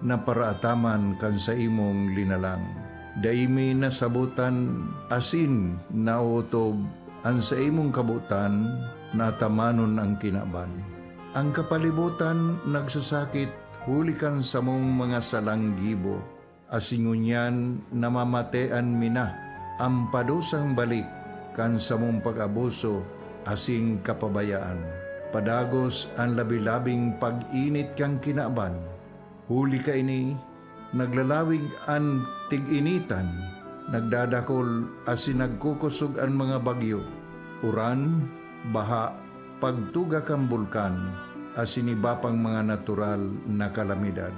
na paraataman kan sa imong linalang. Day mi nasabutan asin nautob ang sa imong kabutan na tamanon ang kinaban. Ang kapalibutan nagsasakit hulikan sa mong mga salanggibo, asingunyan namamatean mina ang padusang balik kan sa mong pag-abuso asing kapabayaan. Padagos ang labi-labing pag-init kang kinaban. Huli ka ini, naglalawig ang tig-initan, nagdadakol asin nagkukusog ang mga bagyo, uran, baha, pagtuga kang bulkan, asin iba pang mga natural na kalamidad.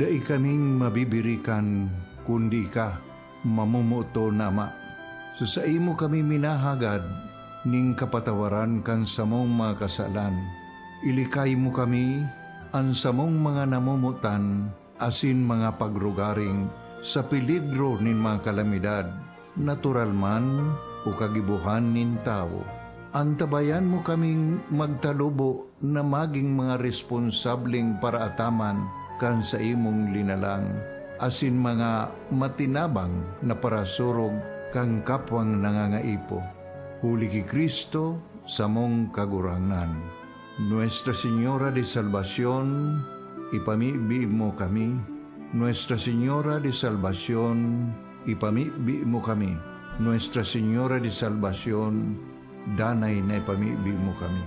Dai kaming mabibirikan, kundi ka, mamumuto nama. Sa imo kami minahagad, ning kapatawaran kan samong mga kasalan. Ilikay mo kami, ang samong mga namumutan, asin mga pagrugaring, sa peligro nin mga kalamidad, natural man o kagibuhan nin tao. Antabayan mo kaming magtalubo na maging mga responsabling paraataman kan sa imong linalang, asin mga matinabang na parasurog kang kapwang nangangaipo. Huli ki Kristo sa mong kagurangan. Nuestra Señora de Salvación, ipamibi mo kami. Nuestra Señora de Salvación, ipamibi mo kami. Nuestra Señora de Salvación, danay na ipamibi mo kami.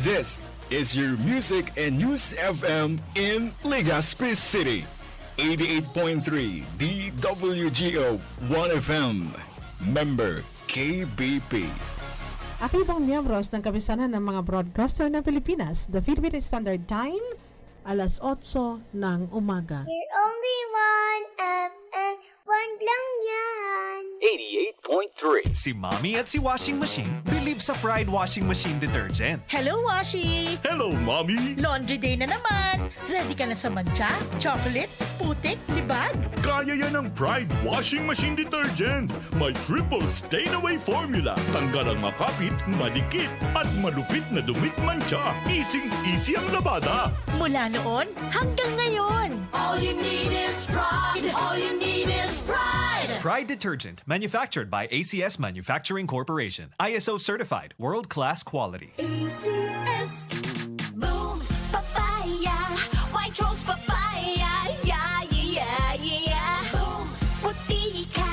This is your Music and News FM in Legazpi City. 88.3 DWGO 1FM. Member KBP. Aktibong miyembros ng kapisanan ng mga broadcaster ng Pilipinas, the Philippine Standard Time, alas 8 ng umaga. You're only one FM, one lang yan. 88.3. Si Mommy at si Washing Machine believe sa Pride Washing Machine Detergent. Hello, Washi! Hello, Mommy! Laundry day na naman. Ready ka na sa mancha, chocolate, putik, libag? Kaya yan ang Pride Washing Machine Detergent. May triple stain-away formula. Tanggal ang makapit, madikit, at malupit na dumit mancha. Easy ang labada. Mula noon hanggang ngayon. All you need is pride. All you need is pride. Pride Detergent, manufactured by ACS Manufacturing Corporation. ISO certified, world-class quality. ACS. Boom, papaya, white rose papaya, yeah, yeah, yeah. Boom, puti ka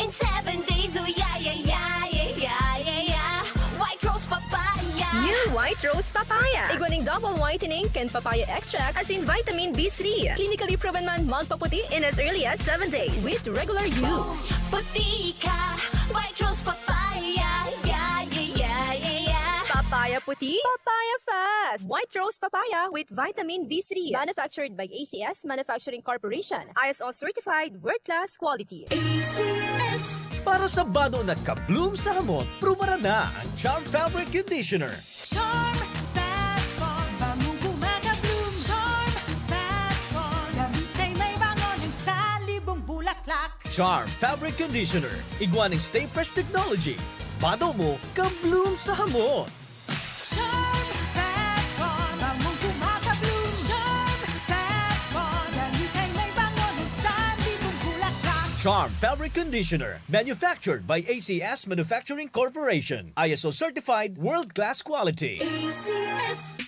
in 7 days, oh yeah, yeah, yeah, yeah, yeah, yeah. White rose papaya. New White Rose Papaya. Iguaning double whitening and papaya extract as in vitamin B3. Clinically proven man magpaputi in as early as 7 days with regular use. Puti ka, white rose papaya, yeah, yeah, yeah, yeah, yeah. Papaya puti, papaya fast. White Rose Papaya with vitamin B3. Manufactured by ACS Manufacturing Corporation. ISO certified world-class quality. ACS. Para sa bado na ka-bloom sa hamot, prumara na ang Charm Fabric Conditioner. Charm Fat Bond, bagong gumagabloom. Charm Fat Bond, damit ay may bango ng salibong bulaklak. Charm Fabric Conditioner. Iguaning Stay Fresh Technology. Bado mo, ka-bloom sa hamot. Charm Fat Bond, bagong gumagabloom. Charm Fat Bond, damit ay may bango ng salibong bulaklak. Charm Fabric Conditioner. Manufactured by ACS Manufacturing Corporation. ISO certified world-class quality. ACS.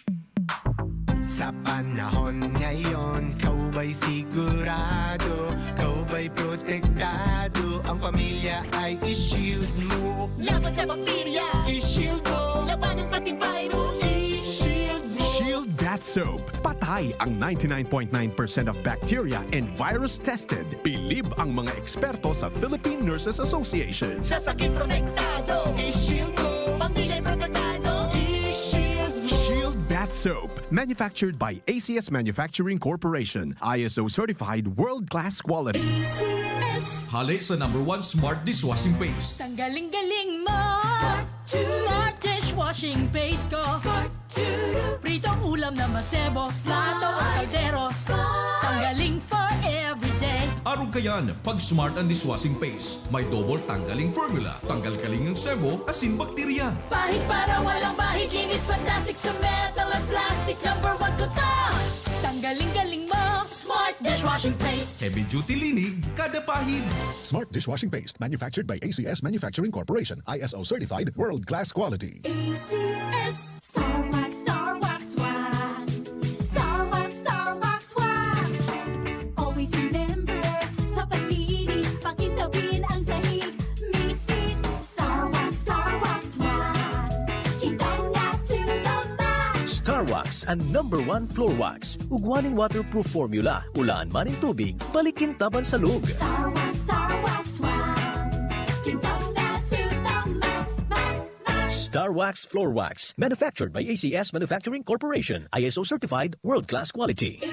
Sa panahon ngayon, kau ba'y sigurado? Kau ba'y protektado? Ang pamilya ay i-shield mo. Laban sa bakterya, I-shield mo. labanan pati virus. I-shield mo. Shield Bat Bath Soap. Patay ang 99.9% of bacteria and virus tested. Bilib ang mga eksperto sa Philippine Nurses Association. Sa sakit protektado, i-shield ko. Pamilya protektado, i-shield mo. Shield Bath Soap. Manufactured by ACS Manufacturing Corporation. ISO certified world-class quality. Hali sa #1 Smart Dishwashing Paste. Tanggaling-galing mo. Smart dishwashing paste ko. Pritong ulam na masebo, plato o kaldero. Tanggaling for everyday. Arog kayan, pag Smart and Dishwashing Paste, may double tanggaling formula. Tanggal kaling ng sebo, asin bakterya. Bahid para walang bahid, linis fantastic sa metal at plastic. #1 ko to. Tanggaling-galing mo. Smart dishwashing paste. Heavy duty linig, kada pahid. Smart Dishwashing Paste, manufactured by ACS Manufacturing Corporation. ISO certified world-class quality. ACS Star Wax, Star Wax Wax. Star Wax, Star Wax Wax. Always remember, sa paglinis, pakintabin ang sahig. Mrs. Star Wax, Star Wax Wax. Kitang na to the max. Star Wax ang #1 floor wax. Ugwaning waterproof formula. Ulaan man ang tubig, balikin taban sa loob. Star Wax, Star Wax Wax. Kitang na to the max, max, max. Star Wax floor wax. Manufactured by ACS Manufacturing Corporation. ISO certified world-class quality.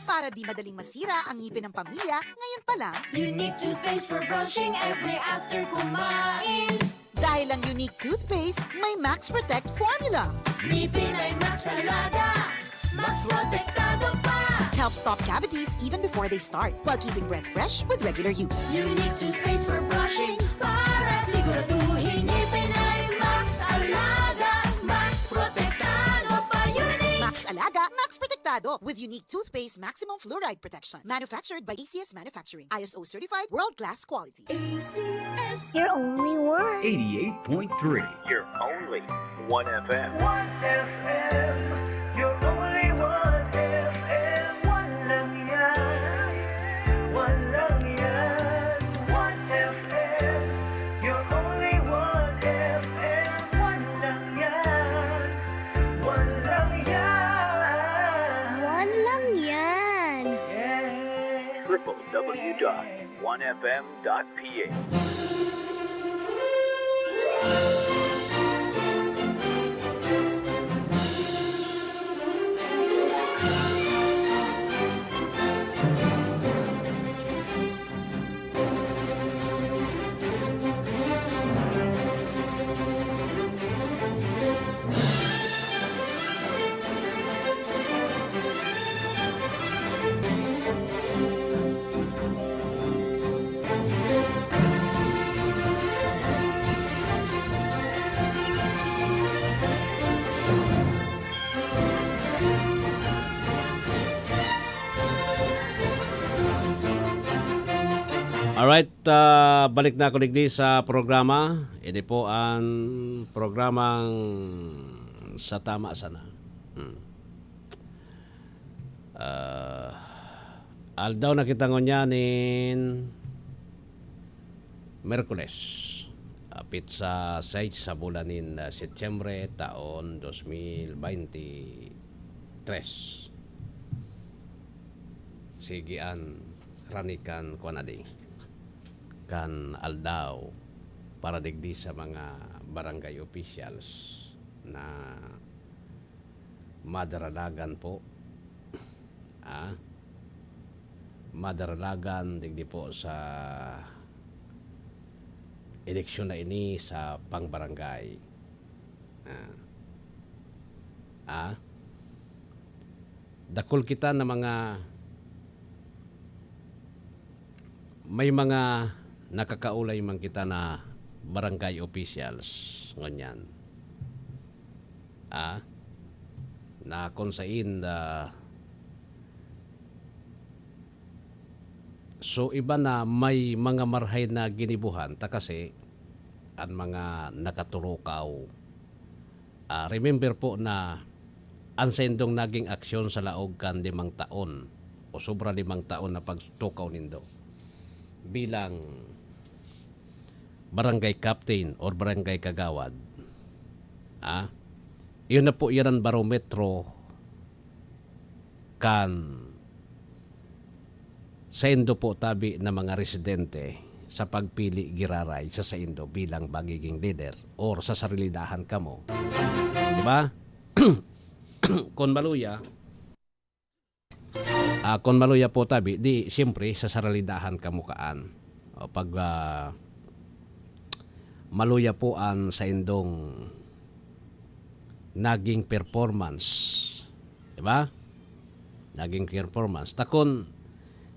Para di madaling masira ang ngipin ng pamilya, ngayon pa lang, Unique toothpaste for brushing every after kumain. dahil ang unique toothpaste, may Max Protect formula. Ngipin ay Max Alaga. Max Protektado pa. Helps stop cavities even before they start, while keeping breath fresh with regular use. Unique toothpaste for brushing para siguraduhin ngipin ay Max Alaga. Max Protektado pa. Unique. Max Alaga, Max Protectado with unique toothpaste maximum fluoride protection. Manufactured by ACS Manufacturing. ISO certified world-class quality. ACS. You're only one. 88.3. You're only 1FM. 1FM, you're only 1FM. One lang yan, one lang yan. 1FM, you're only 1FM. One lang yan, one lang yan. One lang yan. www.1fm.ph. Alright, balik na ako digdi sa programa. Ini po ang programang Sa Tama Sana. Aldaw na kita ngunyanin Merkules. Apit sa 6 sa bulanin Setyembre taon 2023. Sigian ranikan kuanadi kan aldaw para digdi sa mga barangay officials na madaralagan po madaralagan digdi po sa eleksyon na ini sa pangbarangay. Dakol kita na mga may mga nakakaulay man kita na barangay officials nganyan. Na kung sain so iba na may mga marhay na ginibuhan ta kasi ang mga nakaturukaw. Remember po na ang sendong naging aksyon sa laog kan 5 taon o sobra 5 taon na pagtukaw nindo bilang barangay captain or barangay kagawad. Iyon na po yan ang barometro kan sa Indo po tabi na mga residente sa pagpili giraray sa Indo bilang magiging leader or sa sarilidahan ka mo. Di ba? Kon maluya po tabi, di siyempre sa sarilidahan ka mo kaan. O pag maluya po an sa Indong naging performance. Di ba? Naging performance. Takon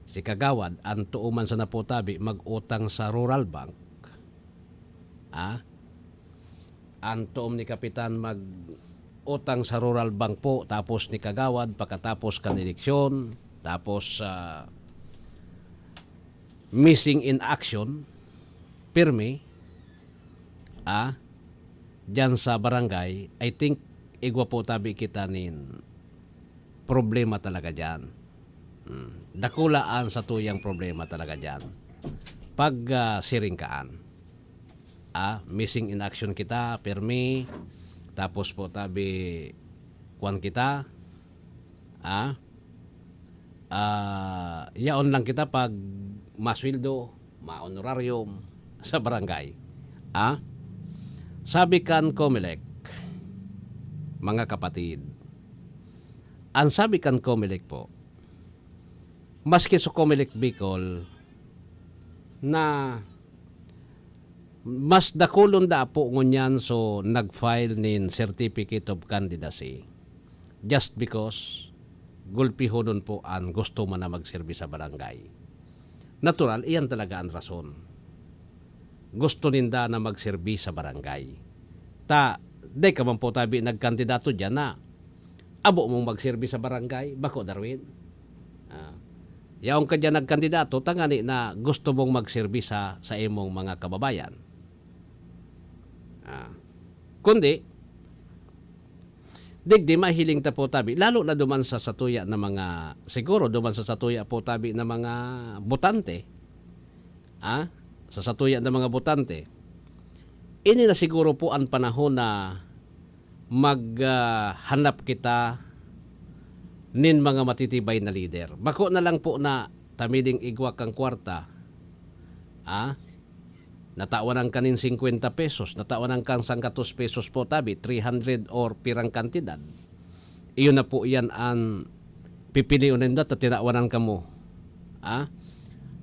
si kagawad ang tuuman sa napotabi mag-utang sa Rural Bank. Ang tuom ni kapitan mag-utang sa Rural Bank po, tapos ni kagawad pagkatapos kan eleksyon, tapos missing in action, pirmi, dyan sa barangay, I think igwa po tabi kita nin problema talaga dyan. Dakulaan sa tuyang problema talaga dyan. Pag siringkaan, missing in action kita, permi, tapos po tabi kuan kita, yaon lang kita pag maswildo, ma-honorarium sa barangay. Sabi kan Comelec, mga kapatid, ang sabi kan Comelec po, maski sa Comelec Bicol, na mas dakulon da po ngunyan so nag-file nin Certificate of Candidacy just because gulpihon po ang gusto man na magserbi sa barangay. Natural, iyan talaga ang rason. Gusto ninda na magserbi sa barangay. Di ka man po tabi nagkandidato dyan na abo mong magserbi sa barangay, bako Darwin? Yaong ka dyan nagkandidato, tangani na gusto mong magserbi sa imong mga kababayan. Kundi, digdi mahiling ta po tabi, lalo na duman sa satuya na mga, siguro duman sa satuya po tabi na mga botante. Sa satuya ng mga botante, ini na siguro po ang panahon na maghanap kita nin mga matitibay na leader. Bako na lang po na tamiling igwa kang kwarta, natawanan ka nin 50 pesos, natawanan kang 100 pesos po tabi, 300 or pirang kantidad. Iyon na po yan ang pipiliunin na tinawanan ka mo.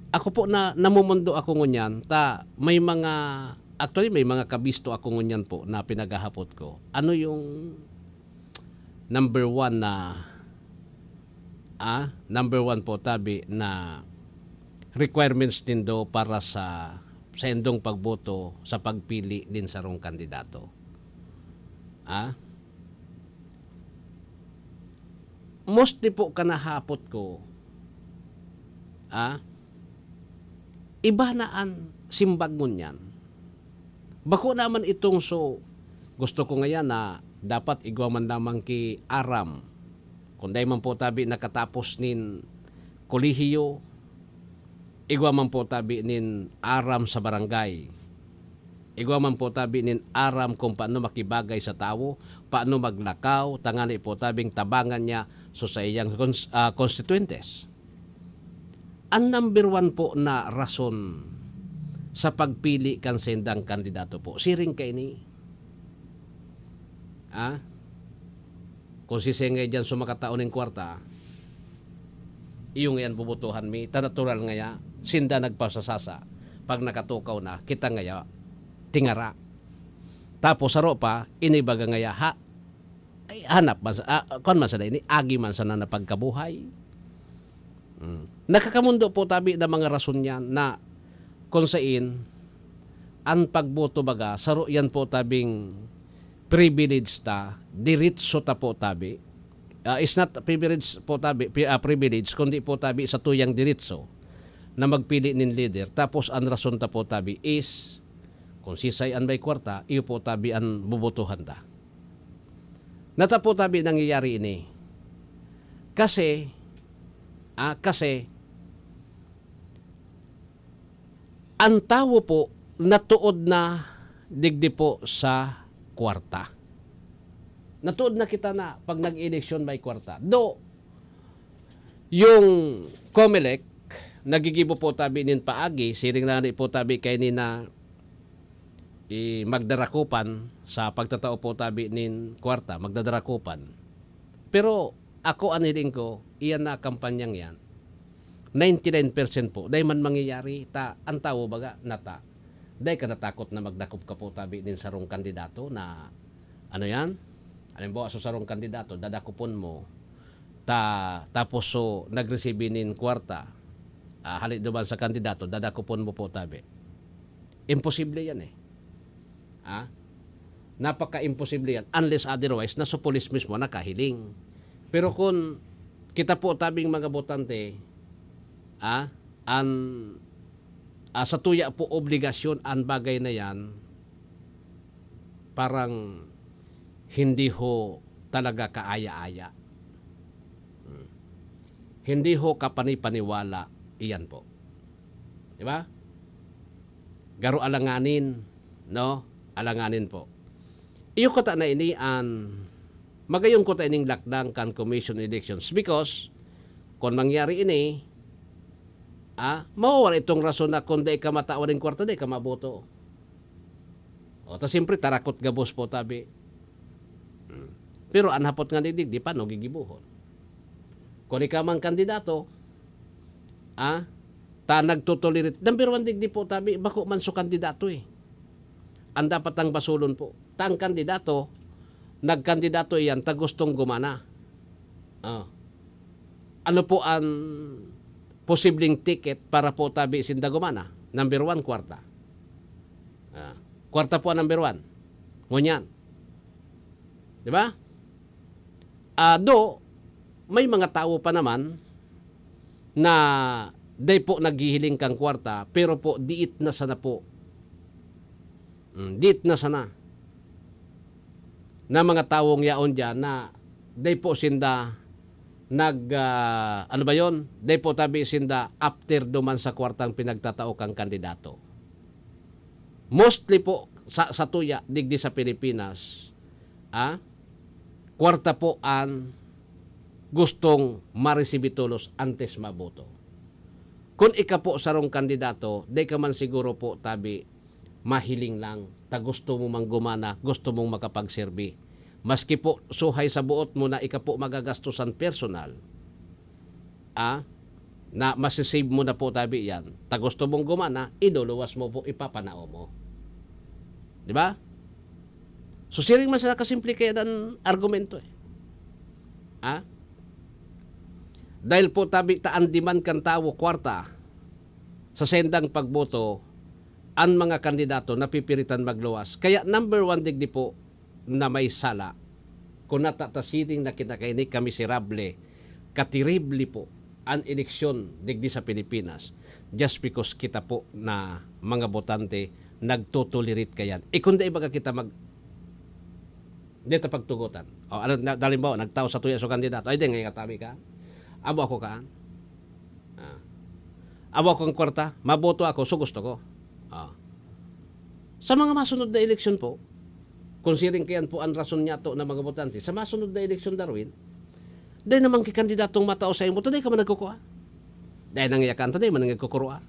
Ako po na namumundo ako ngunyan, may mga, actually may mga kabisto ako ngunyan po na pinaghahapot ko. Ano yung number one po tabi na requirements din do para sa endong pagboto sa pagpili din sa rong kandidato. Mostly po kanahapot ko, iba na ang simbag ngunyan. Bako naman itong gusto ko ngayon na dapat igwa man lamang ki aram. Kung dahil man po tabi nakatapos nin kolehiyo, igwa man po tabi nin aram sa barangay. Igwa man po tabi nin aram kung paano makibagay sa tao, paano maglakaw, tangani po tabing tabangan niya sa iyang constituentes. Ang number one po na rason sa pagpili kan sendang kandidato po, siring kay ni. Kung sisengay dyan sumakataon ng kwarta, iyong yan bubutuhan mi, tanatural ngaya, sinda nagpasasasa. Pag nakatukaw na, kita ngaya, tingara. Tapos sa ropa, inibaga ngaya, hanap man sa ini, agi man sa napagkabuhay. Nakakamundo po tabi na mga rason yan na kung saan ang pagboto baga, saro yan po tabing privilege ta, diritso ta po tabi. Is not privilege po tabi, privilege, kundi po tabi sa tuyang diritso na magpili nin leader. Tapos ang rason ta po tabi is kung sisay an may kwarta, iyo po tabi ang bubutuhan ta. Nata po tabi nangyayari ini. Kasi ang tao po natuod na digdi po sa kwarta. Natuod na kita na pag nag-eleksyon may kwarta. Yung COMELEC, nagigibo po tabi nin paagi, siring na po tabi kay ni na magdarakupan sa pagtatao po tabi nin kwarta, magdadarakupan. Pero ako aniling ko, iyan na kampanyang yan, 99% po, dahil man mangyayari, ang tao baga, nata, dahil ka natakot na magdakop ka po tabi din sarong kandidato na, ano yan? Alimbawa, so sarong kandidato, dadakupon mo, tapos so, nag-receive nin kwarta, halit duman sa kandidato, dadakupon mo po tabi. Imposible yan eh. Napaka-imposible yan, unless otherwise, nasa police mismo nakahiling. Pero kung kita po tabing mga botante, sa tuya po obligasyon ang bagay na yan, parang hindi ho talaga kaaya-aya. Hindi ho kapanipaniwala iyan po. Di ba? Garo alanganin, no? Alanganin po. Iyo ko ta na ini magayong ko ta ining lakdang kan commission elections because kung mangyari ini, mawawala itong rason na kung di ka matawan ng kwarta, di ka maboto. O, ta siyempre, tarakot gabos po tabi. Pero anhapot nga didig, di pa no gigibuhon. Kung ikaw mang kandidato, ta nagtutulirit. Number one digdi po tabi, bako man so kandidato eh. Ang dapat ang basulon po. Tang kandidato, nagkandidato iyan, ta gustong gumana. Ano po ang posibleng ticket para po tabi sinda gumana? Number one, kwarta. Kwarta po ang number one. Ngunyan. Di ba? May mga tao pa naman na day po naghihiling kang kwarta, pero po diit na sana po. Diit na sana. Na mga taong yaon dyan na day po sinda ano ba yon? Day po tabi sinda after duman sa kwartang pinagtatao kang kandidato. Mostly po sa tuya digdi sa Pilipinas, kwarta po ang gustong maresibitulos antes maboto. Kung ika po sarong kandidato, day ka man siguro po tabi mahiling lang, ta gusto mo mang gumana, gusto mong makapagserbi. Maski po suhay sa buot mo na ika po magagastusan personal, na masisave mo na po tabi yan, ta gusto mong gumana, iduluwas mo po, ipapanao mo. Di ba? So siring man sila kasimple kaya dan argumento eh. Dahil po tabi taan diman kan tawo kwarta sa sendang pagboto, ang mga kandidato napipiritan magluwas. Kaya number one digdi po na may sala, kung natatasiting na kinakaini kamiserable, katirible po ang eleksyon digdi sa Pilipinas just because kita po na mga botante nagtutulirit kayan. Kung di baga kita dito pagtugutan. Dalimbawa, nagtao sa tuya sa kandidato, ay di ngayon katabi ka. Abo ako kaan. Abo akong kwarta, maboto ako, so gusto ko. Sa mga masunod na eleksyon po, considering kayan po ang rason niya to na mga botante, sa masunod na eleksyon, Darwin, dahil naman kikandidatong matao sa imo, taday ka man nagkukuha. Dahil nangyakan, taday man nagkukuha.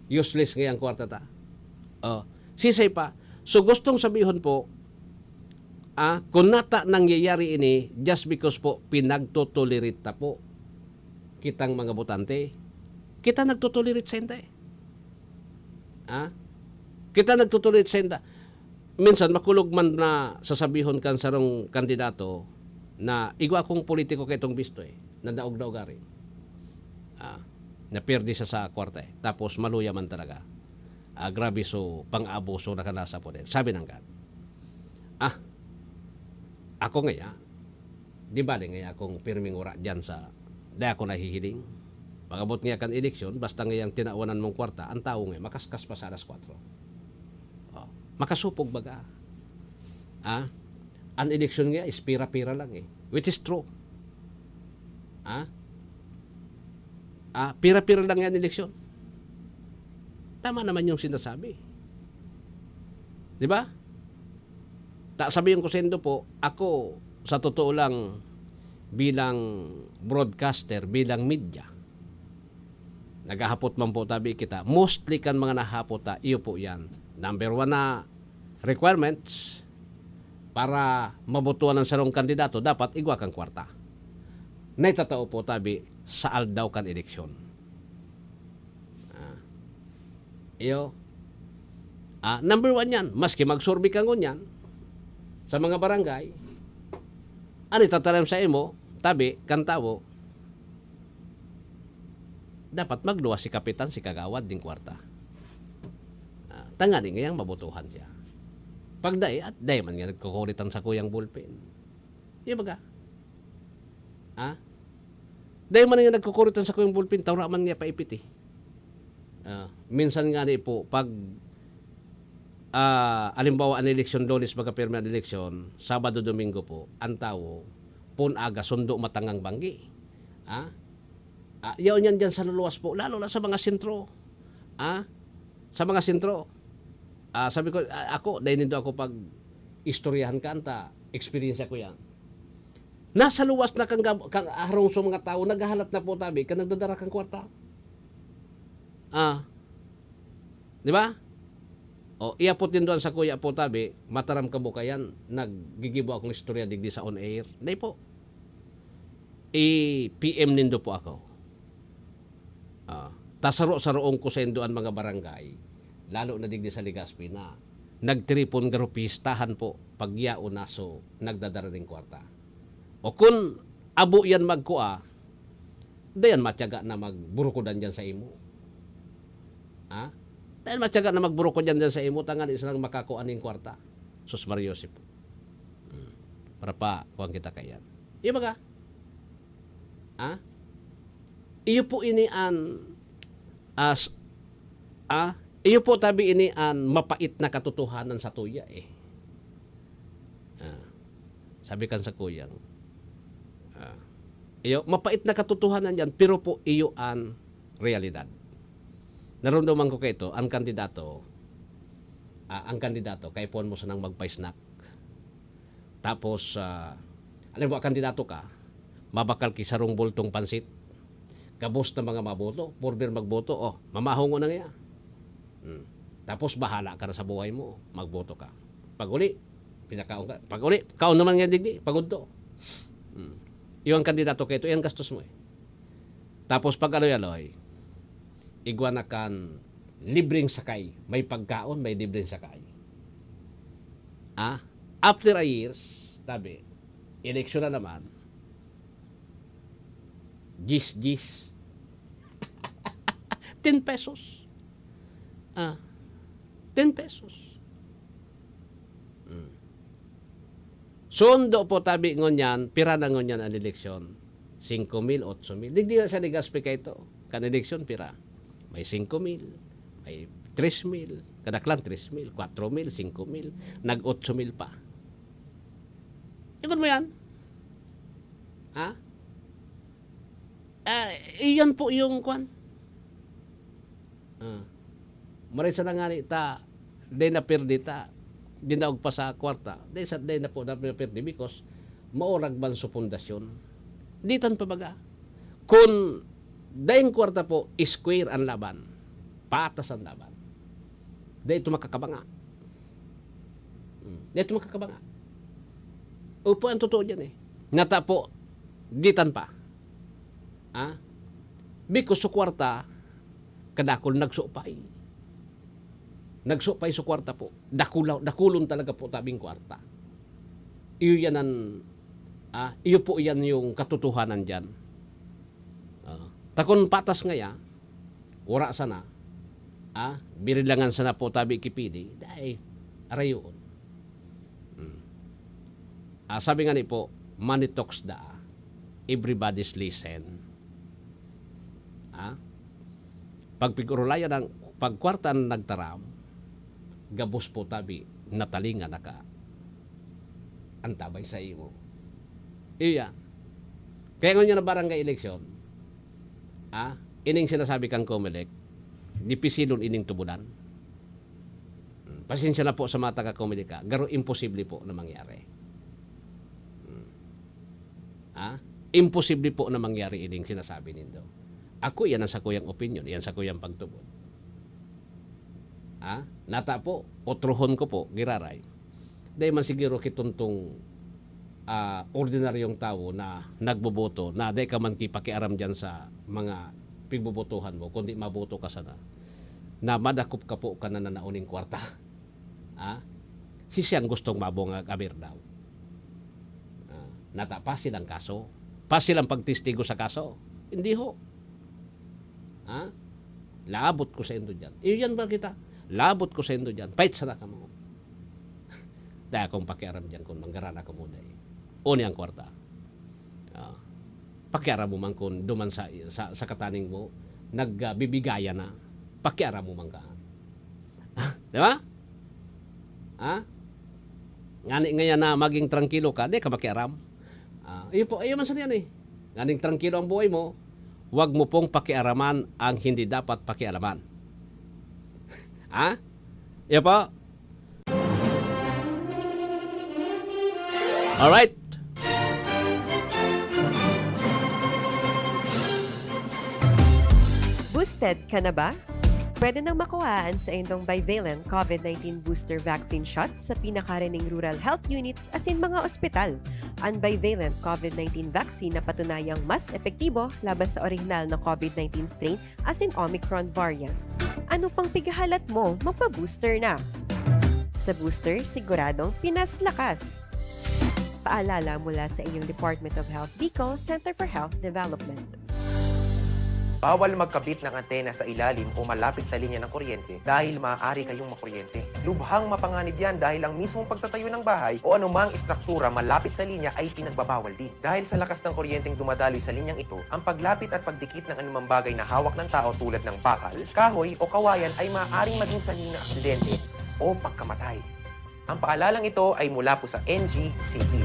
Useless ngayang kwarta ta. Sisay pa. So gustong sabihin po, kung nata nangyayari ini, just because po pinagtutulirit ta po, kitang mga botante, kita nagtutulirit sa enda eh. Kita nagtutulirit sa enda. Minsan, makulog man na sasabihon kan sarong kandidato na igwa akong politiko kay itong bisto eh. Nadaog-daog rin. Napirdi siya sa kwarta eh. Tapos maluya man talaga. Grabe so, pang-abuso na kanasa po din. Sabi ng God. Ako ngaya, di ba ngaya akong pirming ura dyan sa, di ako nahihiling. Pagabot nga kan eleksyon, basta ngayang tinaunan mong kwarta, ang tao ngayon, makaskas pa sa alas 4. Makasupog baga. Ang eleksyon nga is pira-pira lang eh. Which is true. Pira-pira lang yan eleksyon. Tama naman yung sinasabi. Di ba? Sabihin ko sa indo po, ako, sa totoo lang, bilang broadcaster, bilang media. Nagahapot man po tabi kita. Mostly kan mga nahapot iyo po yan. Number 1 na requirements para mabotohan ng sarong kandidato, dapat igwa kang kwarta. Naitatao po tabi sa aldaw kan eleksyon. Number 1 yan. Maski magsurvey kang ngunyan sa mga barangay, ano itatalam sa imo, tabi, kantawo, dapat magluwas si kapitan, si kagawad, ding kwarta. Tangani ngayang mabotohan siya. Pag day, at day man nga nagkukulitan sa kuyang bullpen. Iya ba ka? Day man nga nagkukulitan sa kuyang bullpen, tawra man nga paipiti. Minsan nga po, pag alimbawa ang eleksyon Lunes magkapirma ang eleksyon, Sabado, Domingo po, ang tao, pun aga, sundo matangang banggi. Yaon yan dyan sa luluwas po, lalo na sa mga sentro. Sa mga sentro. Sabi ko, ako, dahil nito ako pag istoryahan ka, anta, experience ko yan. Nasa luwas na kang arong sa mga tao, naghahalat na po tabi, ka nagdadara kang kwarta. Di ba? Iapot din doon sa kuya po tabi, mataram ka mo kayan, naggigibo akong istorya digdi sa on air. Dahil po, PM nindo po ako. Tasaro-saroong ko sa indoan mga barangay, lalo na digdi sa Legazpi na nagtripon garupistahan po pagyao naso nagdadara ng kwarta. O kung abo yan magkua, dayan matyaga na magburukodan dyan sa imo. Dahil matyaga na magburukod dyan sa imo, tangan isa lang makakuan ng kwarta. Sus Mariosip po. Para pa, kuhan kita kayan. Iya ba ka? Iyo po ini an iyo po tabi ini an mapait na katotohanan sa tuya sabi kan sa kuyang iyo mapait na katotohanan yan, pero po iyo an realidad. Naramdaman ko kay ito, ang kandidato kay pon mo sa nang magpa-snack. Tapos alam mo, kandidato ka, mabakal kisarong bultong pansit. Kabos na mga maboto, purber magboto, mamahongo na nga. Tapos bahala ka na sa buhay mo, magboto ka. Pag uli, pinakaon ka. Pag uli, kaon naman nga digdi, pagod to. Yung kandidato kayo, yan gastos mo Tapos pag aloy-aloy, igwa na kan libreng sakay. May pagkaon, may libreng sakay. After a years, tabi, eleksyon na naman, gis 10 pesos. 10 pesos. Sundo po tabi ngonyan, pira na ngonyan ang eleksyon. 5,000, 8,000. Digdi na sa Legazpi kayo ito. Kan eleksyon, pira. May 5,000, may 3,000, kadaklan 3,000, 4,000, 5,000, nag-8,000 pa. Ikot mo yan? Iyan po yung kwan. Maray sa nangani ta, day na perdi ta, dinaog pa sa kwarta, day na po na perdi because maurag ban sa pundasyon. Ditan pa baga. Kung dayong kwarta po, square ang laban, patas ang laban, day ito makakabanga. Day ito makakabanga. Upo ang totoo dyan Nata po, ditan pa. Because sa kwarta, kadakol nagsupay. Nagsupay sa kwarta po. Dakulon talaga po tabing kwarta. Iyo yan iyo po yan yung katotohanan dyan. Takon patas ngaya, ura sana, birilangan sana po tabi kipidi, dahil arayon. Sabi nga ni po, money talks everybody's listen. Pagpigurulaya ng pagkwarta ng nagtaram, gabos po tabi, natalinga naka, antabay sa imo. Iya. Kaya ngayon na barangay eleksyon, ining sinasabi kang Comelec, dipisilon ining tubudan. Pasensya na po sa mata ka Comelec, garo imposible po na mangyari. Imposible po na mangyari ining sinasabi nindo. Ako, yan ang sa kuyang opinion, yan sa kuyang pagtubod. Nata po, otruhon ko po, giraray. Dahil man siguro kituntong ordinaryong tao na nagboboto, na dahil ka man kipakiaram dyan sa mga pigbobotohan mo, kundi maboto ka sana, na madakop ka po ka na nauning kwarta. Siyang gustong mabongag abir daw. Nata, pasil ang kaso. Pasil ang pagtistigo sa kaso. Hindi ho. Labot ko sa indo dyan. Iyan ba kita? Labot ko sa indo dyan. Pait sana ka mo. Dahil akong pakiaram dyan kung manggarana ka muna eh. Uni ang kwarta. Pakiaram mo man kung duman sa kataning mo, nagbibigaya na. Pakiaram mo man ka. Di ba? Ngayon na maging tranquilo ka, di ka makiaram. Ayun man sa yan eh. Nganing tranquilo ang buhay mo, huwag mo pong pakiaraman ang hindi dapat pakialaman. Iyo po. Alright. Boosted ka na ba? Pwede nang makuhaan sa inyong bivalent COVID-19 booster vaccine shots sa pinakarining rural health units as in mga ospital. Ang bivalent COVID-19 vaccine na patunayang mas epektibo laban sa orihinal na COVID-19 strain as in Omicron variant. Ano pang pigahalat mo? Magpa-booster na! Sa booster, siguradong Pinas lakas! Paalala mula sa inyong Department of Health Bicol Center for Health Development. Bawal magkabit ng antena sa ilalim o malapit sa linya ng kuryente dahil maaari kayong makuryente. Lubhang mapanganib yan dahil ang mismong pagtatayo ng bahay o anumang istruktura malapit sa linya ay pinagbabawal din. Dahil sa lakas ng kuryenteng dumadaloy sa linyang ito, ang paglapit at pagdikit ng anumang bagay na hawak ng tao tulad ng bakal, kahoy o kawayan ay maaaring maging sanhi ng aksidente o pagkamatay. Ang paalalang ito ay mula po sa NGCP.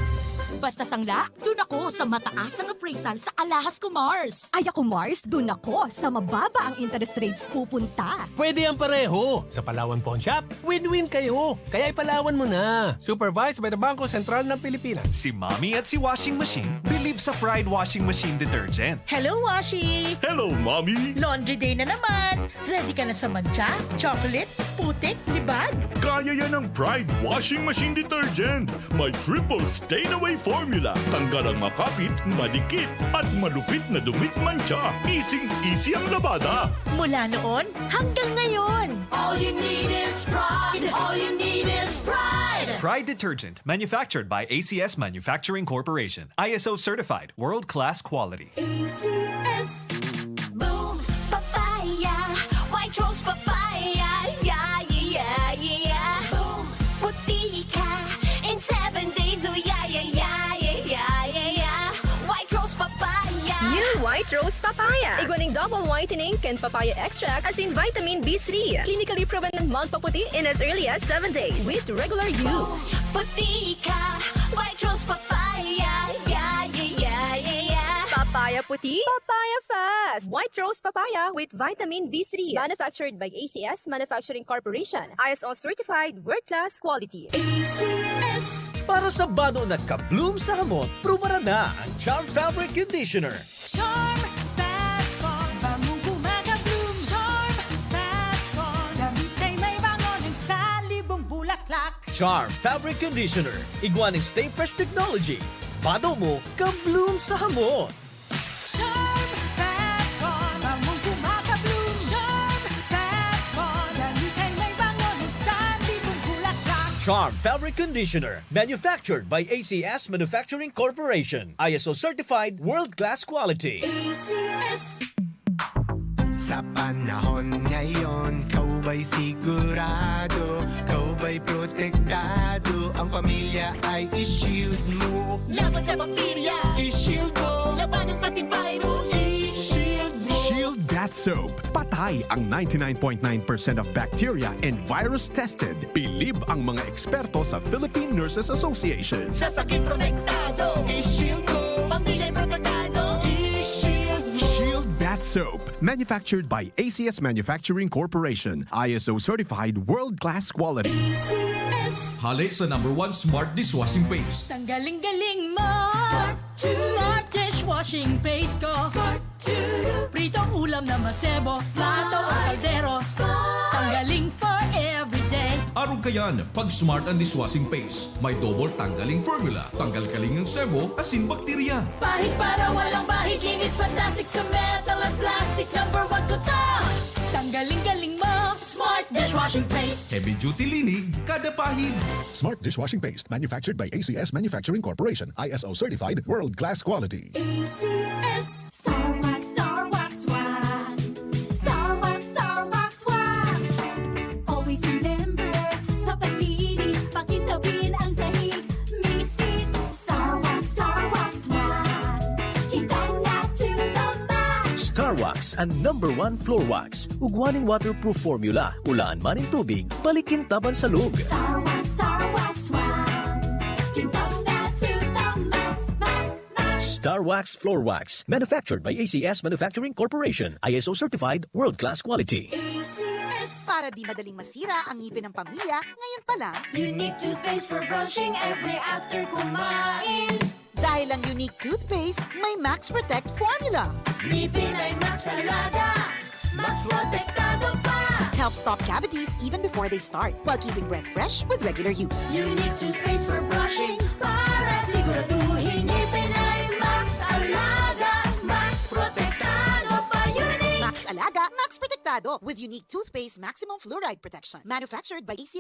Basta sangla, dun ako sa mataas ang appraisal sa Alahas Commerce. Ay ako Mars, dun ako sa mababa ang interest rates pupunta. Pwede ang pareho. Sa Palawan Pawn Shop, win-win kayo. Kaya ipalawan mo na. Supervised by the Bangko Sentral ng Pilipinas. Si Mommy at si Washing Machine believe sa Pride Washing Machine Detergent. Hello, Washi! Hello, Mommy! Laundry day na naman. Ready ka na sa mancha, chocolate, putik, libag? Kaya yan ang Pride Washing Machine Detergent. May triple stain-away formula. Tanggal ang makapit, madikit, at malupit na dumit mancha. Easy ang labada. Mula noon hanggang ngayon. All you need is pride. All you need is pride. Pride Detergent, manufactured by ACS Manufacturing Corporation. ISO certified, world-class quality. ACS. Boom, papaya. White rose papaya. Yeah, yeah, yeah. Boom, puti ka. In 7 days, oh yeah, yeah, yeah, yeah, yeah, yeah. White rose papaya. New White Rose Papaya. Iguaning double whitening and papaya extract as in vitamin B3. Clinically proven na magpaputi in as early as 7 days with regular use. Puti ka. White rose papaya. Yeah, yeah, yeah, yeah, yeah. Papaya puti, papaya fast. White Rose Papaya with vitamin B3. Manufactured by ACS Manufacturing Corporation. ISO certified world-class quality. ACS. Para sa bado na ka-bloom sa hamot, prumara na ang Charm Fabric Conditioner. Charm Fat Con, bangong gumagabloom. Charm Fat Con, damit ay may bangonin sa libong bulaklak. Charm Fabric Conditioner. Iguaning Stay Fresh Technology. Bado mo, ka-bloom sa hamot. Charm Fat Con, bangong gumagabloom. Charm Fat Con, damit ay may bangonin sa libong bulaklak. Charm Fabric Conditioner. Manufactured by ACS Manufacturing Corporation. ISO certified world-class quality. ACS. Sa panahon ngayon, kau ba'y sigurado? Kau ba'y protektado? Ang pamilya ay i-shield mo. Laban sa bakterya, I-shield mo. laban ng pati virus, I-shield mo. Shield That Soap. Patay ang 99.9% of bacteria and virus tested. Bilib ang mga eksperto sa Philippine Nurses Association. sa sakit protektado. I-shield mo. Pamilya protektado, I-shield mo. Shield That Soap. Manufactured by ACS Manufacturing Corporation. ISO certified world-class quality. ACS. Hali sa #1 Smart Dishwashing Paste. Ang galing-galing mo. Smart Dish dishwashing paste ko. Pritong ulam na masebo, plato o kaldero. Tanggaling for everyday. Araw kayan, pag Smart and Dishwashing Paste, may double tanggaling formula. Tanggal kaling ng sebo, asin bakterya. Bahid para walang bahid, linis fantastic sa metal at plastic. Number 1 ko to. Tanggaling-galing mo, Smart dishwashing paste. Heavy duty linig, kada pahid. Smart Dishwashing Paste, manufactured by ACS Manufacturing Corporation, ISO certified, world-class quality. ACS. Star Wax, Star Wax, Wax. Star Wax, Star Wax, Wax. Always remember, sa paglinis, pakitawin ang sahig. Mrs. Star Wax, Wax. Kitang na to the max. Star Wax ang #1 floor wax. Ugwaning waterproof formula. Ulaan man in tubig, balikin taban sa lug. Star Wax, Wax. Kitang na to the max, max, max. Star Wax Floor Wax. Manufactured by ACS Manufacturing Corporation. ISO certified, world-class quality. ACS. Para di madaling masira ang ngipin ng pamilya, ngayon pa lang, Unique toothpaste for brushing every after kumain. dahil ang unique toothpaste, may Max Protect formula. Ngipin ay Max Alaga, Max Protektado pa. Helps stop cavities even before they start, while keeping breath fresh with regular use. Unique toothpaste for brushing para siguraduhin ngipin ay Max Alaga, Max Protektado pa. Unique. Max Alaga, Max Protectado with unique toothpaste maximum fluoride protection. Manufactured by ACS